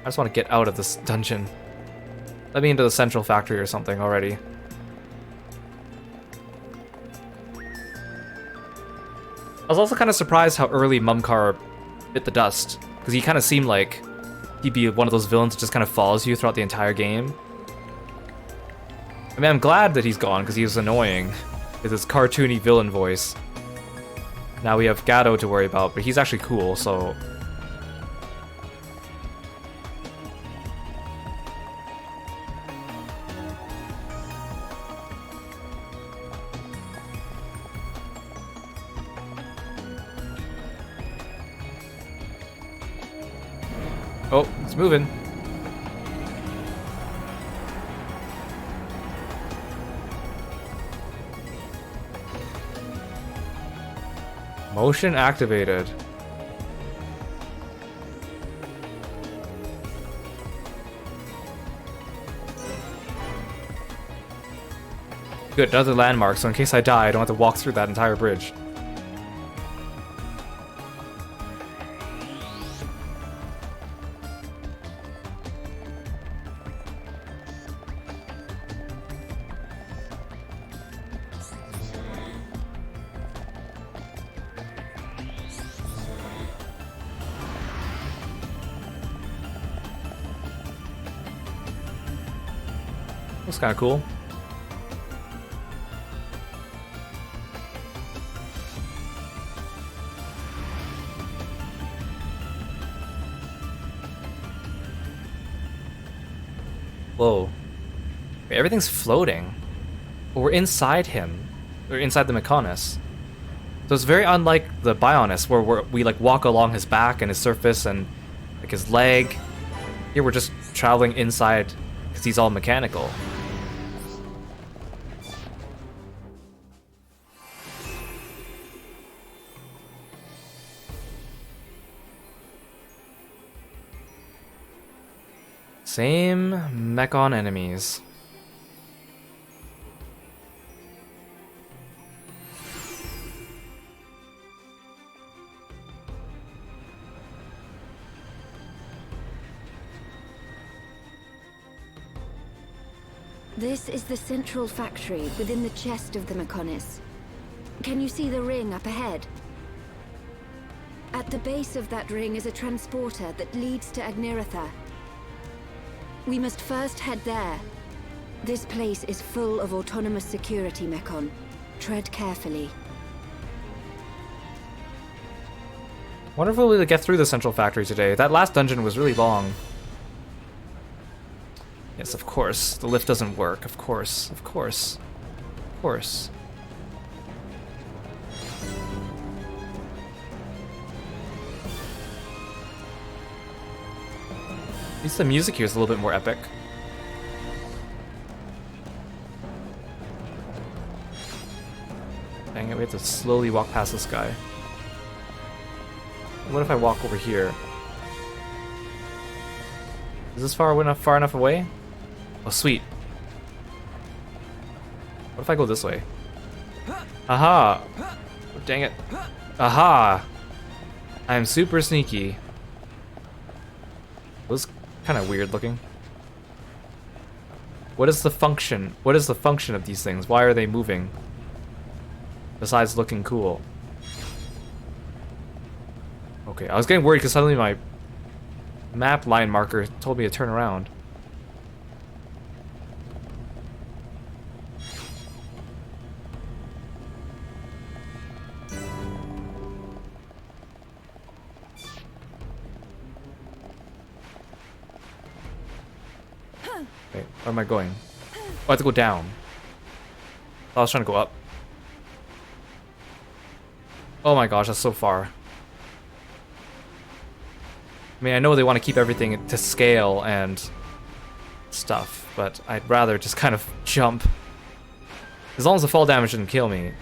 I just want to get out of this dungeon. Let me into the central factory or something already. I was also kind of surprised how early Mumkar bit the dust, because he kind of seemed like he'd be one of those villains that just kind of follows you throughout the entire game. I mean, I'm glad that he's gone, because he was annoying with his cartoony villain voice. Now we have Gato to worry about, but he's actually cool, so... Oh, it's moving. Motion activated. Good, another landmark, so in case I die, I don't have to walk through that entire bridge. That's kind of cool. Whoa. Wait, everything's floating. But we're inside him. We're inside the Mechonis. So it's very unlike the Bionis, where we like walk along his back and his surface and like his leg. Here we're just traveling inside because he's all mechanical. Same Mechon enemies. This is the central factory within the chest of the Mechonis. Can you see the ring up ahead? At the base of that ring is a transporter that leads to Agniratha. We must first head there. This place is full of autonomous security, Mechon. Tread carefully. Wonder if we'll be able to get through the central factory today. That last dungeon was really long. Yes, of course. The lift doesn't work. Of course. Of course. Of course. At least the music here is a little bit more epic. Dang it, we have to slowly walk past this guy. What if I walk over here? Is this far enough away? Oh, sweet. What if I go this way? Aha! Oh, dang it. Aha! I am super sneaky. Was kind of weird looking. What is the function? What is the function of these things? Why are they moving? Besides looking cool. Okay, I was getting worried because suddenly my map line marker told me to turn around. Where am I going? Oh, I have to go down. I was trying to go up. Oh my gosh, that's so far. I mean, I know they want to keep everything to scale and stuff, but I'd rather just kind of jump. As long as the fall damage didn't kill me.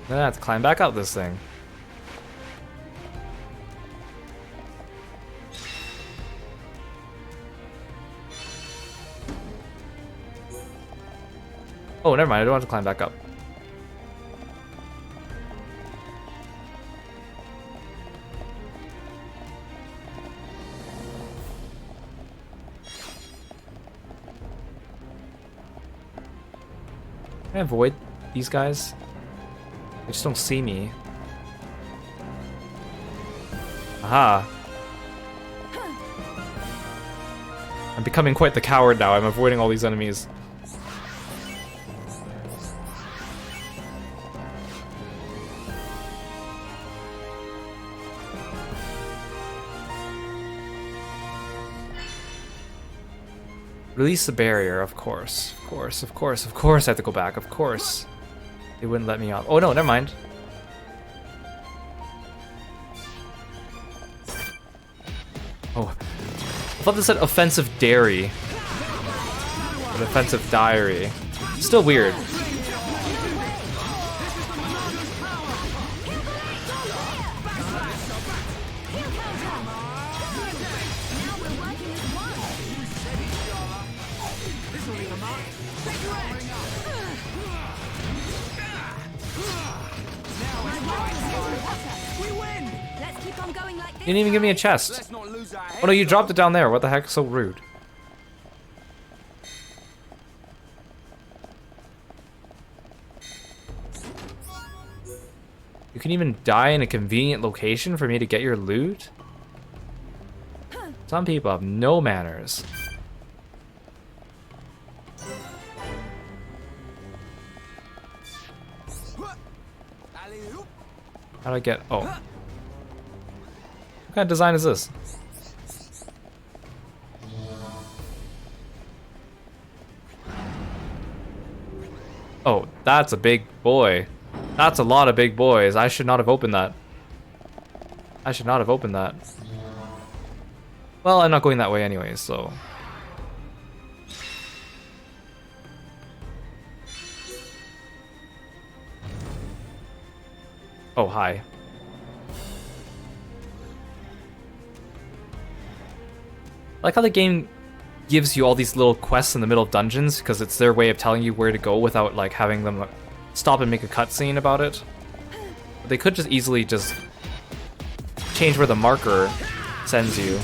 Then I have to climb back up this thing. Oh, never mind, I don't have to climb back up. Can I avoid these guys? They just don't see me. Aha. I'm becoming quite the coward now. I'm avoiding all these enemies. Release the barrier, of course. Of course, of course, of course I have to go back, of course. They wouldn't let me off. Oh no, never mind. Oh. I thought this said offensive dairy. An offensive diary. Still weird. You didn't even give me a chest. Oh no, you dropped it down there. What the heck? So rude. You can even die in a convenient location for me to get your loot? Some people have no manners. How do I get... Oh. What kind of design is this? Oh, that's a big boy. That's a lot of big boys. I should not have opened that. I should not have opened that. Well, I'm not going that way anyway, so... Oh, hi. I like how the game gives you all these little quests in the middle of dungeons, because it's their way of telling you where to go without like having them stop and make a cutscene about it. But they could just easily just change where the marker sends you.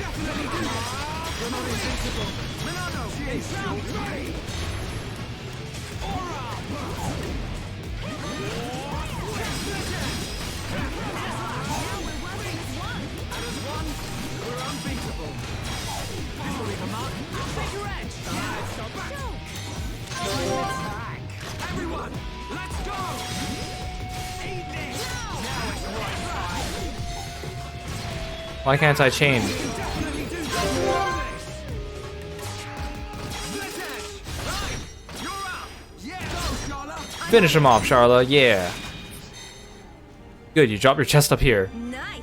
Why can't I change? Finish him off, Charla. Yeah. Good, you drop your chest up here. Nice.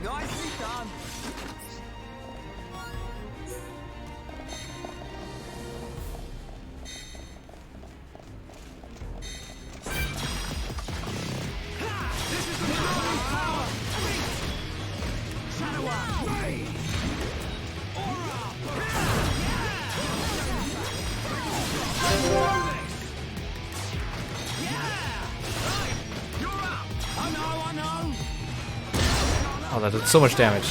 Nicely done. Oh, that did so much damage.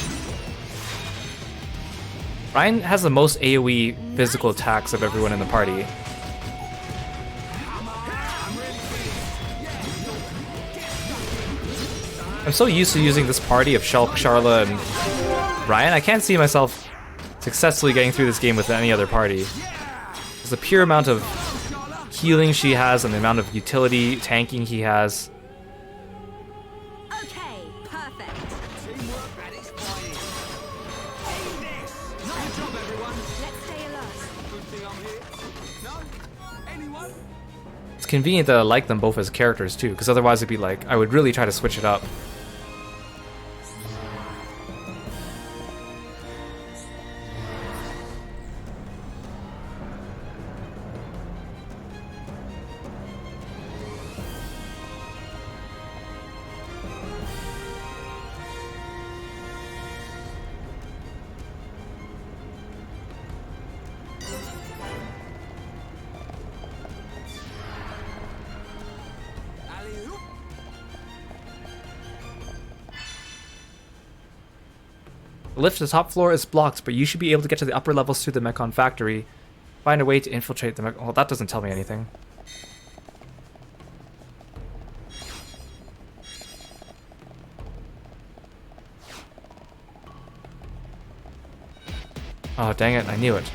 Ryan has the most AoE physical attacks of everyone in the party. I'm so used to using this party of Shulk, Charla, and Ryan, I can't see myself successfully getting through this game with any other party. There's the pure amount of healing she has and the amount of utility tanking he has. Okay, Perfect. Teamwork at its finest. End this! Good job, everyone. Let's stay alert. Good thing I'm here. No? Anyone? It's convenient that I like them both as characters too, because otherwise it'd be like, I would really try to switch it up. Alley-oop. The lift to the top floor is blocked, but you should be able to get to the upper levels through the Mechon factory. Find a way to infiltrate the Mechon. Well, that doesn't tell me anything. Oh, dang it, I knew it.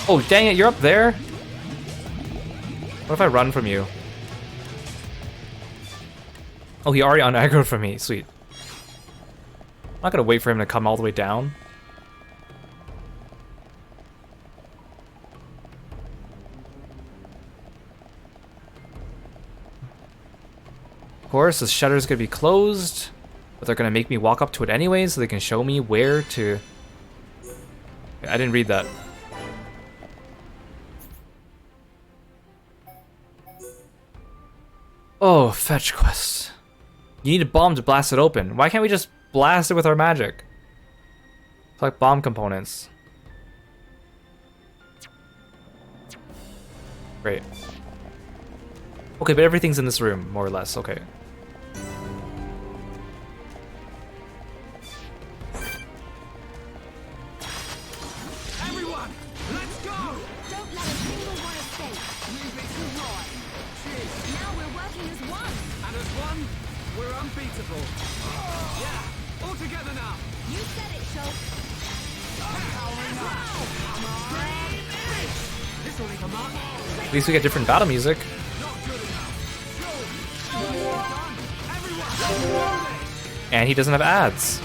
Oh, dang it, you're up there? What if I run from you? Oh, he already un-aggroed from me. Sweet. I'm not gonna wait for him to come all the way down. Of course, the shutter's gonna be closed, but they're gonna make me walk up to it anyway so they can show me where to... I didn't read that. Oh, fetch quest. You need a bomb to blast it open. Why can't we just blast it with our magic? Collect bomb components. Great. Okay, but everything's in this room, more or less. Okay. Everyone, let's go! Don't let a single one escape. Leave it to right. Cheers. Now we're working as one. And as one, we're unbeatable. Yeah, all together now. You said it, Shulk. Powering up. Come on. This will leave a mark. At least we get different battle music. And he doesn't have ads.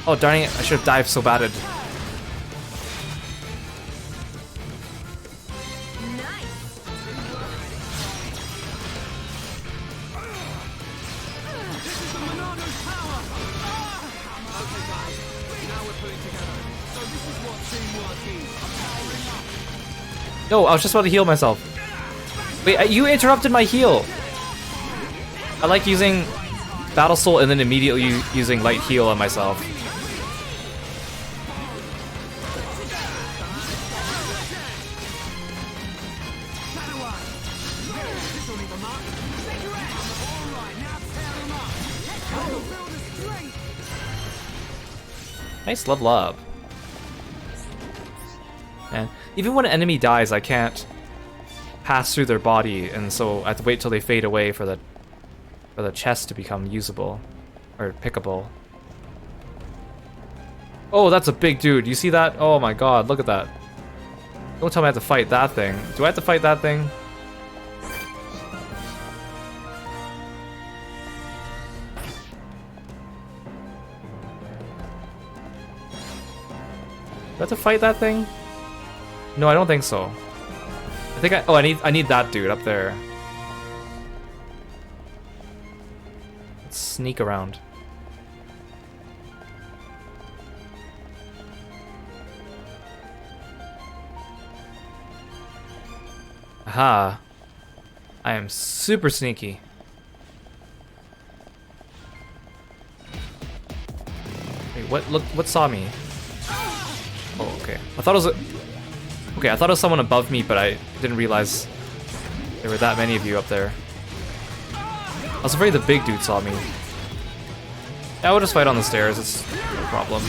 Oh, darn it. I should have dived so bad. No, I was just about to heal myself. Wait, you interrupted my heal. I like using Battle Soul and then immediately using Light Heal on myself. Nice level up. And even when an enemy dies, I can't pass through their body, and so I have to wait till they fade away for the chest to become usable or pickable. Oh, that's a big dude. You see that? Oh my god, look at that. Don't tell me I have to fight that thing. Do I have to fight that thing? Do I have to fight that thing? No, I don't think so. I think I need that dude up there. Let's sneak around. Aha. I am super sneaky. Wait, what saw me? Oh, okay. I thought it was okay, I thought it was someone above me, but I didn't realize there were that many of you up there. I was afraid the big dude saw me. Yeah, we'll just fight on the stairs, it's no problem.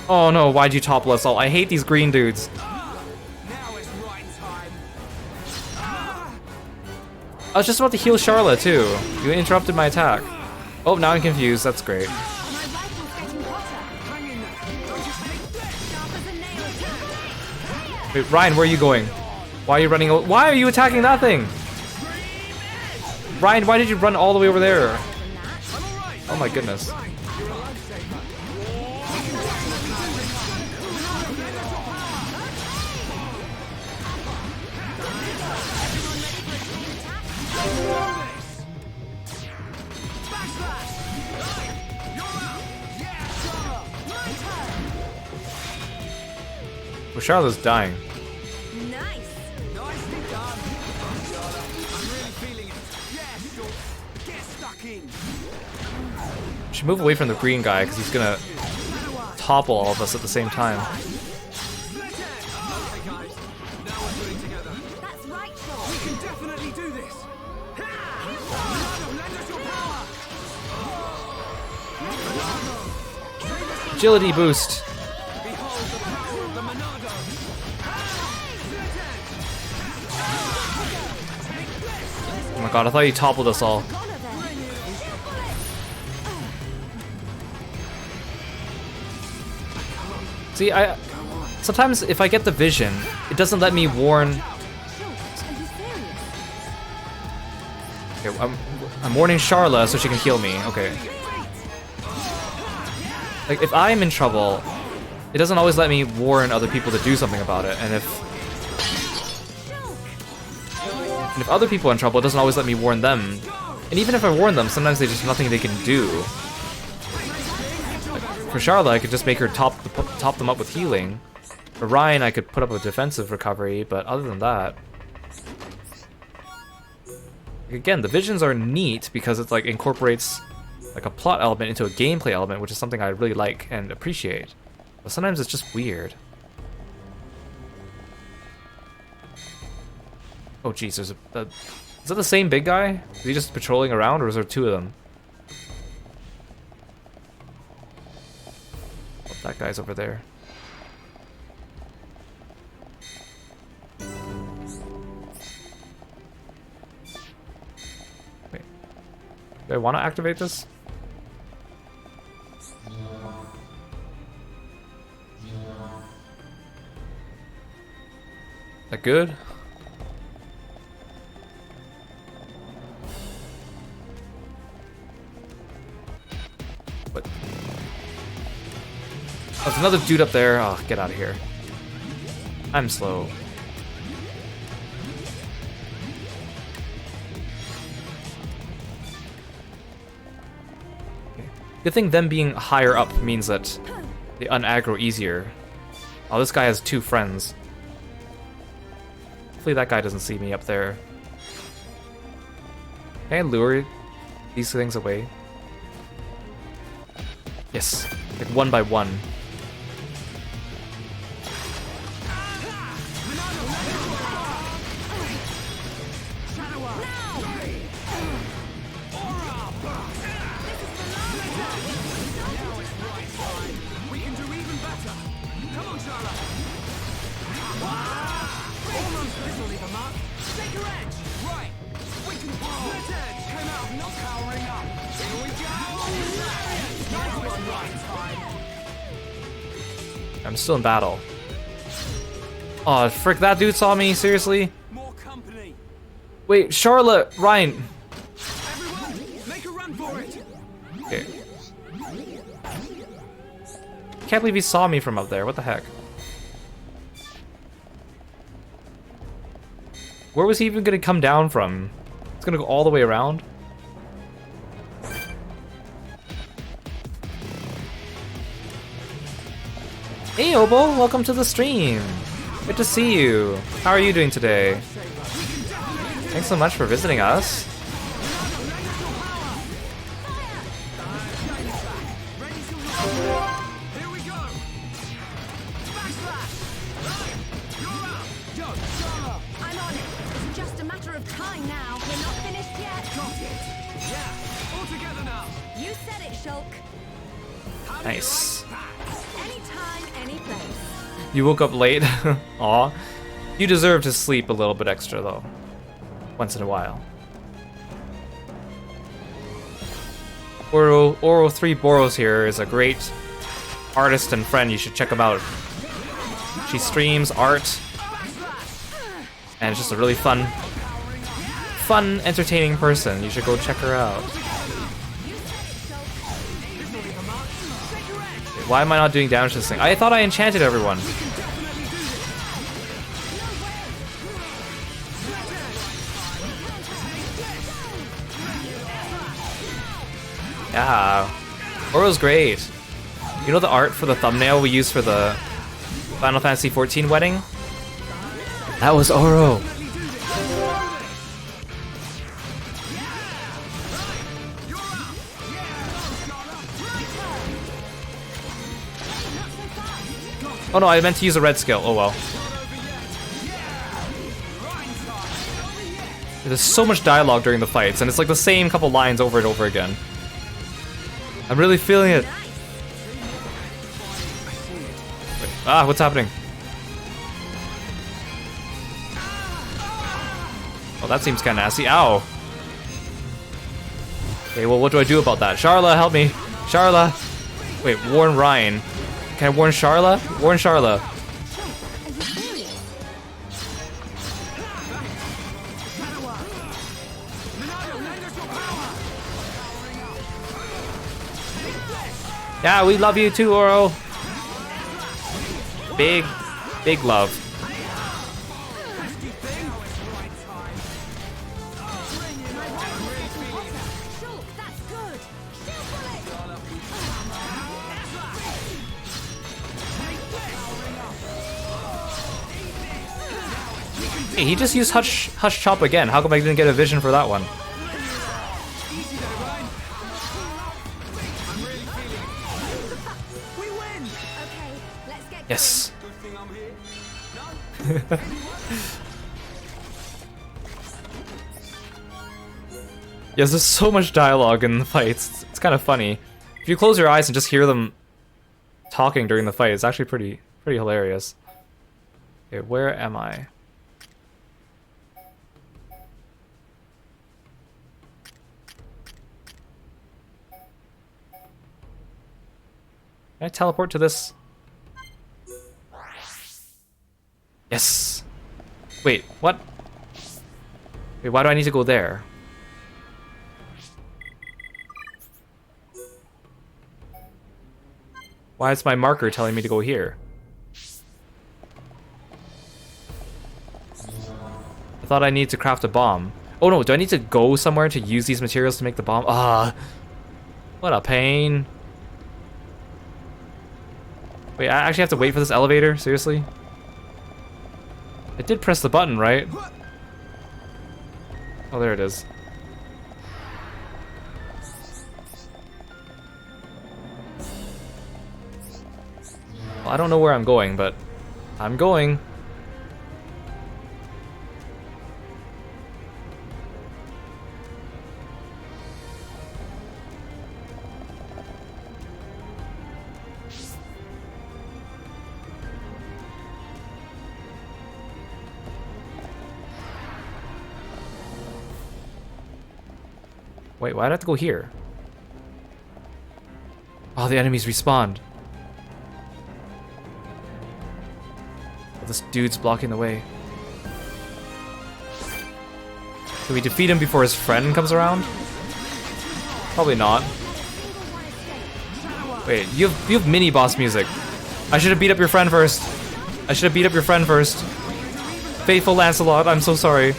Oh no, why'd you topple us all? I hate these green dudes. I was just about to heal Charlotte too. You interrupted my attack. Oh, now I'm confused. That's great. Wait, Ryan, where are you going? Why are you running? Why are you attacking that thing? Ryan, why did you run all the way over there? Oh my goodness. Well, Charlotte's dying. Nice. Nicely done. I'm really feeling it. Yeah, sure. Get stuck in. Should move away from the green guy because he's gonna topple all of us at the same time. Okay, guys. Now we're putting together. That's right, Shaw. We can definitely do this. Monado, lend us your power. Agility boost. Behold the power of the Monado. Oh my god, I thought he toppled us all. See, sometimes if I get the vision, it doesn't let me warn. Okay, I'm warning Charla so she can heal me. Okay. Like if I'm in trouble, it doesn't always let me warn other people to do something about it, and if other people are in trouble, it doesn't always let me warn them. And even if I warn them, sometimes there's just nothing they can do. For Charlotte, I could just make her top them up with healing. For Ryan, I could put up a defensive recovery, but other than that... Again, the visions are neat because it like incorporates like a plot element into a gameplay element, which is something I really like and appreciate. But sometimes it's just weird. Oh jeez, there's is that the same big guy? Is he just patrolling around, or is there two of them? Oh, that guy's over there. Wait. Do I want to activate this? Is that good? What? Oh, there's another dude up there. Oh, get out of here. I'm slow. Okay. Good thing them being higher up means that they unaggro easier. Oh, this guy has two friends. Hopefully that guy doesn't see me up there. Can I lure these things away? Yes, like one by one. We can do even better. Come on, Charlotte. Almost. This'll leave a mark. Take your edge. Right. We can split edge. Come out, not powering up. Here we go. Nice one, right time. I'm still in battle. Oh, frick, that dude saw me? Seriously? More company. Wait, Charlotte, Ryan. Everyone, make a run for it. Okay. Can't believe he saw me from up there. What the heck? Where was he even gonna come down from? It's gonna go all the way around? Hey Obo, welcome to the stream. Good to see you. How are you doing today? Thanks so much for visiting us. Here we go. Backslash. You're out. Go, Charlotte. I'm on it. It's just a matter of time now. We're not finished yet. Got it. Yeah. All together now. You said it, Shulk. Nice. Anytime, any place. You woke up late? Aw. You deserve to sleep a little bit extra though. Once in a while. Oro3 Boros here is a great artist and friend. You should check him out. She streams art And it's just a really fun, entertaining person. You should go check her out. Why am I not doing damage to this thing? I thought I enchanted everyone. Yeah. Oro's great. You know the art for the thumbnail we used for the Final Fantasy XIV wedding? That was Oro. Oh no, I meant to use a red skill. Oh well. There's so much dialogue during the fights, and it's like the same couple lines over and over again. I'm really feeling it. Wait, ah, what's happening? Oh, that seems kind of nasty. Ow. Okay, well, what do I do about that? Sharla, help me. Sharla. Wait, warn Ryan. Can I warn Sharla? Warn Sharla. Yeah, we love you too, Oro. Big love. Hey, he just used Hush Chop again. How come I didn't get a vision for that one? Yes. Yes, there's so much dialogue in the fights. It's kind of funny. If you close your eyes and just hear them talking during the fight, it's actually pretty hilarious. Okay, where am I? Can I teleport to this? Yes! Wait, what? Wait, why do I need to go there? Why is my marker telling me to go here? I thought I needed to craft a bomb. Oh no, do I need to go somewhere to use these materials to make the bomb? Ah, what a pain. Wait, I actually have to wait for this elevator? Seriously? I did press the button, right? Oh, there it is. Well, I don't know where I'm going, but I'm going. Wait, why'd I have to go here? Oh, the enemies respawned. Oh, this dude's blocking the way. Can we defeat him before his friend comes around? Probably not. Wait, you have mini boss music. I should have beat up your friend first. I should have beat up your friend first. Faithful Lancelot, I'm so sorry.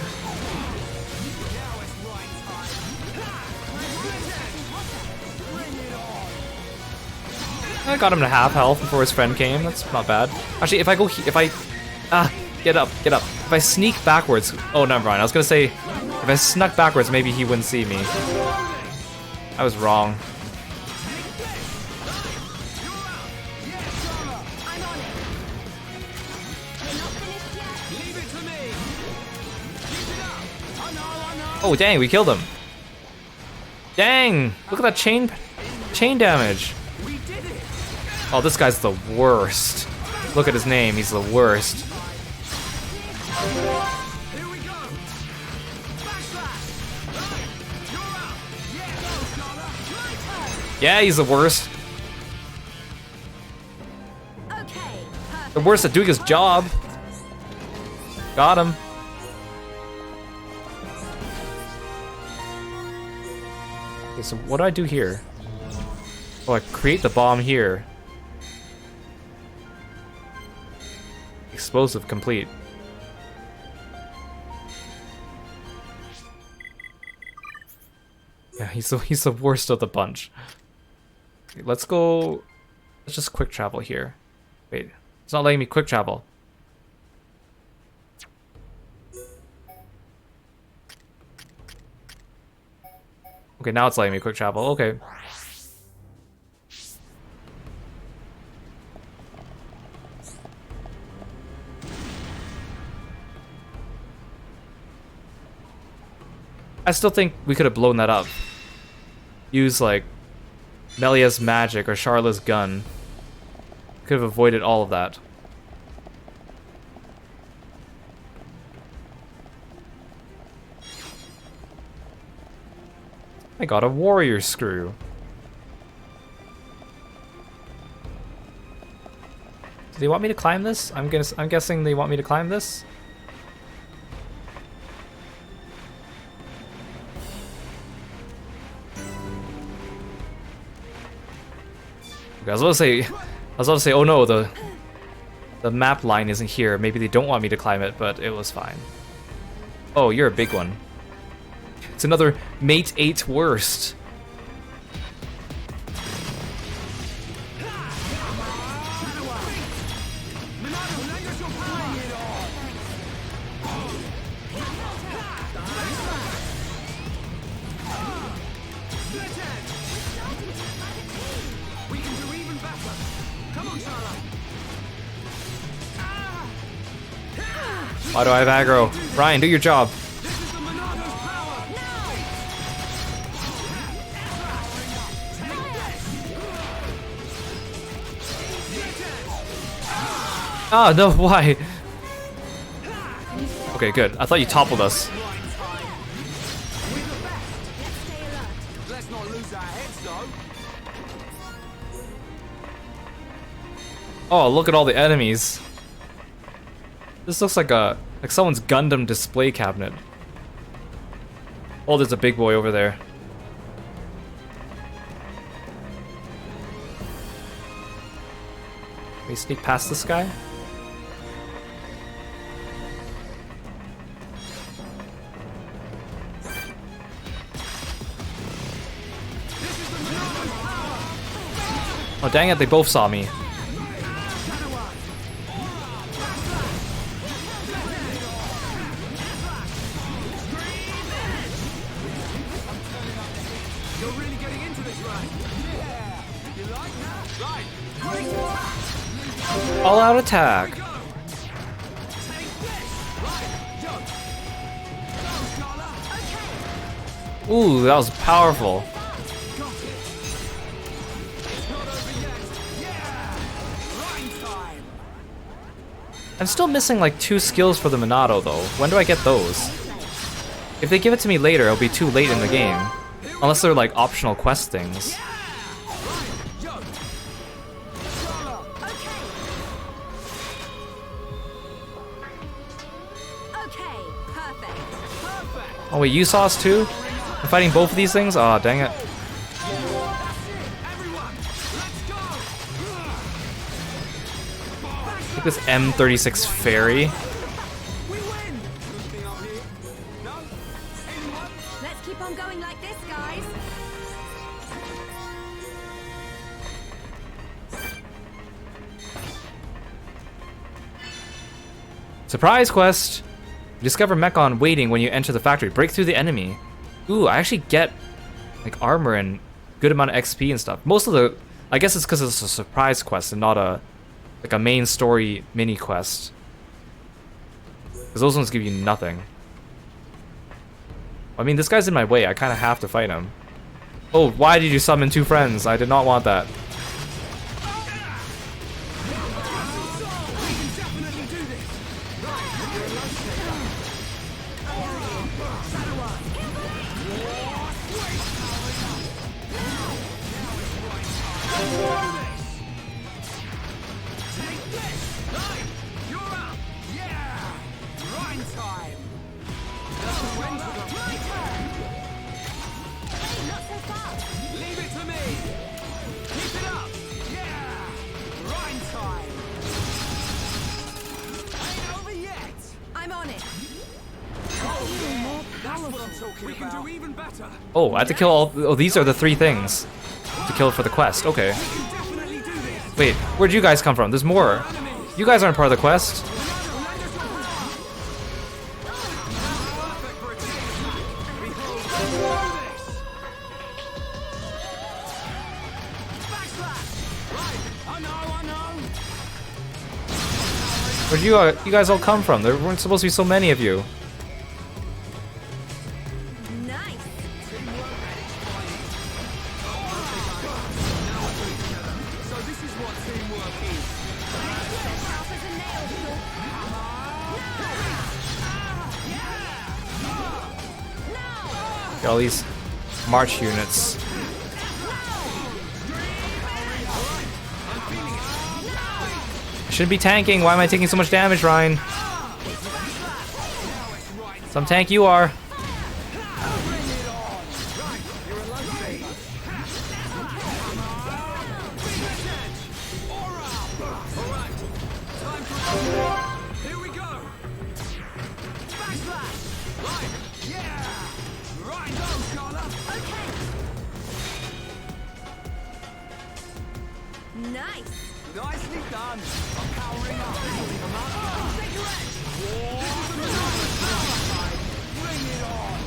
I got him to half health before his friend came. That's not bad. Actually, get up. If I sneak backwards, oh, never mind. I was gonna say, if I snuck backwards, maybe he wouldn't see me. I was wrong. Oh, dang, we killed him. Dang, look at that chain damage. Oh, this guy's the worst. Look at his name, he's the worst. Yeah, he's the worst. The worst at doing his job. Got him. Okay, so what do I do here? Oh, I create the bomb here. Explosive complete. Yeah, he's the worst of the bunch. Okay, let's go. Let's just quick travel here. Wait, it's not letting me quick travel. Okay, now it's letting me quick travel. Okay. I still think we could have blown that up. Use like Melia's magic or Charla's gun. Could have avoided all of that. I got a warrior screw. Do they want me to climb this? I'm guessing they want me to climb this. Okay, I was about to say, oh no, the map line isn't here. Maybe they don't want me to climb it, but it was fine. Oh, you're a big one. It's another mate 8 worst. Why do I have aggro? Ryan, do your job. Ah, no, why? Okay, good. I thought you toppled us. Oh, look at all the enemies. This looks like someone's Gundam display cabinet. Oh, there's a big boy over there. Can we sneak past this guy? Oh, dang it, they both saw me. All-out attack. Ooh, that was powerful. I'm still missing like 2 skills for the Monado though. When do I get those? If they give it to me later, it'll be too late in the game. Unless they're like optional quest things. Oh wait, you saw us too? I'm fighting both of these things? Aw, oh, dang it. Look at this M36 fairy. Let's keep on going like this, guys. Surprise quest! You discover Mechon waiting when you enter the factory. Break through the enemy. Ooh, I actually get like armor and good amount of XP and stuff. Most of the, I guess it's because it's a surprise quest and not a like a main story mini quest. Because those ones give you nothing. I mean, this guy's in my way. I kind of have to fight him. Oh, why did you summon 2 friends? I did not want that. We can do even better. Oh, I have to kill all. Oh, these are the 3 things to kill for the quest. Okay. Wait, where'd you guys come from? There's more. You guys aren't part of the quest. Where'd you guys all come from? There weren't supposed to be so many of you. Got all these March units. I shouldn't be tanking. Why am I taking so much damage, Ryan? Some tank you are. Nicely done. I'm powering up. Bring it on.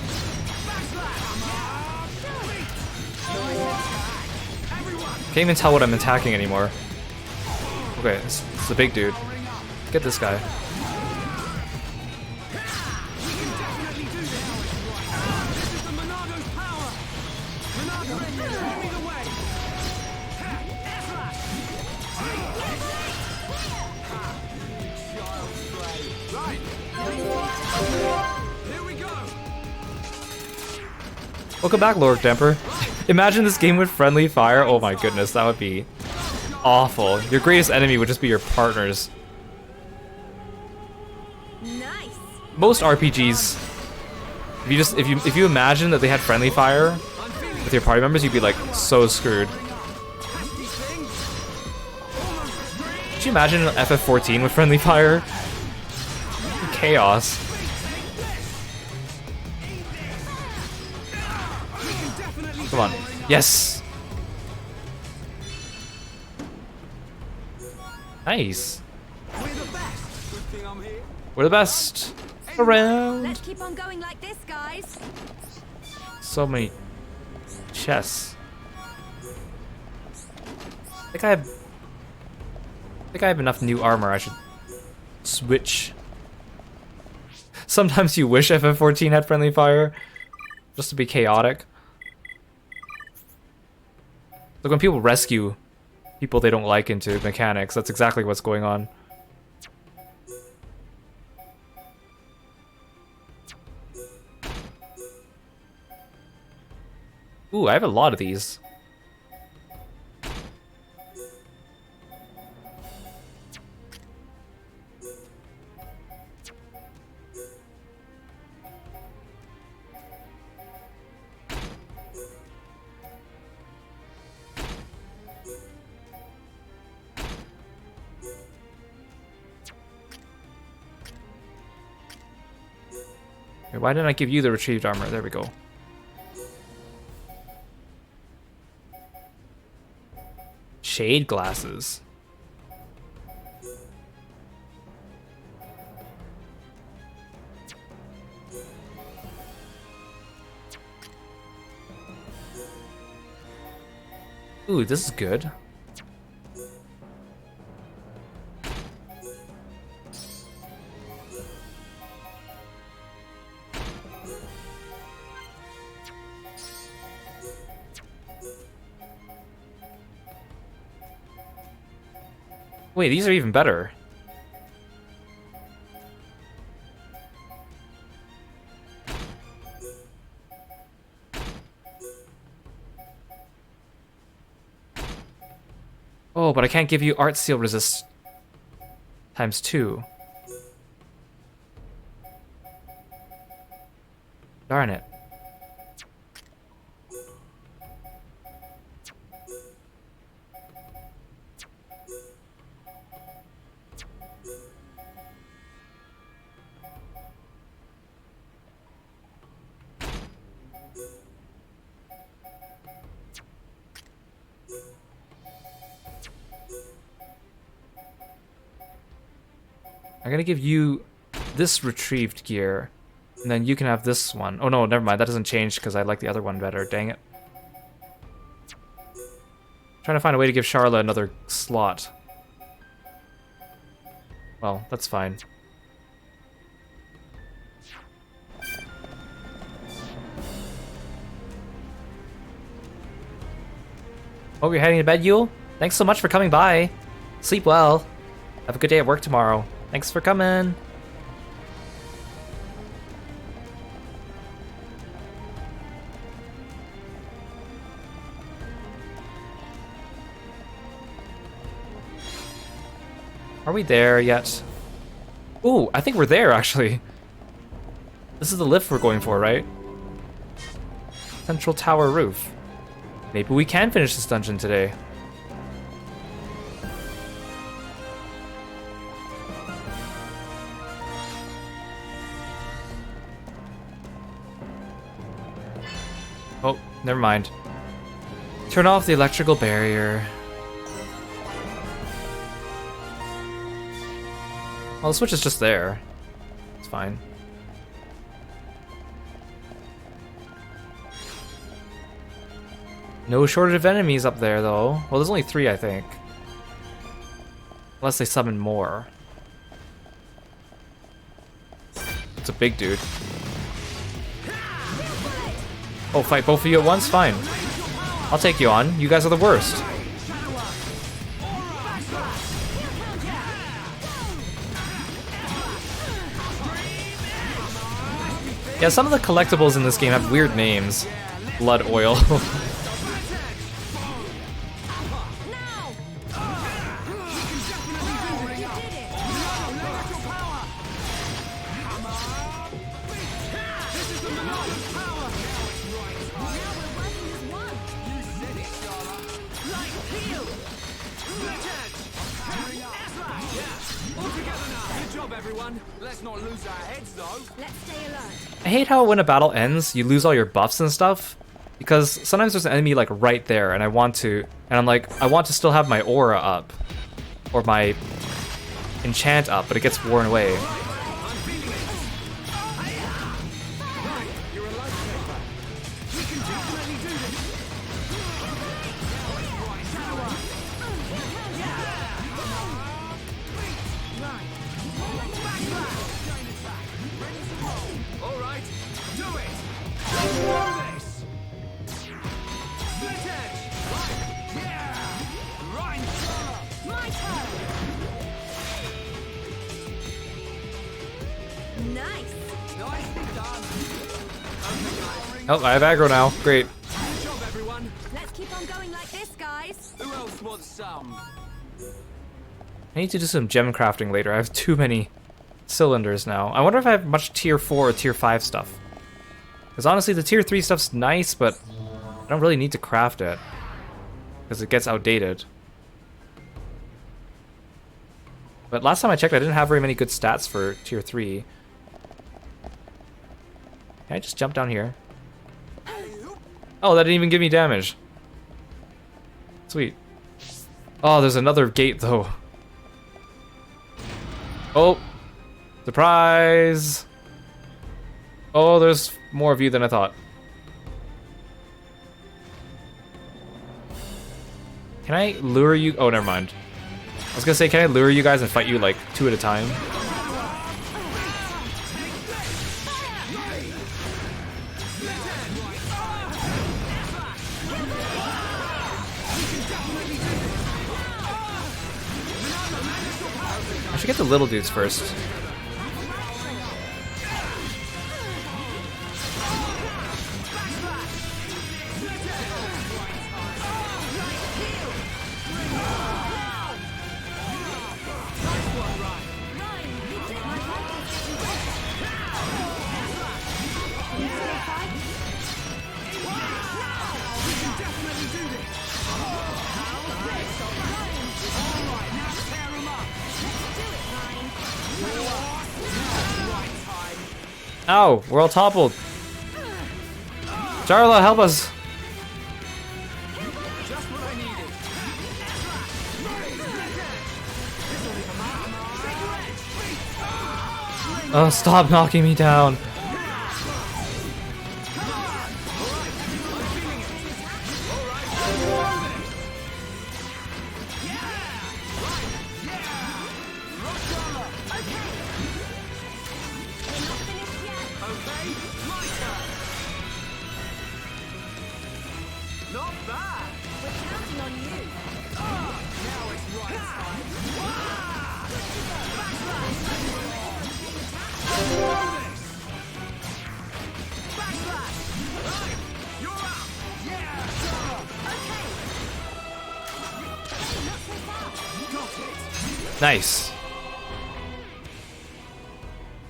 Can't even tell what I'm attacking anymore. Okay, it's the big dude. Get this guy. Welcome back, Lord Demper. Imagine this game with friendly fire. Oh my goodness, that would be awful. Your greatest enemy would just be your partners. Nice. Most RPGs, if you imagine that they had friendly fire with your party members, you'd be like so screwed. Could you imagine an FF14 with friendly fire? Chaos. Come on. Yes! Nice. We're the best around. Let's keep on going like this, guys. So many chests. I think I have enough new armor. I should switch. Sometimes you wish FF14 had friendly fire, just to be chaotic. Like when people rescue people they don't like into mechanics, that's exactly what's going on. Ooh, I have a lot of these. Why didn't I give you the retrieved armor? There we go. Shade glasses. Ooh, this is good. Wait, these are even better. Oh, but I can't give you art seal resist ×2. Darn it. I'm gonna give you this retrieved gear, and then you can have this one. Oh no, never mind. That doesn't change because I like the other one better. Dang it. Trying to find a way to give Charla another slot. Well, that's fine. Oh, you're heading to bed, Yule? Thanks so much for coming by. Sleep well. Have a good day at work tomorrow. Thanks for coming. Are we there yet? Ooh, I think we're there, actually. This is the lift we're going for, right? Central Tower Roof. Maybe we can finish this dungeon today. Oh, never mind. Turn off the electrical barrier. Well, the switch is just there. It's fine. No shortage of enemies up there, though. Well, there's only 3, I think. Unless they summon more. It's a big dude. Oh, fight both of you at once? Fine. I'll take you on. You guys are the worst. Yeah, some of the collectibles in this game have weird names. Blood oil. I hate how when a battle ends, you lose all your buffs and stuff. Because sometimes there's an enemy like right there and I want to still have my aura up. Or my enchant up, but it gets worn away. Oh, I have aggro now. Great. Let's keep on going like this, guys. Who else wants some? I need to do some gem crafting later. I have too many cylinders now. I wonder if I have much tier 4 or tier 5 stuff. Because honestly, the tier 3 stuff's nice, but I don't really need to craft it. Because it gets outdated. But last time I checked, I didn't have very many good stats for tier 3. Can I just jump down here? Oh, that didn't even give me damage. Sweet. Oh, there's another gate, though. Oh! Surprise! Oh, there's more of you than I thought. Can I lure you? Oh, never mind. I was gonna say, can I lure you guys and fight you like 2 at a time? I should get the little dudes first. Ow, we're all toppled. Charla, help us. Oh, stop knocking me down. Not bad. We're counting on you. Now it's right time. Backslash. Right. You're up. Yeah. Okay. Not so far. Got it. Nice.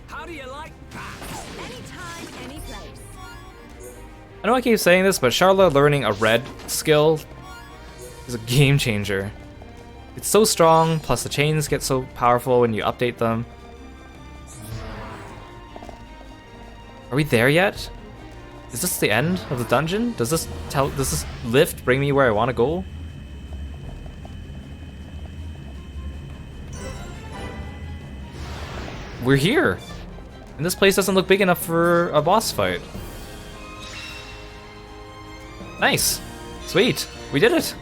How do you like that? Anytime, any place. I know I keep saying this, but Charlotte learning a red skill is a game changer. It's so strong, plus the chains get so powerful when you update them. Are we there yet? Is this the end of the dungeon? Does this lift bring me where I want to go? We're here! And this place doesn't look big enough for a boss fight. Nice! Sweet! We did it!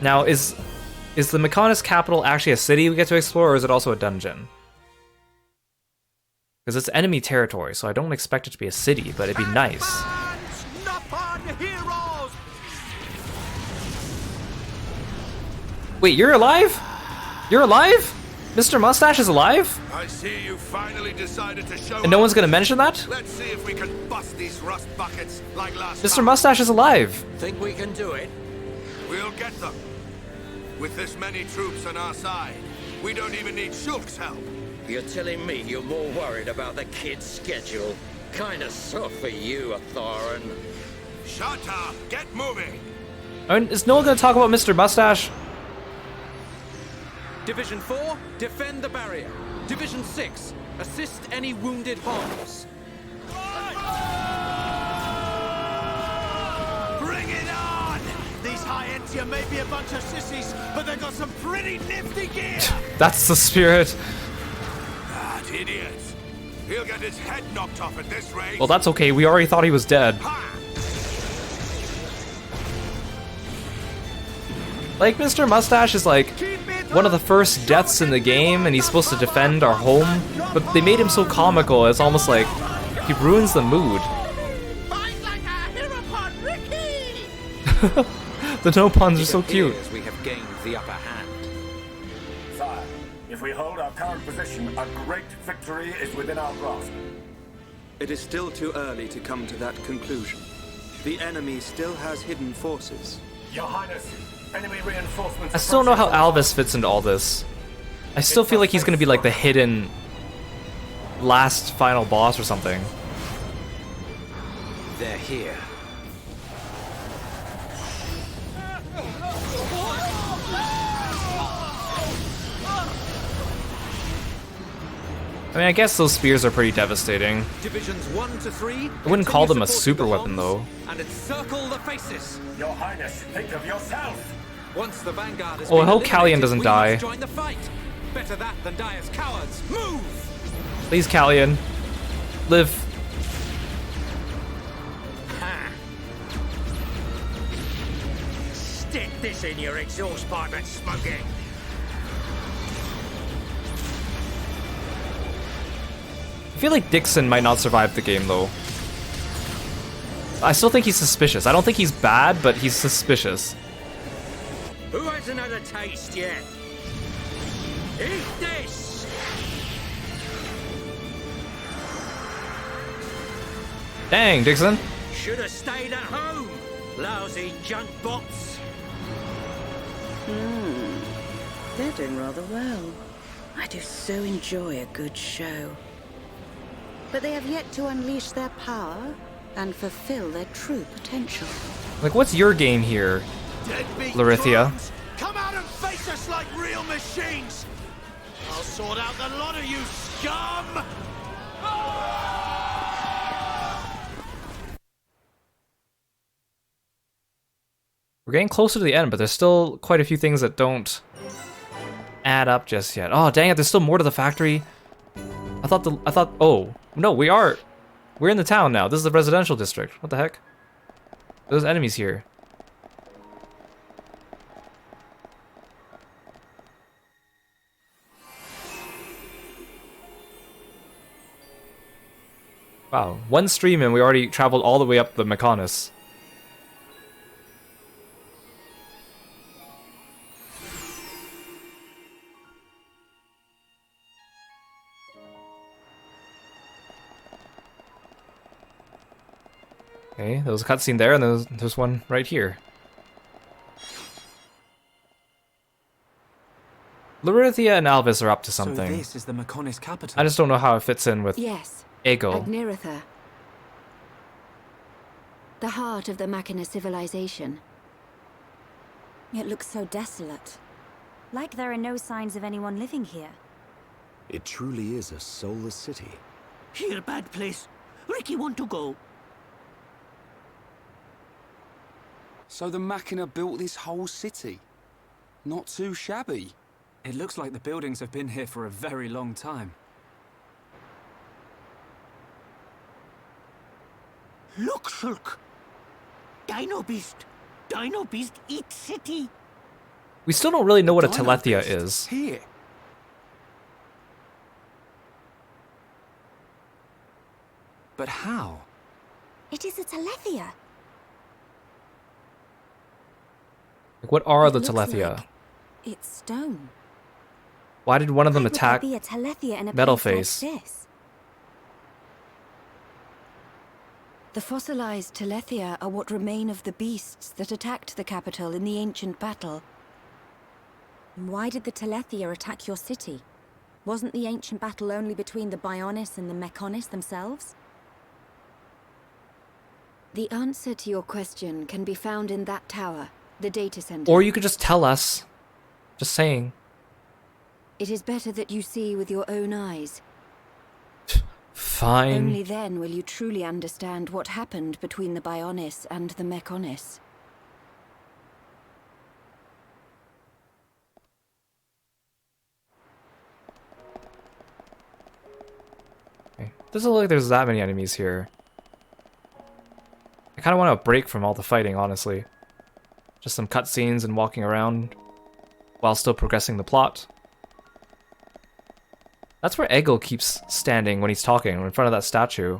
Now, is the Mechonis capital actually a city we get to explore, or is it also a dungeon? Because it's enemy territory, so I don't expect it to be a city, but it'd be nice. Wait, you're alive? You're alive? Mr. Mustache is alive? I see you finally decided to show And no one's gonna mention that? Let's see if we can bust these rust buckets like last Mr. time. Mustache is alive. Think we can do it? We'll get them. With this many troops on our side, we don't even need Shulk's help. You're telling me you're more worried about the kid's schedule? Kinda soft for you, Thorin. Shut up! Get moving! I mean, is no one gonna talk about Mr. Mustache? Division 4, defend the barrier. Division 6, assist any wounded Homs. Bring it on! These High-Entia may be a bunch of sissies, but they've got some pretty nifty gear! That's the spirit. That idiot! He'll get his head knocked off at this rate. Well, that's okay. We already thought he was dead. Like, Mr. Mustache is like one of the first deaths in the game, and he's supposed to defend our home, but they made him so comical, it's almost like he ruins the mood. The no puns are so cute. We have gained the upper hand. Sire, if we hold our current position, a great victory is within our grasp. It is still too early to come to that conclusion. The enemy still has hidden forces. Your Highness, enemy reinforcements. I still don't know how Alvis fits into all this. I still feel like he's gonna be like the hidden last final boss or something. They're here. I mean, I guess those spears are pretty devastating. Divisions 1 to 3. I wouldn't call them a super weapon, though. And encircle the faces. Your Highness, think of yourself. Once the vanguard has Oh, I been hope Callion eliminated, doesn't we die. must join the fight. Better that than die as cowards. Move! Please, Callion. Live. Stick this in your exhaust pipe and smoke it. I feel like Dixon might not survive the game, though. I still think he's suspicious. I don't think he's bad, but he's suspicious. Who hasn't had a taste yet? Eat this! Dang, Dixon. Should have stayed at home, lousy junk bots. They're doing rather well. I do so enjoy a good show. But they have yet to unleash their power and fulfill their true potential. Like, what's your game here, Deadbeat Larithia? clones, come out and face us like real machines! I'll sort out the lot of you, scum! We're We're getting closer to the end, but there's still quite a few things that don't add up just yet. Oh, dang it, there's still more to the factory. Oh, no, we're in the town now. This is the residential district. What the heck? There's enemies here. Wow, one stream and we already traveled all the way up the Mechonis. Okay, there was a cutscene there, and there's one right here. Larithia and Alvis are up to something. So this is the Mechonis capital. I just don't know how it fits in with Egil. Agniratha. The heart of the Machina civilization. It looks so desolate. Like there are no signs of anyone living here. It truly is a soulless city. Here, bad place. Ricky want to go. So the Machina built this whole city? Not too shabby. It looks like the buildings have been here for a very long time. Look, Shulk. Dino Beast. Dino Beast eats city. We still don't really know what a Telethia is. Here. But how? It is a Telethia. Like, what are It the looks Telethia? like it's stone. Why did one of them Why would attack there be a Telethia in a Metal place Face? like this? The fossilized Telethia are what remain of the beasts that attacked the capital in the ancient battle. Why did the Telethia attack your city? Wasn't the ancient battle only between the Bionis and the Mechonis themselves? The answer to your question can be found in that tower, the data center. Or you could just tell us. Just saying. It is better that you see with your own eyes. Fine. Only then will you truly understand what happened between the Bionis and the Mechonis. Okay. Doesn't look like there's that many enemies here. I kind of want a break from all the fighting, honestly. Just some cutscenes and walking around while still progressing the plot. That's where Egil keeps standing when he's talking, in front of that statue.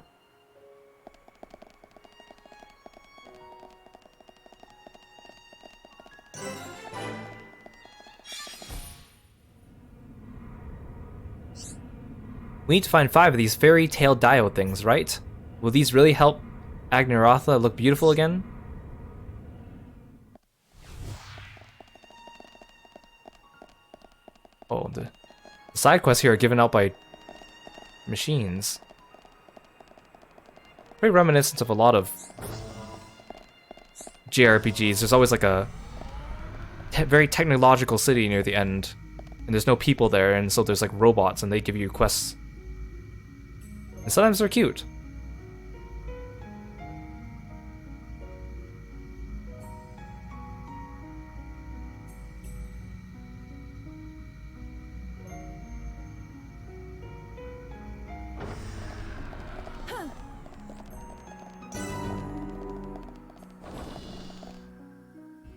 We need to find 5 of these fairy tale diode things, right? Will these really help Agniratha look beautiful again? Oh, the side quests here are given out by machines. Very reminiscent of a lot of JRPGs. There's always like a very technological city near the end, and there's no people there, and so there's like robots, and they give you quests. And sometimes they're cute.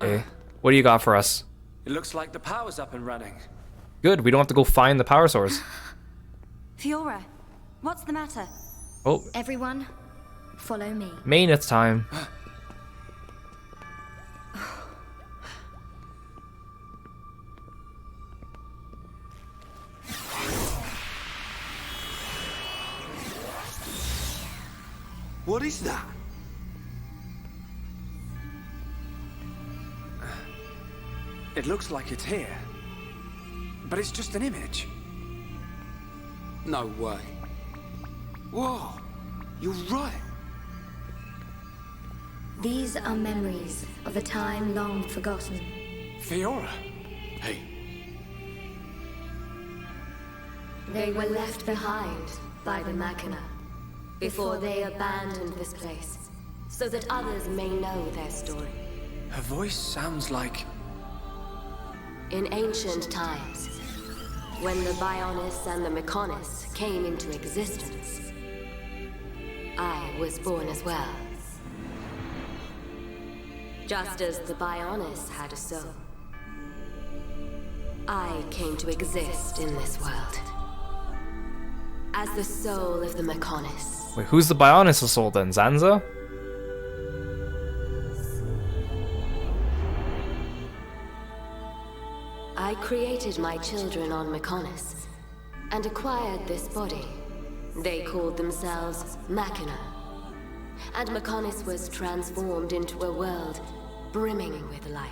Okay, what do you got for us? It looks like the power's up and running. Good, we don't have to go find the power source. Fiora, what's the matter? Oh. Everyone, follow me. Main, it's time. What is that? It looks like it's here. But it's just an image. No way. Whoa, you're right. These are memories of a time long forgotten. Fiora. Hey. They were left behind by the Machina before they abandoned this place, so that others may know their story. Her voice sounds like... In ancient times, when the Bionis and the Mechonis came into existence, I was born as well. Just as the Bionis had a soul, I came to exist in this world as the soul of the Mechonis. Wait, who's the Bionis soul then? Zanza? I created my children on Mechonis and acquired this body. They called themselves Machina, and Mechonis was transformed into a world brimming with life.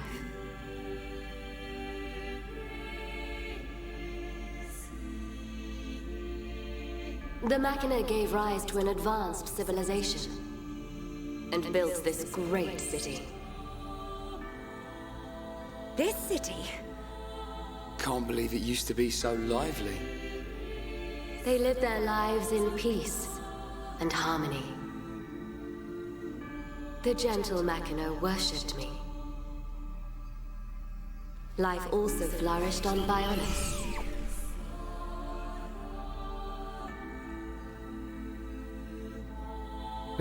The Machina gave rise to an advanced civilization and built this great city. This city? Can't believe it used to be so lively. They lived their lives in peace and harmony. The gentle Machina worshipped me. Life also flourished on Bionis.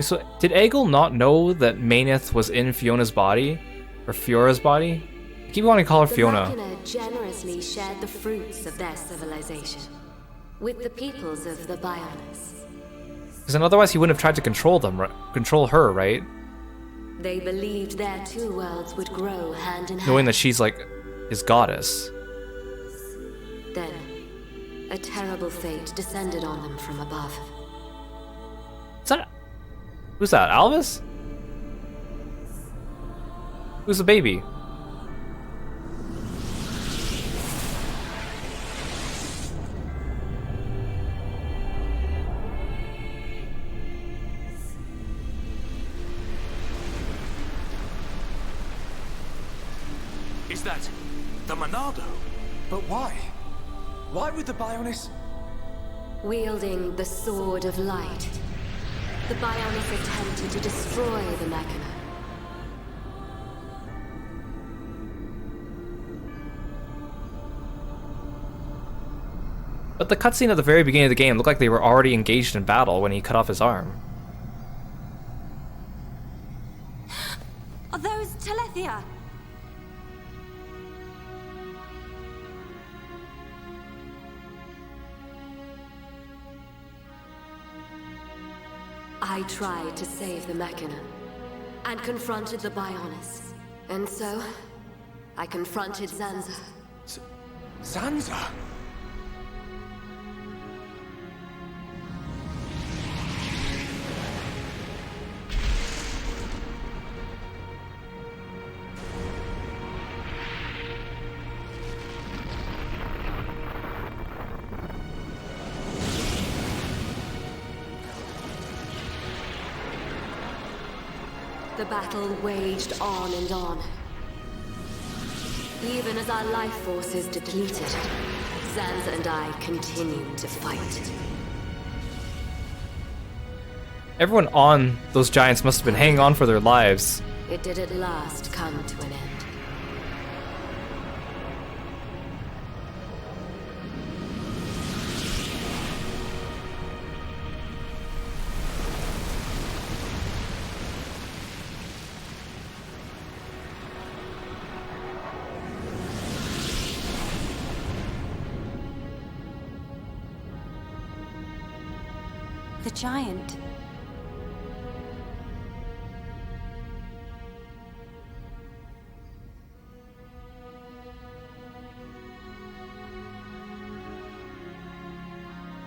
So, did Egil not know that Maineth was in Fiona's body? Or Fiora's body? I keep wanting to call her Fiona. The Machina generously shared the fruits of their civilization with the peoples of the Bionis. Because then otherwise he wouldn't have tried to control her, right? They believed their two worlds would grow hand in hand. Knowing that she's like his goddess. Then, a terrible fate descended on them from above. Who's that? Alvis? Who's the baby? Is that the Monado? But why? Why would the Bionis... Wielding the Sword of Light, the Bionis attempted to destroy the Machina. But the cutscene at the very beginning of the game looked like they were already engaged in battle when he cut off his arm. Are those Telethia? I tried to save the Machina and confronted the Bionis. And so, I confronted Zanza. Zanza? The battle waged on and on. Even as our life forces depleted, Zanza and I continued to fight. Everyone on those giants must have been hanging on for their lives. It did at last come to an end. The giant.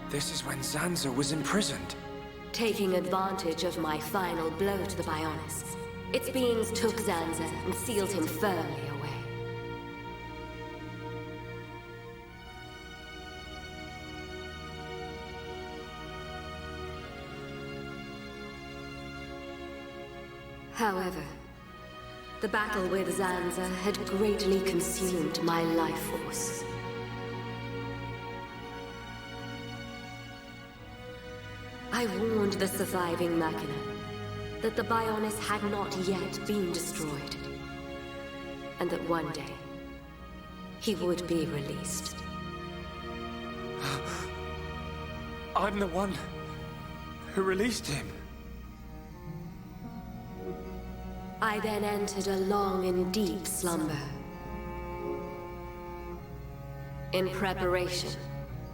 This is when Zanza was imprisoned. Taking advantage of my final blow to the Bionis, its beings took Zanza and sealed him firmly away. However, the battle with Zanza had greatly consumed my life force. I warned the surviving Machina that the Bionis had not yet been destroyed, and that one day he would be released. I'm the one who released him. I then entered a long and deep slumber in preparation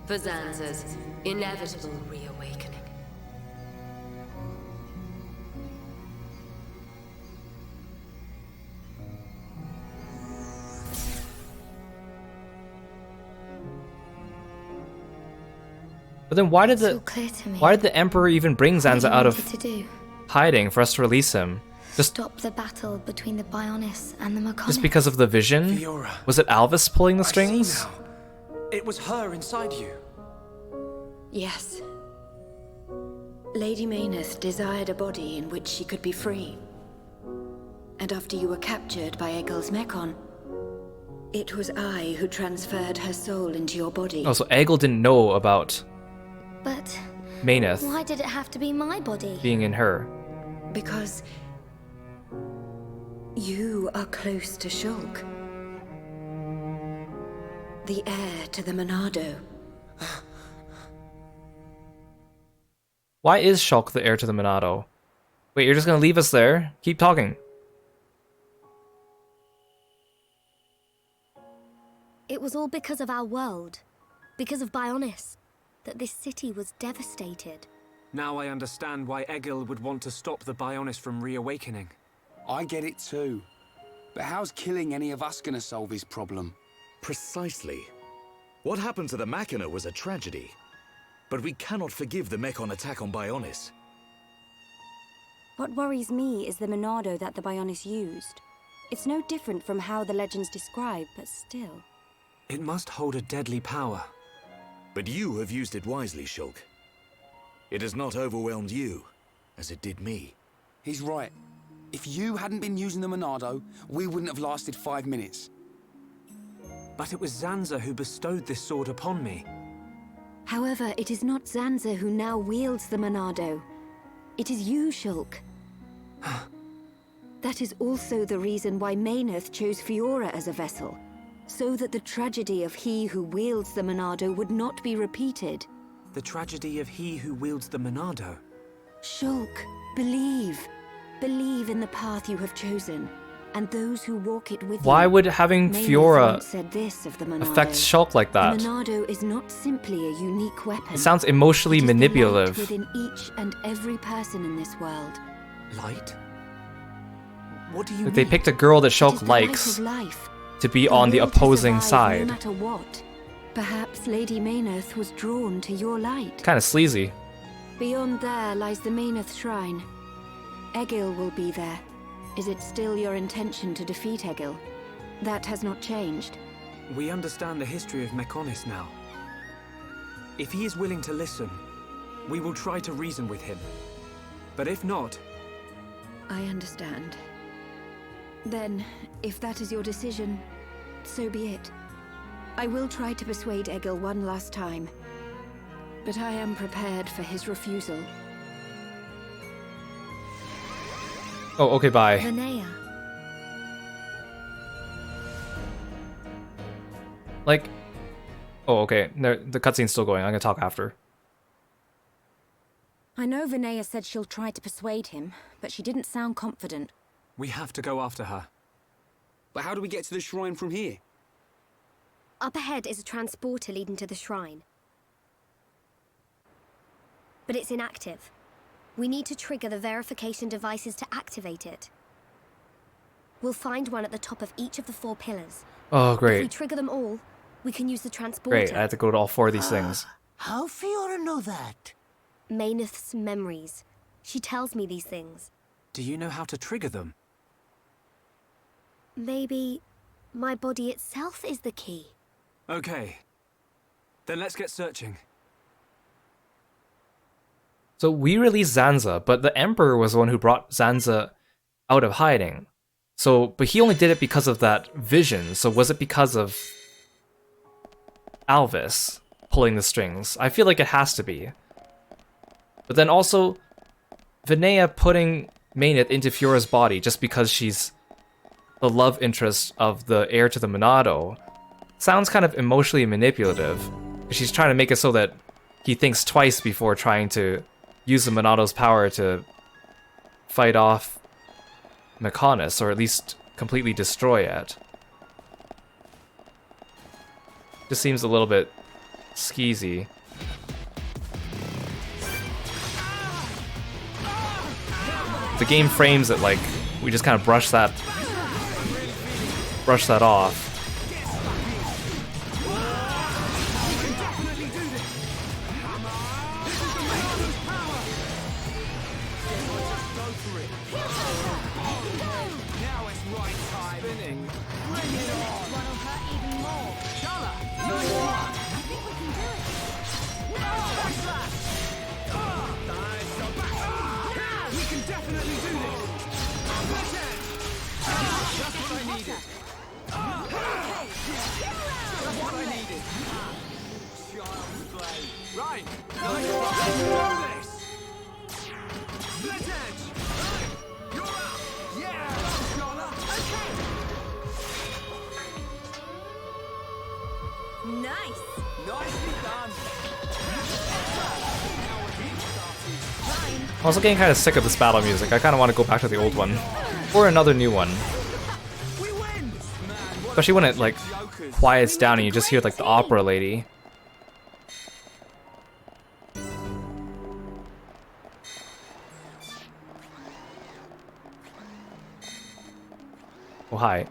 for Zanza's inevitable reawakening. But then why did It's all clear to me. why did the Emperor even bring What Zanza he out of wanted to do. hiding for us to release him? Just Stop the battle between the Bionis and the Mechonis. just because of the vision? Fiora. Was it Alvis pulling the I see strings? now. It was her inside you. Yes. Lady Mayneth desired a body in which she could be free. And after you were captured by Egil's Mechon, it was I who transferred her soul into your body. Oh, so Egil didn't know about But Mayneth why did it have to be my body? being in her. Because you are close to Shulk. The heir to the Monado. Why is Shulk the heir to the Monado? Wait, you're just gonna leave us there? Keep talking. It was all because of our world, because of Bionis, that this city was devastated. Now I understand why Egil would want to stop the Bionis from reawakening. I get it too. But how's killing any of us gonna solve his problem? Precisely. What happened to the Machina was a tragedy. But we cannot forgive the Mechon attack on Bionis. What worries me is the Monado that the Bionis used. It's no different from how the legends describe, but still. It must hold a deadly power. But you have used it wisely, Shulk. It has not overwhelmed you, as it did me. He's right. If you hadn't been using the Monado, we wouldn't have lasted 5 minutes. But it was Zanza who bestowed this sword upon me. However, it is not Zanza who now wields the Monado. It is you, Shulk. That is also the reason why Mayneth chose Fiora as a vessel, so that the tragedy of he who wields the Monado would not be repeated. The tragedy of he who wields the Monado. Shulk, believe. Believe in the path you have chosen, and those who walk it with Why you. would having Mayneth Fiora once said this of the Monado. affect Shulk like that? The Monado is not simply a unique weapon. It sounds emotionally It is the manipulative. light within each and every person in this world. Light? What do you Like mean? they picked a girl that It is Shulk the light likes of life. to be The on the will to opposing survive side. No matter what. Perhaps Lady Mayneth was drawn to your light. Kind of sleazy. Beyond there lies the Mayneth Shrine. Egil will be there. Is it still your intention to defeat Egil? That has not changed. We understand the history of Mechonis now. If he is willing to listen, we will try to reason with him. But if not... I understand. Then, if that is your decision, so be it. I will try to persuade Egil one last time. But I am prepared for his refusal. Oh, okay, bye. Linnea. Like, oh, okay. No, the cutscene's still going. I'm gonna talk after. I know Vinaya said she'll try to persuade him, but she didn't sound confident. We have to go after her. But how do we get to the shrine from here? Up ahead is a transporter leading to the shrine. But it's inactive. We need to trigger the verification devices to activate it. We'll find one at the top of each of the 4 pillars. Oh, If we great. trigger them all, we can use the transporter. Great, I have to go to all 4 of these things. How Fiora know that? Mayneth's memories. She tells me these things. Do you know how to trigger them? Maybe my body itself is the key. Okay. Then let's get searching. So we released Zanza, but the Emperor was the one who brought Zanza out of hiding. So, but he only did it because of that vision. So was it because of Alvis pulling the strings? I feel like it has to be. But then also, Vinaya putting Mayneth into Fiora's body just because she's the love interest of the heir to the Monado sounds kind of emotionally manipulative. She's trying to make it so that he thinks twice before trying to use the Monado's power to fight off Mechonis, or at least completely destroy it. Just seems a little bit skeezy. The game frames it like we just kind of brush that off. I'm also getting kind of sick of this battle music. I kind of want to go back to the old one. Or another new one. Especially when it, like, quiets down and you just hear, like, the opera lady. Oh, hi.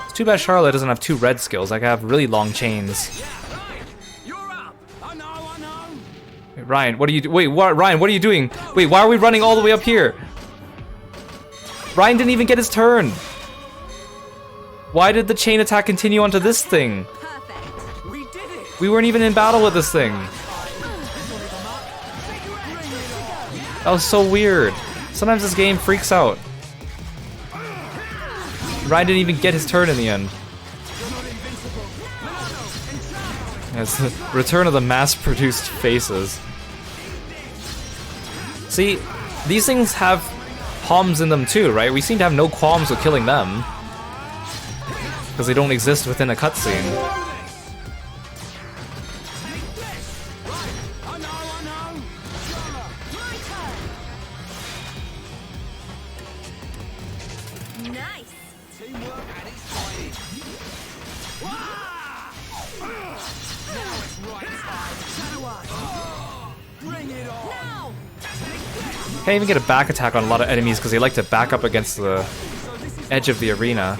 It's too bad Charlotte doesn't have two red skills. I can have really long chains. Wait, Ryan, what are you wait, what, Ryan, what are you doing? Wait, why are we running all the way up here? Ryan didn't even get his turn. Why did the chain attack continue onto this thing? We weren't even in battle with this thing. That was so weird. Sometimes this game freaks out. Ryan didn't even get his turn in the end. It's the return of the mass-produced faces. See, these things have palms in them too, right? We seem to have no qualms with killing them. Because they don't exist within a cutscene. Can't even get a back attack on a lot of enemies because they like to back up against the edge of the arena.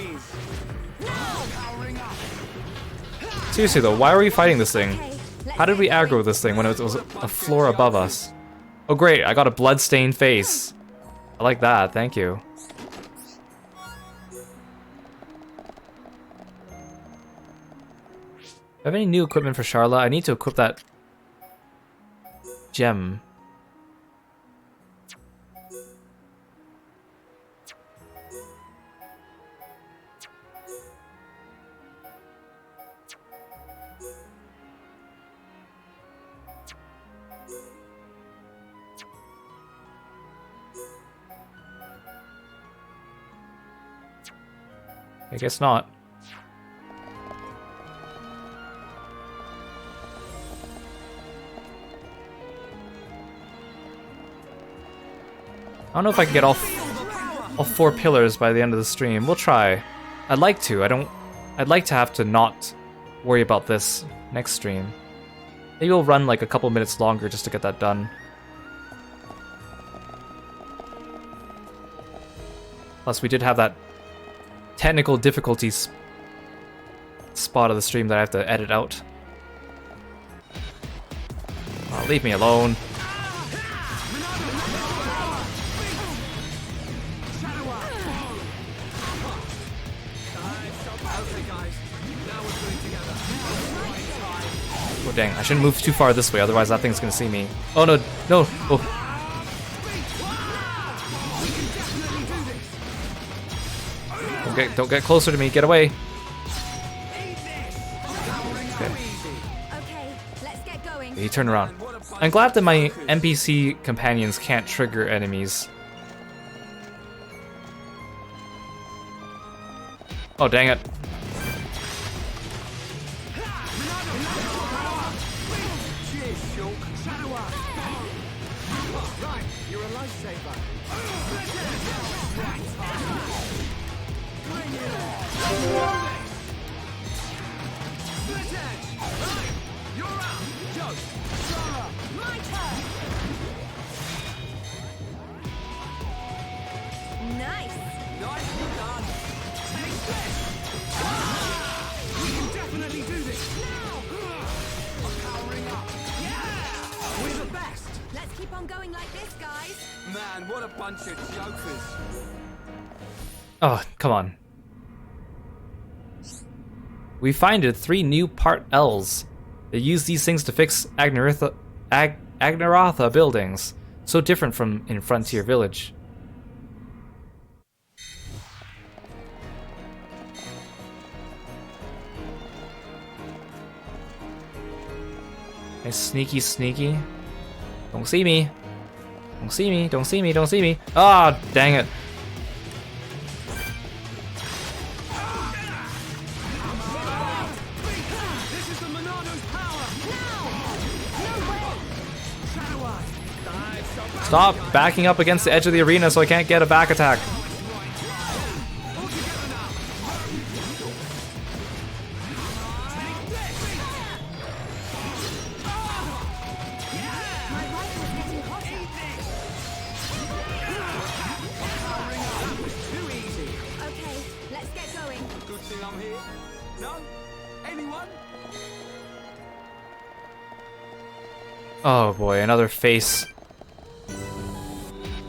Seriously though, why are we fighting this thing? How did we aggro this thing when it was a floor above us? Oh great, I got a blood-stained face. I like that, thank you. Do I have any new equipment for Charla? I need to equip that gem. I guess not. I don't know if I can get all 4 pillars by the end of the stream. We'll try. I'd like to. I'd like to have to not worry about this next stream. Maybe we'll run like a couple minutes longer just to get that done. Plus, we did have that technical difficulties spot of the stream that I have to edit out. Oh, leave me alone. Oh dang, I shouldn't move too far this way, otherwise that thing's gonna see me. Oh no, no! Oh. Don't get closer to me, get away! Okay. He turned around. I'm glad that my NPC companions can't trigger enemies. Oh dang it. Man, what a bunch of jokers. Oh, come on. We finded 3 new Part Ls. They use these things to fix Agnaratha buildings. So different from in Frontier Village. Nice sneaky sneaky. Don't see me. Don't see me, don't see me, don't see me. Ah, oh, dang it. Stop backing up against the edge of the arena so I can't get a back attack. Oh boy, another face.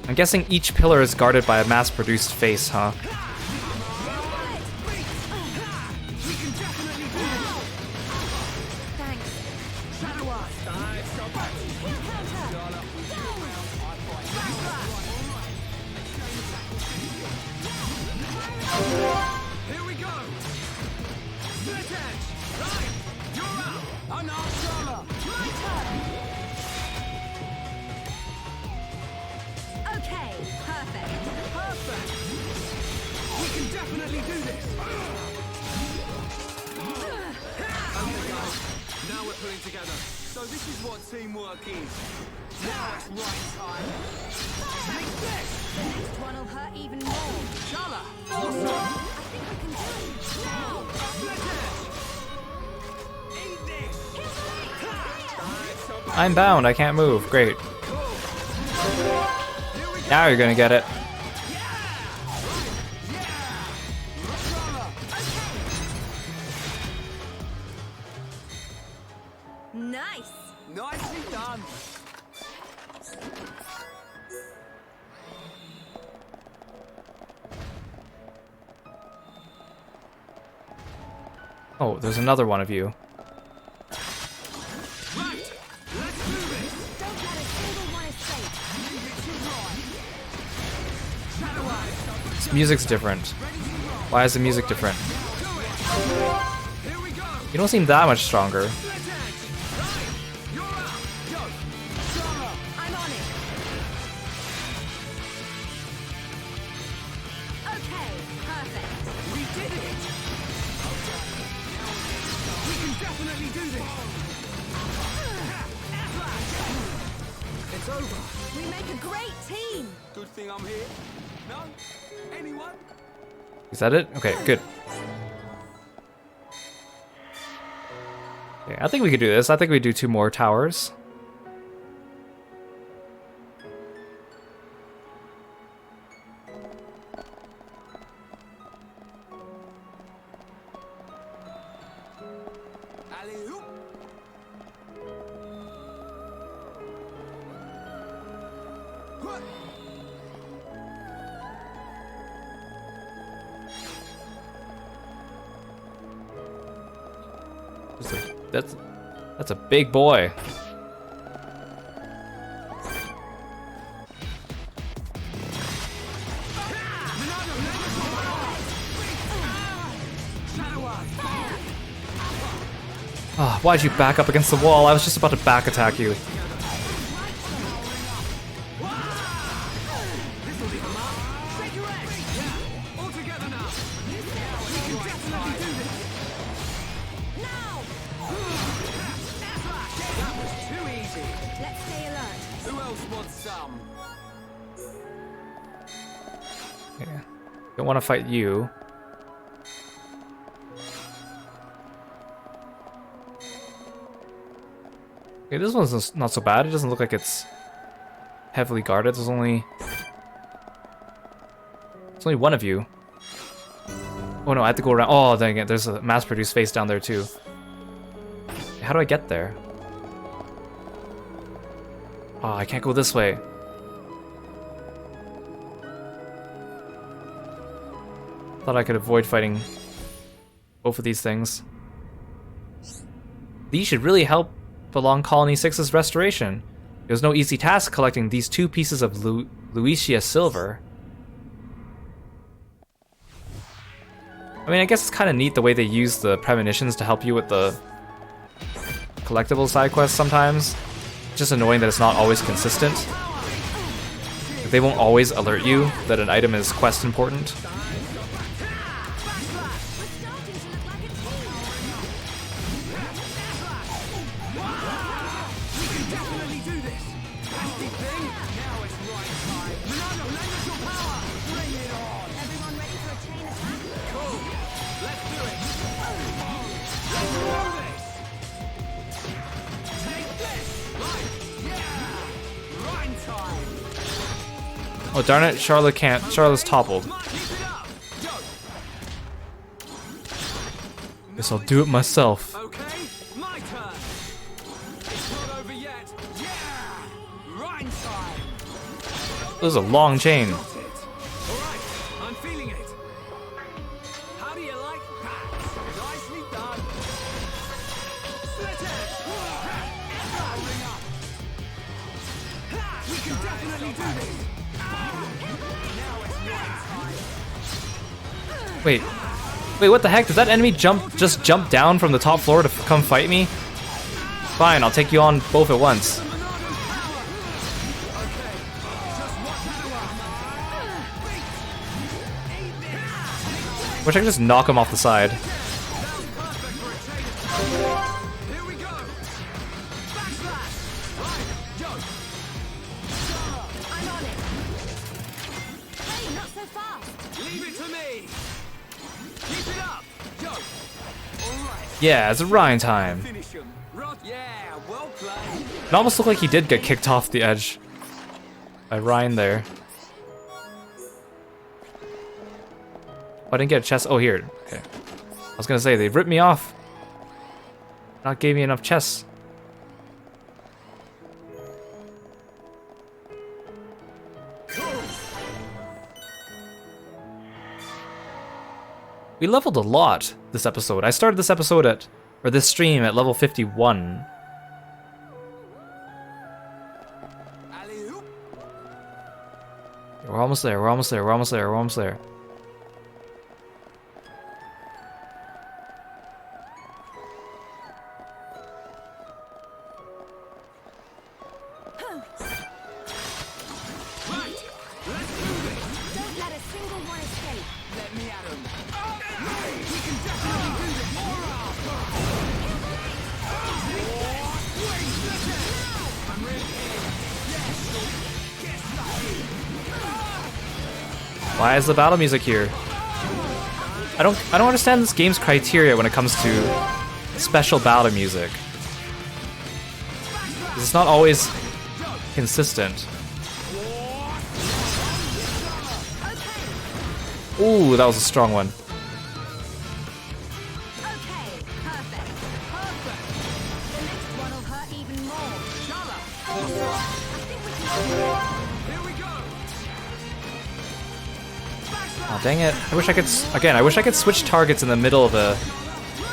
I'm guessing each pillar is guarded by a mass-produced face, huh? So this is what teamwork is. Now it's right time. Take this! The next one will hurt even more. Chala! Awesome! I think I can do it. Now! Eat this! I'm bound, I can't move. Great. Now you're gonna get it. Nice! Nicely done! Oh, there's another one of you. This music's different. Why is the music different? You don't seem that much stronger. We make a great team! Good thing I'm here. No? Anyone? Is that it? Okay, good. Okay, I think we could do this. I think we do 2 more towers. That's a big boy. Oh, why'd you back up against the wall? I was just about to back attack you. Don't want to fight you. Okay, this one's not so bad. It doesn't look like it's heavily guarded. There's only one of you. Oh no, I have to go around. Oh, dang it. There's a mass-produced face down there too. How do I get there? Oh, I can't go this way. Thought I could avoid fighting both of these things. These should really help prolong Colony 6's restoration. It was no easy task collecting these 2 pieces of Luicia silver. I mean, I guess it's kind of neat the way they use the premonitions to help you with the collectible side quests sometimes. It's just annoying that it's not always consistent. They won't always alert you that an item is quest important. Oh darn it, Charlotte can't. Charlotte's toppled. Guess I'll do it myself. Okay, my turn. It's not over yet. Yeah! Rhine time. This is a long chain. Alright, I'm feeling it. How do you like that? Nicely done. Split it. Ring up. We can definitely do this. Wait, what the heck? Did that enemy just jump down from the top floor to come fight me? Fine, I'll take you on both at once. Wish I could just knock him off the side. Yeah, it's Rhine time. It almost looked like he did get kicked off the edge by Rhine there. Oh, I didn't get a chest. Oh, here. Okay. I was gonna say, they ripped me off. Not gave me enough chests. We leveled a lot this episode. I started this episode or this stream at level 51. We're almost there, we're almost there, we're almost there, we're almost there. Why is the battle music here? I don't understand this game's criteria when it comes to special battle music. It's not always consistent. Ooh, that was a strong one. Here we Oh, dang it. I wish I could... Again, I wish I could switch targets in the middle of a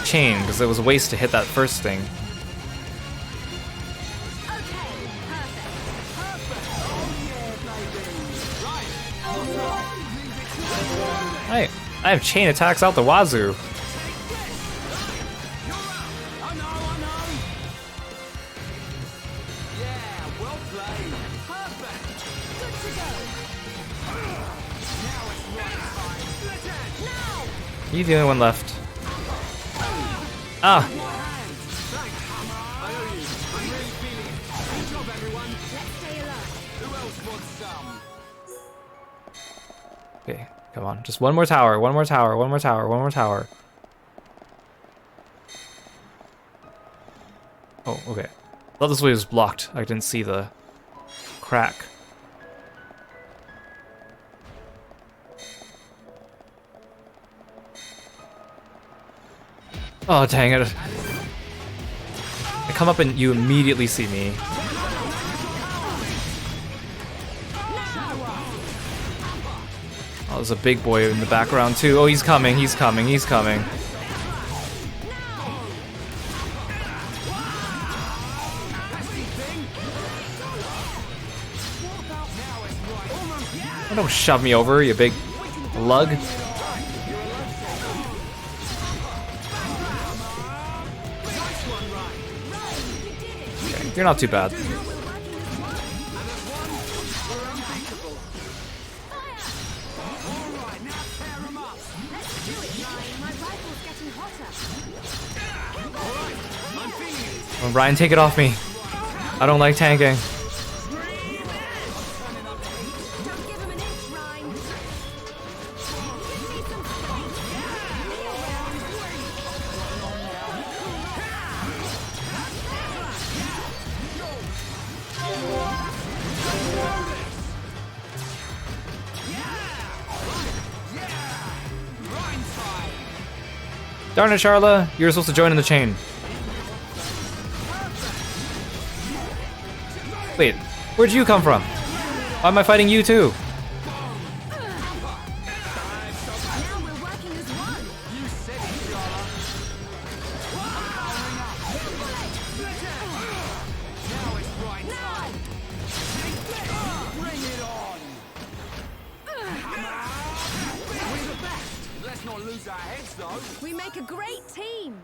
chain, because it was a waste to hit that first thing. I have chain attacks out the wazoo. You're the only one left. Ah! Okay, come on. Just one more tower, one more tower, one more tower, one more tower. Oh, okay. I thought this way was blocked. I didn't see the crack. Oh, dang it. I come up and you immediately see me. Oh, there's a big boy in the background too. Oh, he's coming, he's coming, he's coming. Oh, don't shove me over, you big lug. Okay, you're not too bad. Oh, Ryan, take it off me. I don't like tanking. Darn it, Charla. You were supposed to join in the chain. Wait, where'd you come from? Why am I fighting you too? We make a great team.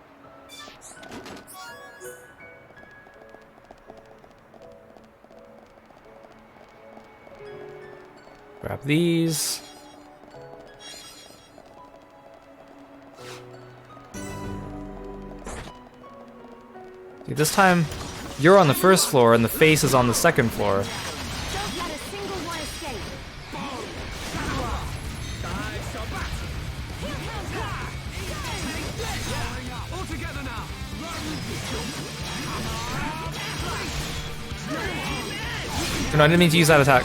Grab these. See, this time you're on the first floor and the face is on the second floor. No, I didn't mean to use that attack.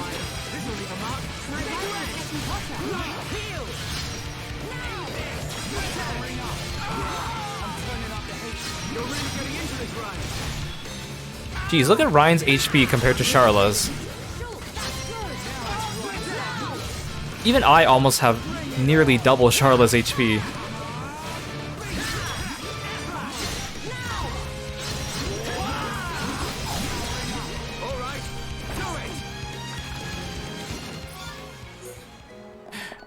Jeez, look at Ryan's HP compared to Charla's. Even I almost have nearly double Charla's HP.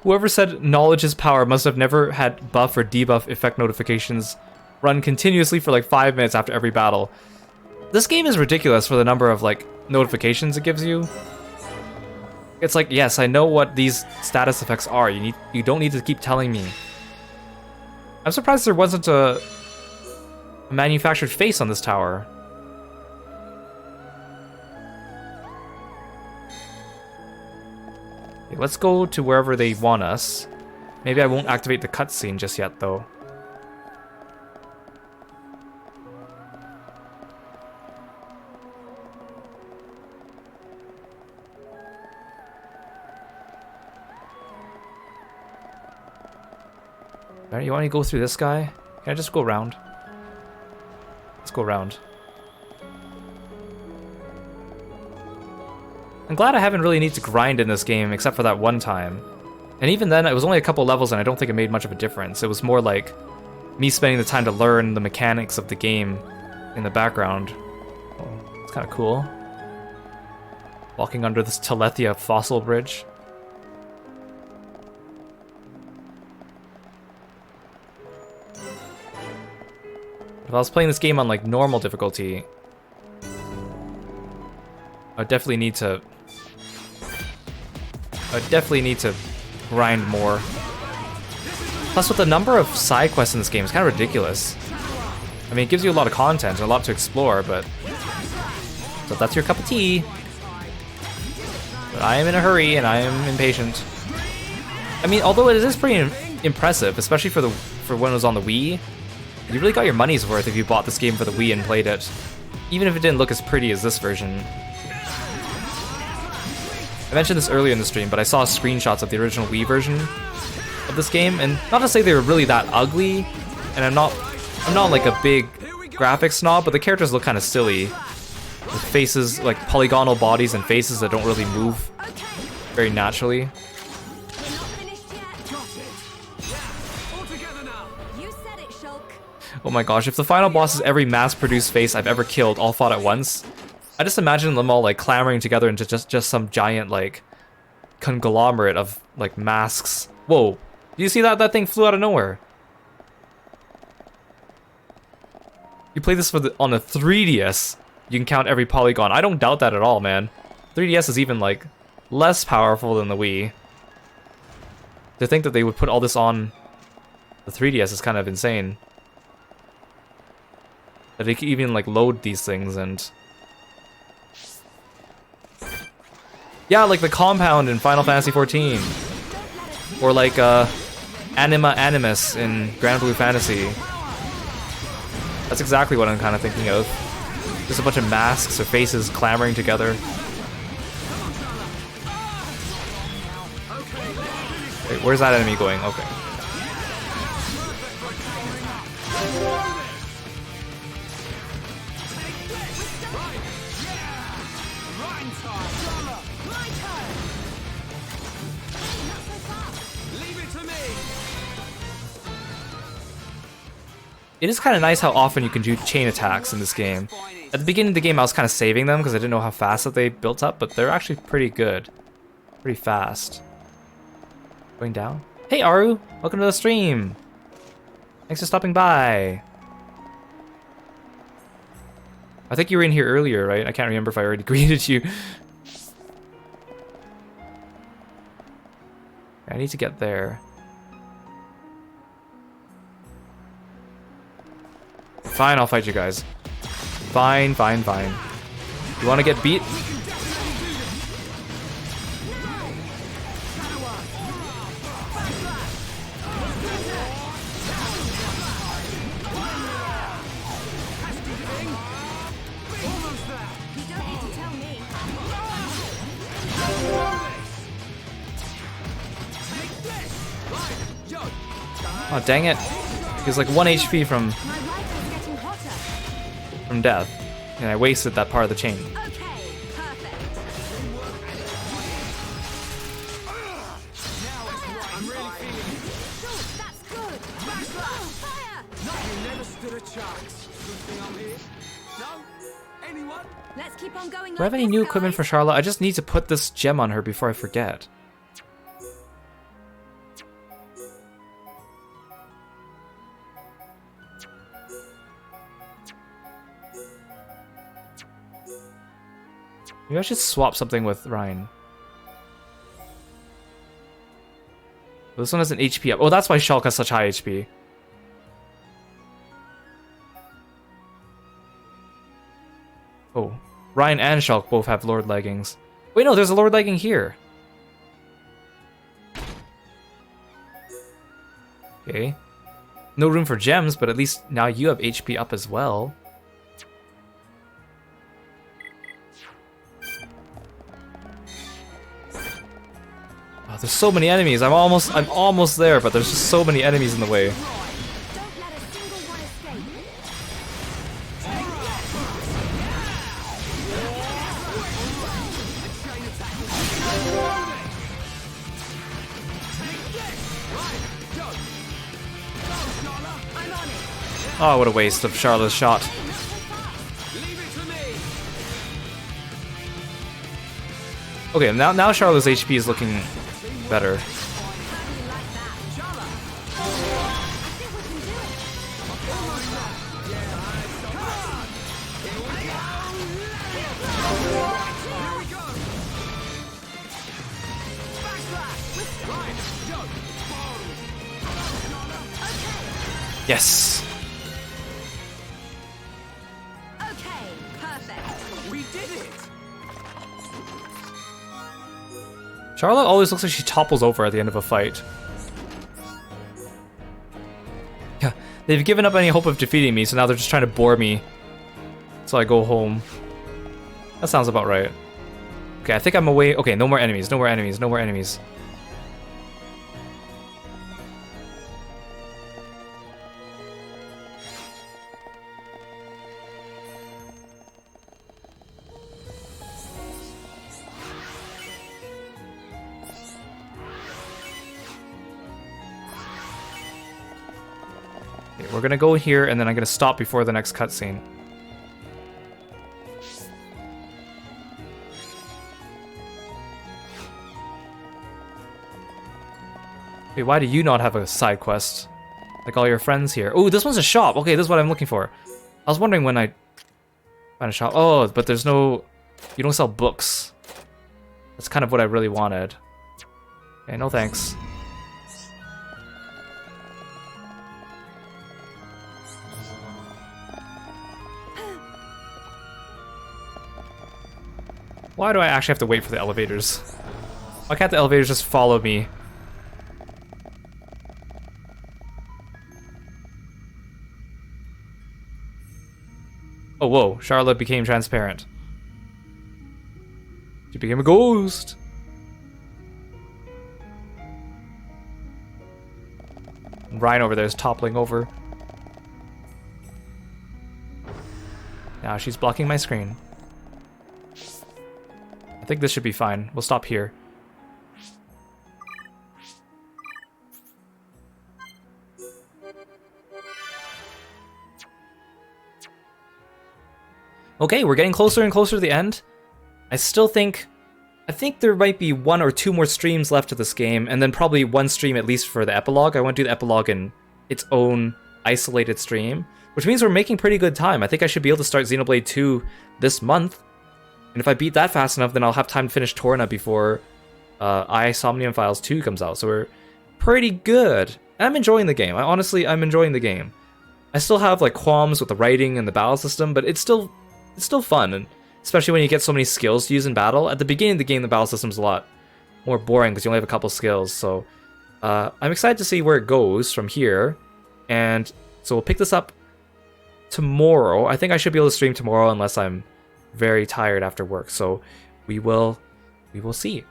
Whoever said knowledge is power must have never had buff or debuff effect notifications run continuously for like 5 minutes after every battle. This game is ridiculous for the number of like notifications it gives you. It's like, yes, I know what these status effects are. You don't need to keep telling me. I'm surprised there wasn't a manufactured face on this tower. Okay, let's go to wherever they want us. Maybe I won't activate the cutscene just yet, though. Alright, you want to go through this guy? Can I just go around? Let's go around. I'm glad I haven't really need to grind in this game, except for that one time. And even then, it was only a couple levels and I don't think it made much of a difference. It was more like me spending the time to learn the mechanics of the game in the background. Oh, it's kind of cool. Walking under this Telethia fossil bridge. If I was playing this game on like normal difficulty, I definitely need to grind more. Plus, with the number of side quests in this game, it's kind of ridiculous. I mean, it gives you a lot of content and a lot to explore, but so if that's your cup of tea. But I am in a hurry and I am impatient. I mean, although it is pretty impressive, especially for when it was on the Wii, you really got your money's worth if you bought this game for the Wii and played it, even if it didn't look as pretty as this version. I mentioned this earlier in the stream, but I saw screenshots of the original Wii version of this game, and not to say they were really that ugly, and I'm not like a big graphics snob, but the characters look kind of silly, with faces, like polygonal bodies and faces that don't really move very naturally. Oh my gosh, if the final boss is every mass-produced face I've ever killed all fought at once, I just imagine them all like clamoring together into just some giant like conglomerate of like masks. Whoa, do you see that? That thing flew out of nowhere. You play this on a 3DS, you can count every polygon. I don't doubt that at all, man. 3DS is even like less powerful than the Wii. To think that they would put all this on the 3DS is kind of insane. That they could even like load these things and... Yeah, like the compound in Final Fantasy XIV. Or like Anima Animus in Grand Blue Fantasy. That's exactly what I'm kind of thinking of. Just a bunch of masks or faces clamoring together. Wait, where's that enemy going? Okay. It is kind of nice how often you can do chain attacks in this game. At the beginning of the game I was kind of saving them because I didn't know how fast that they built up, but they're actually pretty good. Pretty fast. Going down? Hey Aru! Welcome to the stream! Thanks for stopping by! I think you were in here earlier, right? I can't remember if I already greeted you. I need to get there. Fine, I'll fight you guys. Fine, fine, fine. You want to get beat? Oh, dang it. He's like 1 HP from death, and I wasted that part of the chain. Do I have any new equipment for Charlotte? I just need to put this gem on her before I forget. Maybe I should swap something with Ryan. This one has an HP up. Oh, that's why Shulk has such high HP. Oh, Ryan and Shulk both have Lord Leggings. Wait, no, there's a Lord Legging here. Okay. No room for gems, but at least now you have HP up as well. Oh, there's so many enemies. I'm almost there, but there's just so many enemies in the way. Oh, what a waste of Charlotte's shot. Okay, now Charlotte's HP is looking better. Yes. Okay, perfect. We did it. Charlotte always looks like she topples over at the end of a fight. Yeah, they've given up any hope of defeating me, so now they're just trying to bore me. So I go home. That sounds about right. Okay, I think I'm away. Okay, no more enemies, no more enemies, no more enemies. We're gonna go here, and then I'm gonna stop before the next cutscene. Wait, why do you not have a side quest? Like all your friends here. Oh, this one's a shop. Okay, this is what I'm looking for. I was wondering when I find a shop. Oh, but there's no... You don't sell books. That's kind of what I really wanted. Okay, no thanks. Why do I actually have to wait for the elevators? Why can't the elevators just follow me? Oh, whoa. Charlotte became transparent. She became a ghost. Ryan over there is toppling over. Now she's blocking my screen. I think this should be fine. We'll stop here. Okay, we're getting closer and closer to the end. I think there might be 1 or 2 more streams left of this game, and then probably 1 stream at least for the epilogue. I want to do the epilogue in its own isolated stream, which means we're making pretty good time. I think I should be able to start Xenoblade 2 this month. And if I beat that fast enough, then I'll have time to finish Torna before Somnium Files 2 comes out. So we're pretty good. And I'm enjoying the game. I'm enjoying the game. I still have like qualms with the writing and the battle system, but it's still fun. And especially when you get so many skills to use in battle. At the beginning of the game, the battle system's a lot more boring because you only have a couple skills. So I'm excited to see where it goes from here. And so we'll pick this up tomorrow. I think I should be able to stream tomorrow unless I'm very tired after work, so we will see.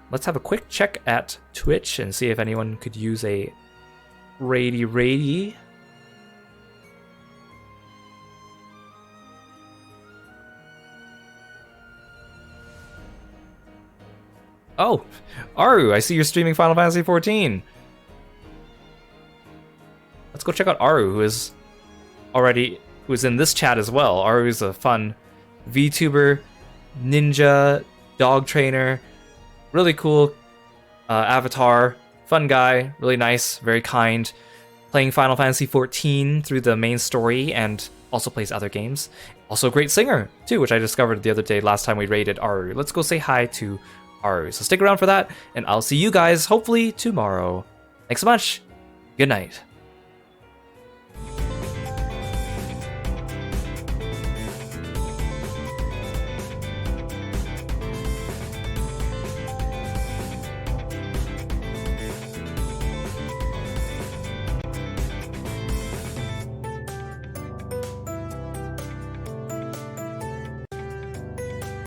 Let's have a quick check at Twitch and see if anyone could use a raidy. Oh, Aru, I see you're streaming Final Fantasy XIV. Let's go check out Aru, who's in this chat as well. Aru is a fun VTuber, ninja, dog trainer, really cool avatar, fun guy, really nice, very kind, playing Final Fantasy XIV through the main story and also plays other games. Also a great singer too, which I discovered the other day last time we raided Aru. Let's go say hi to Aru. So stick around for that, and I'll see you guys hopefully tomorrow. Thanks so much. Good night.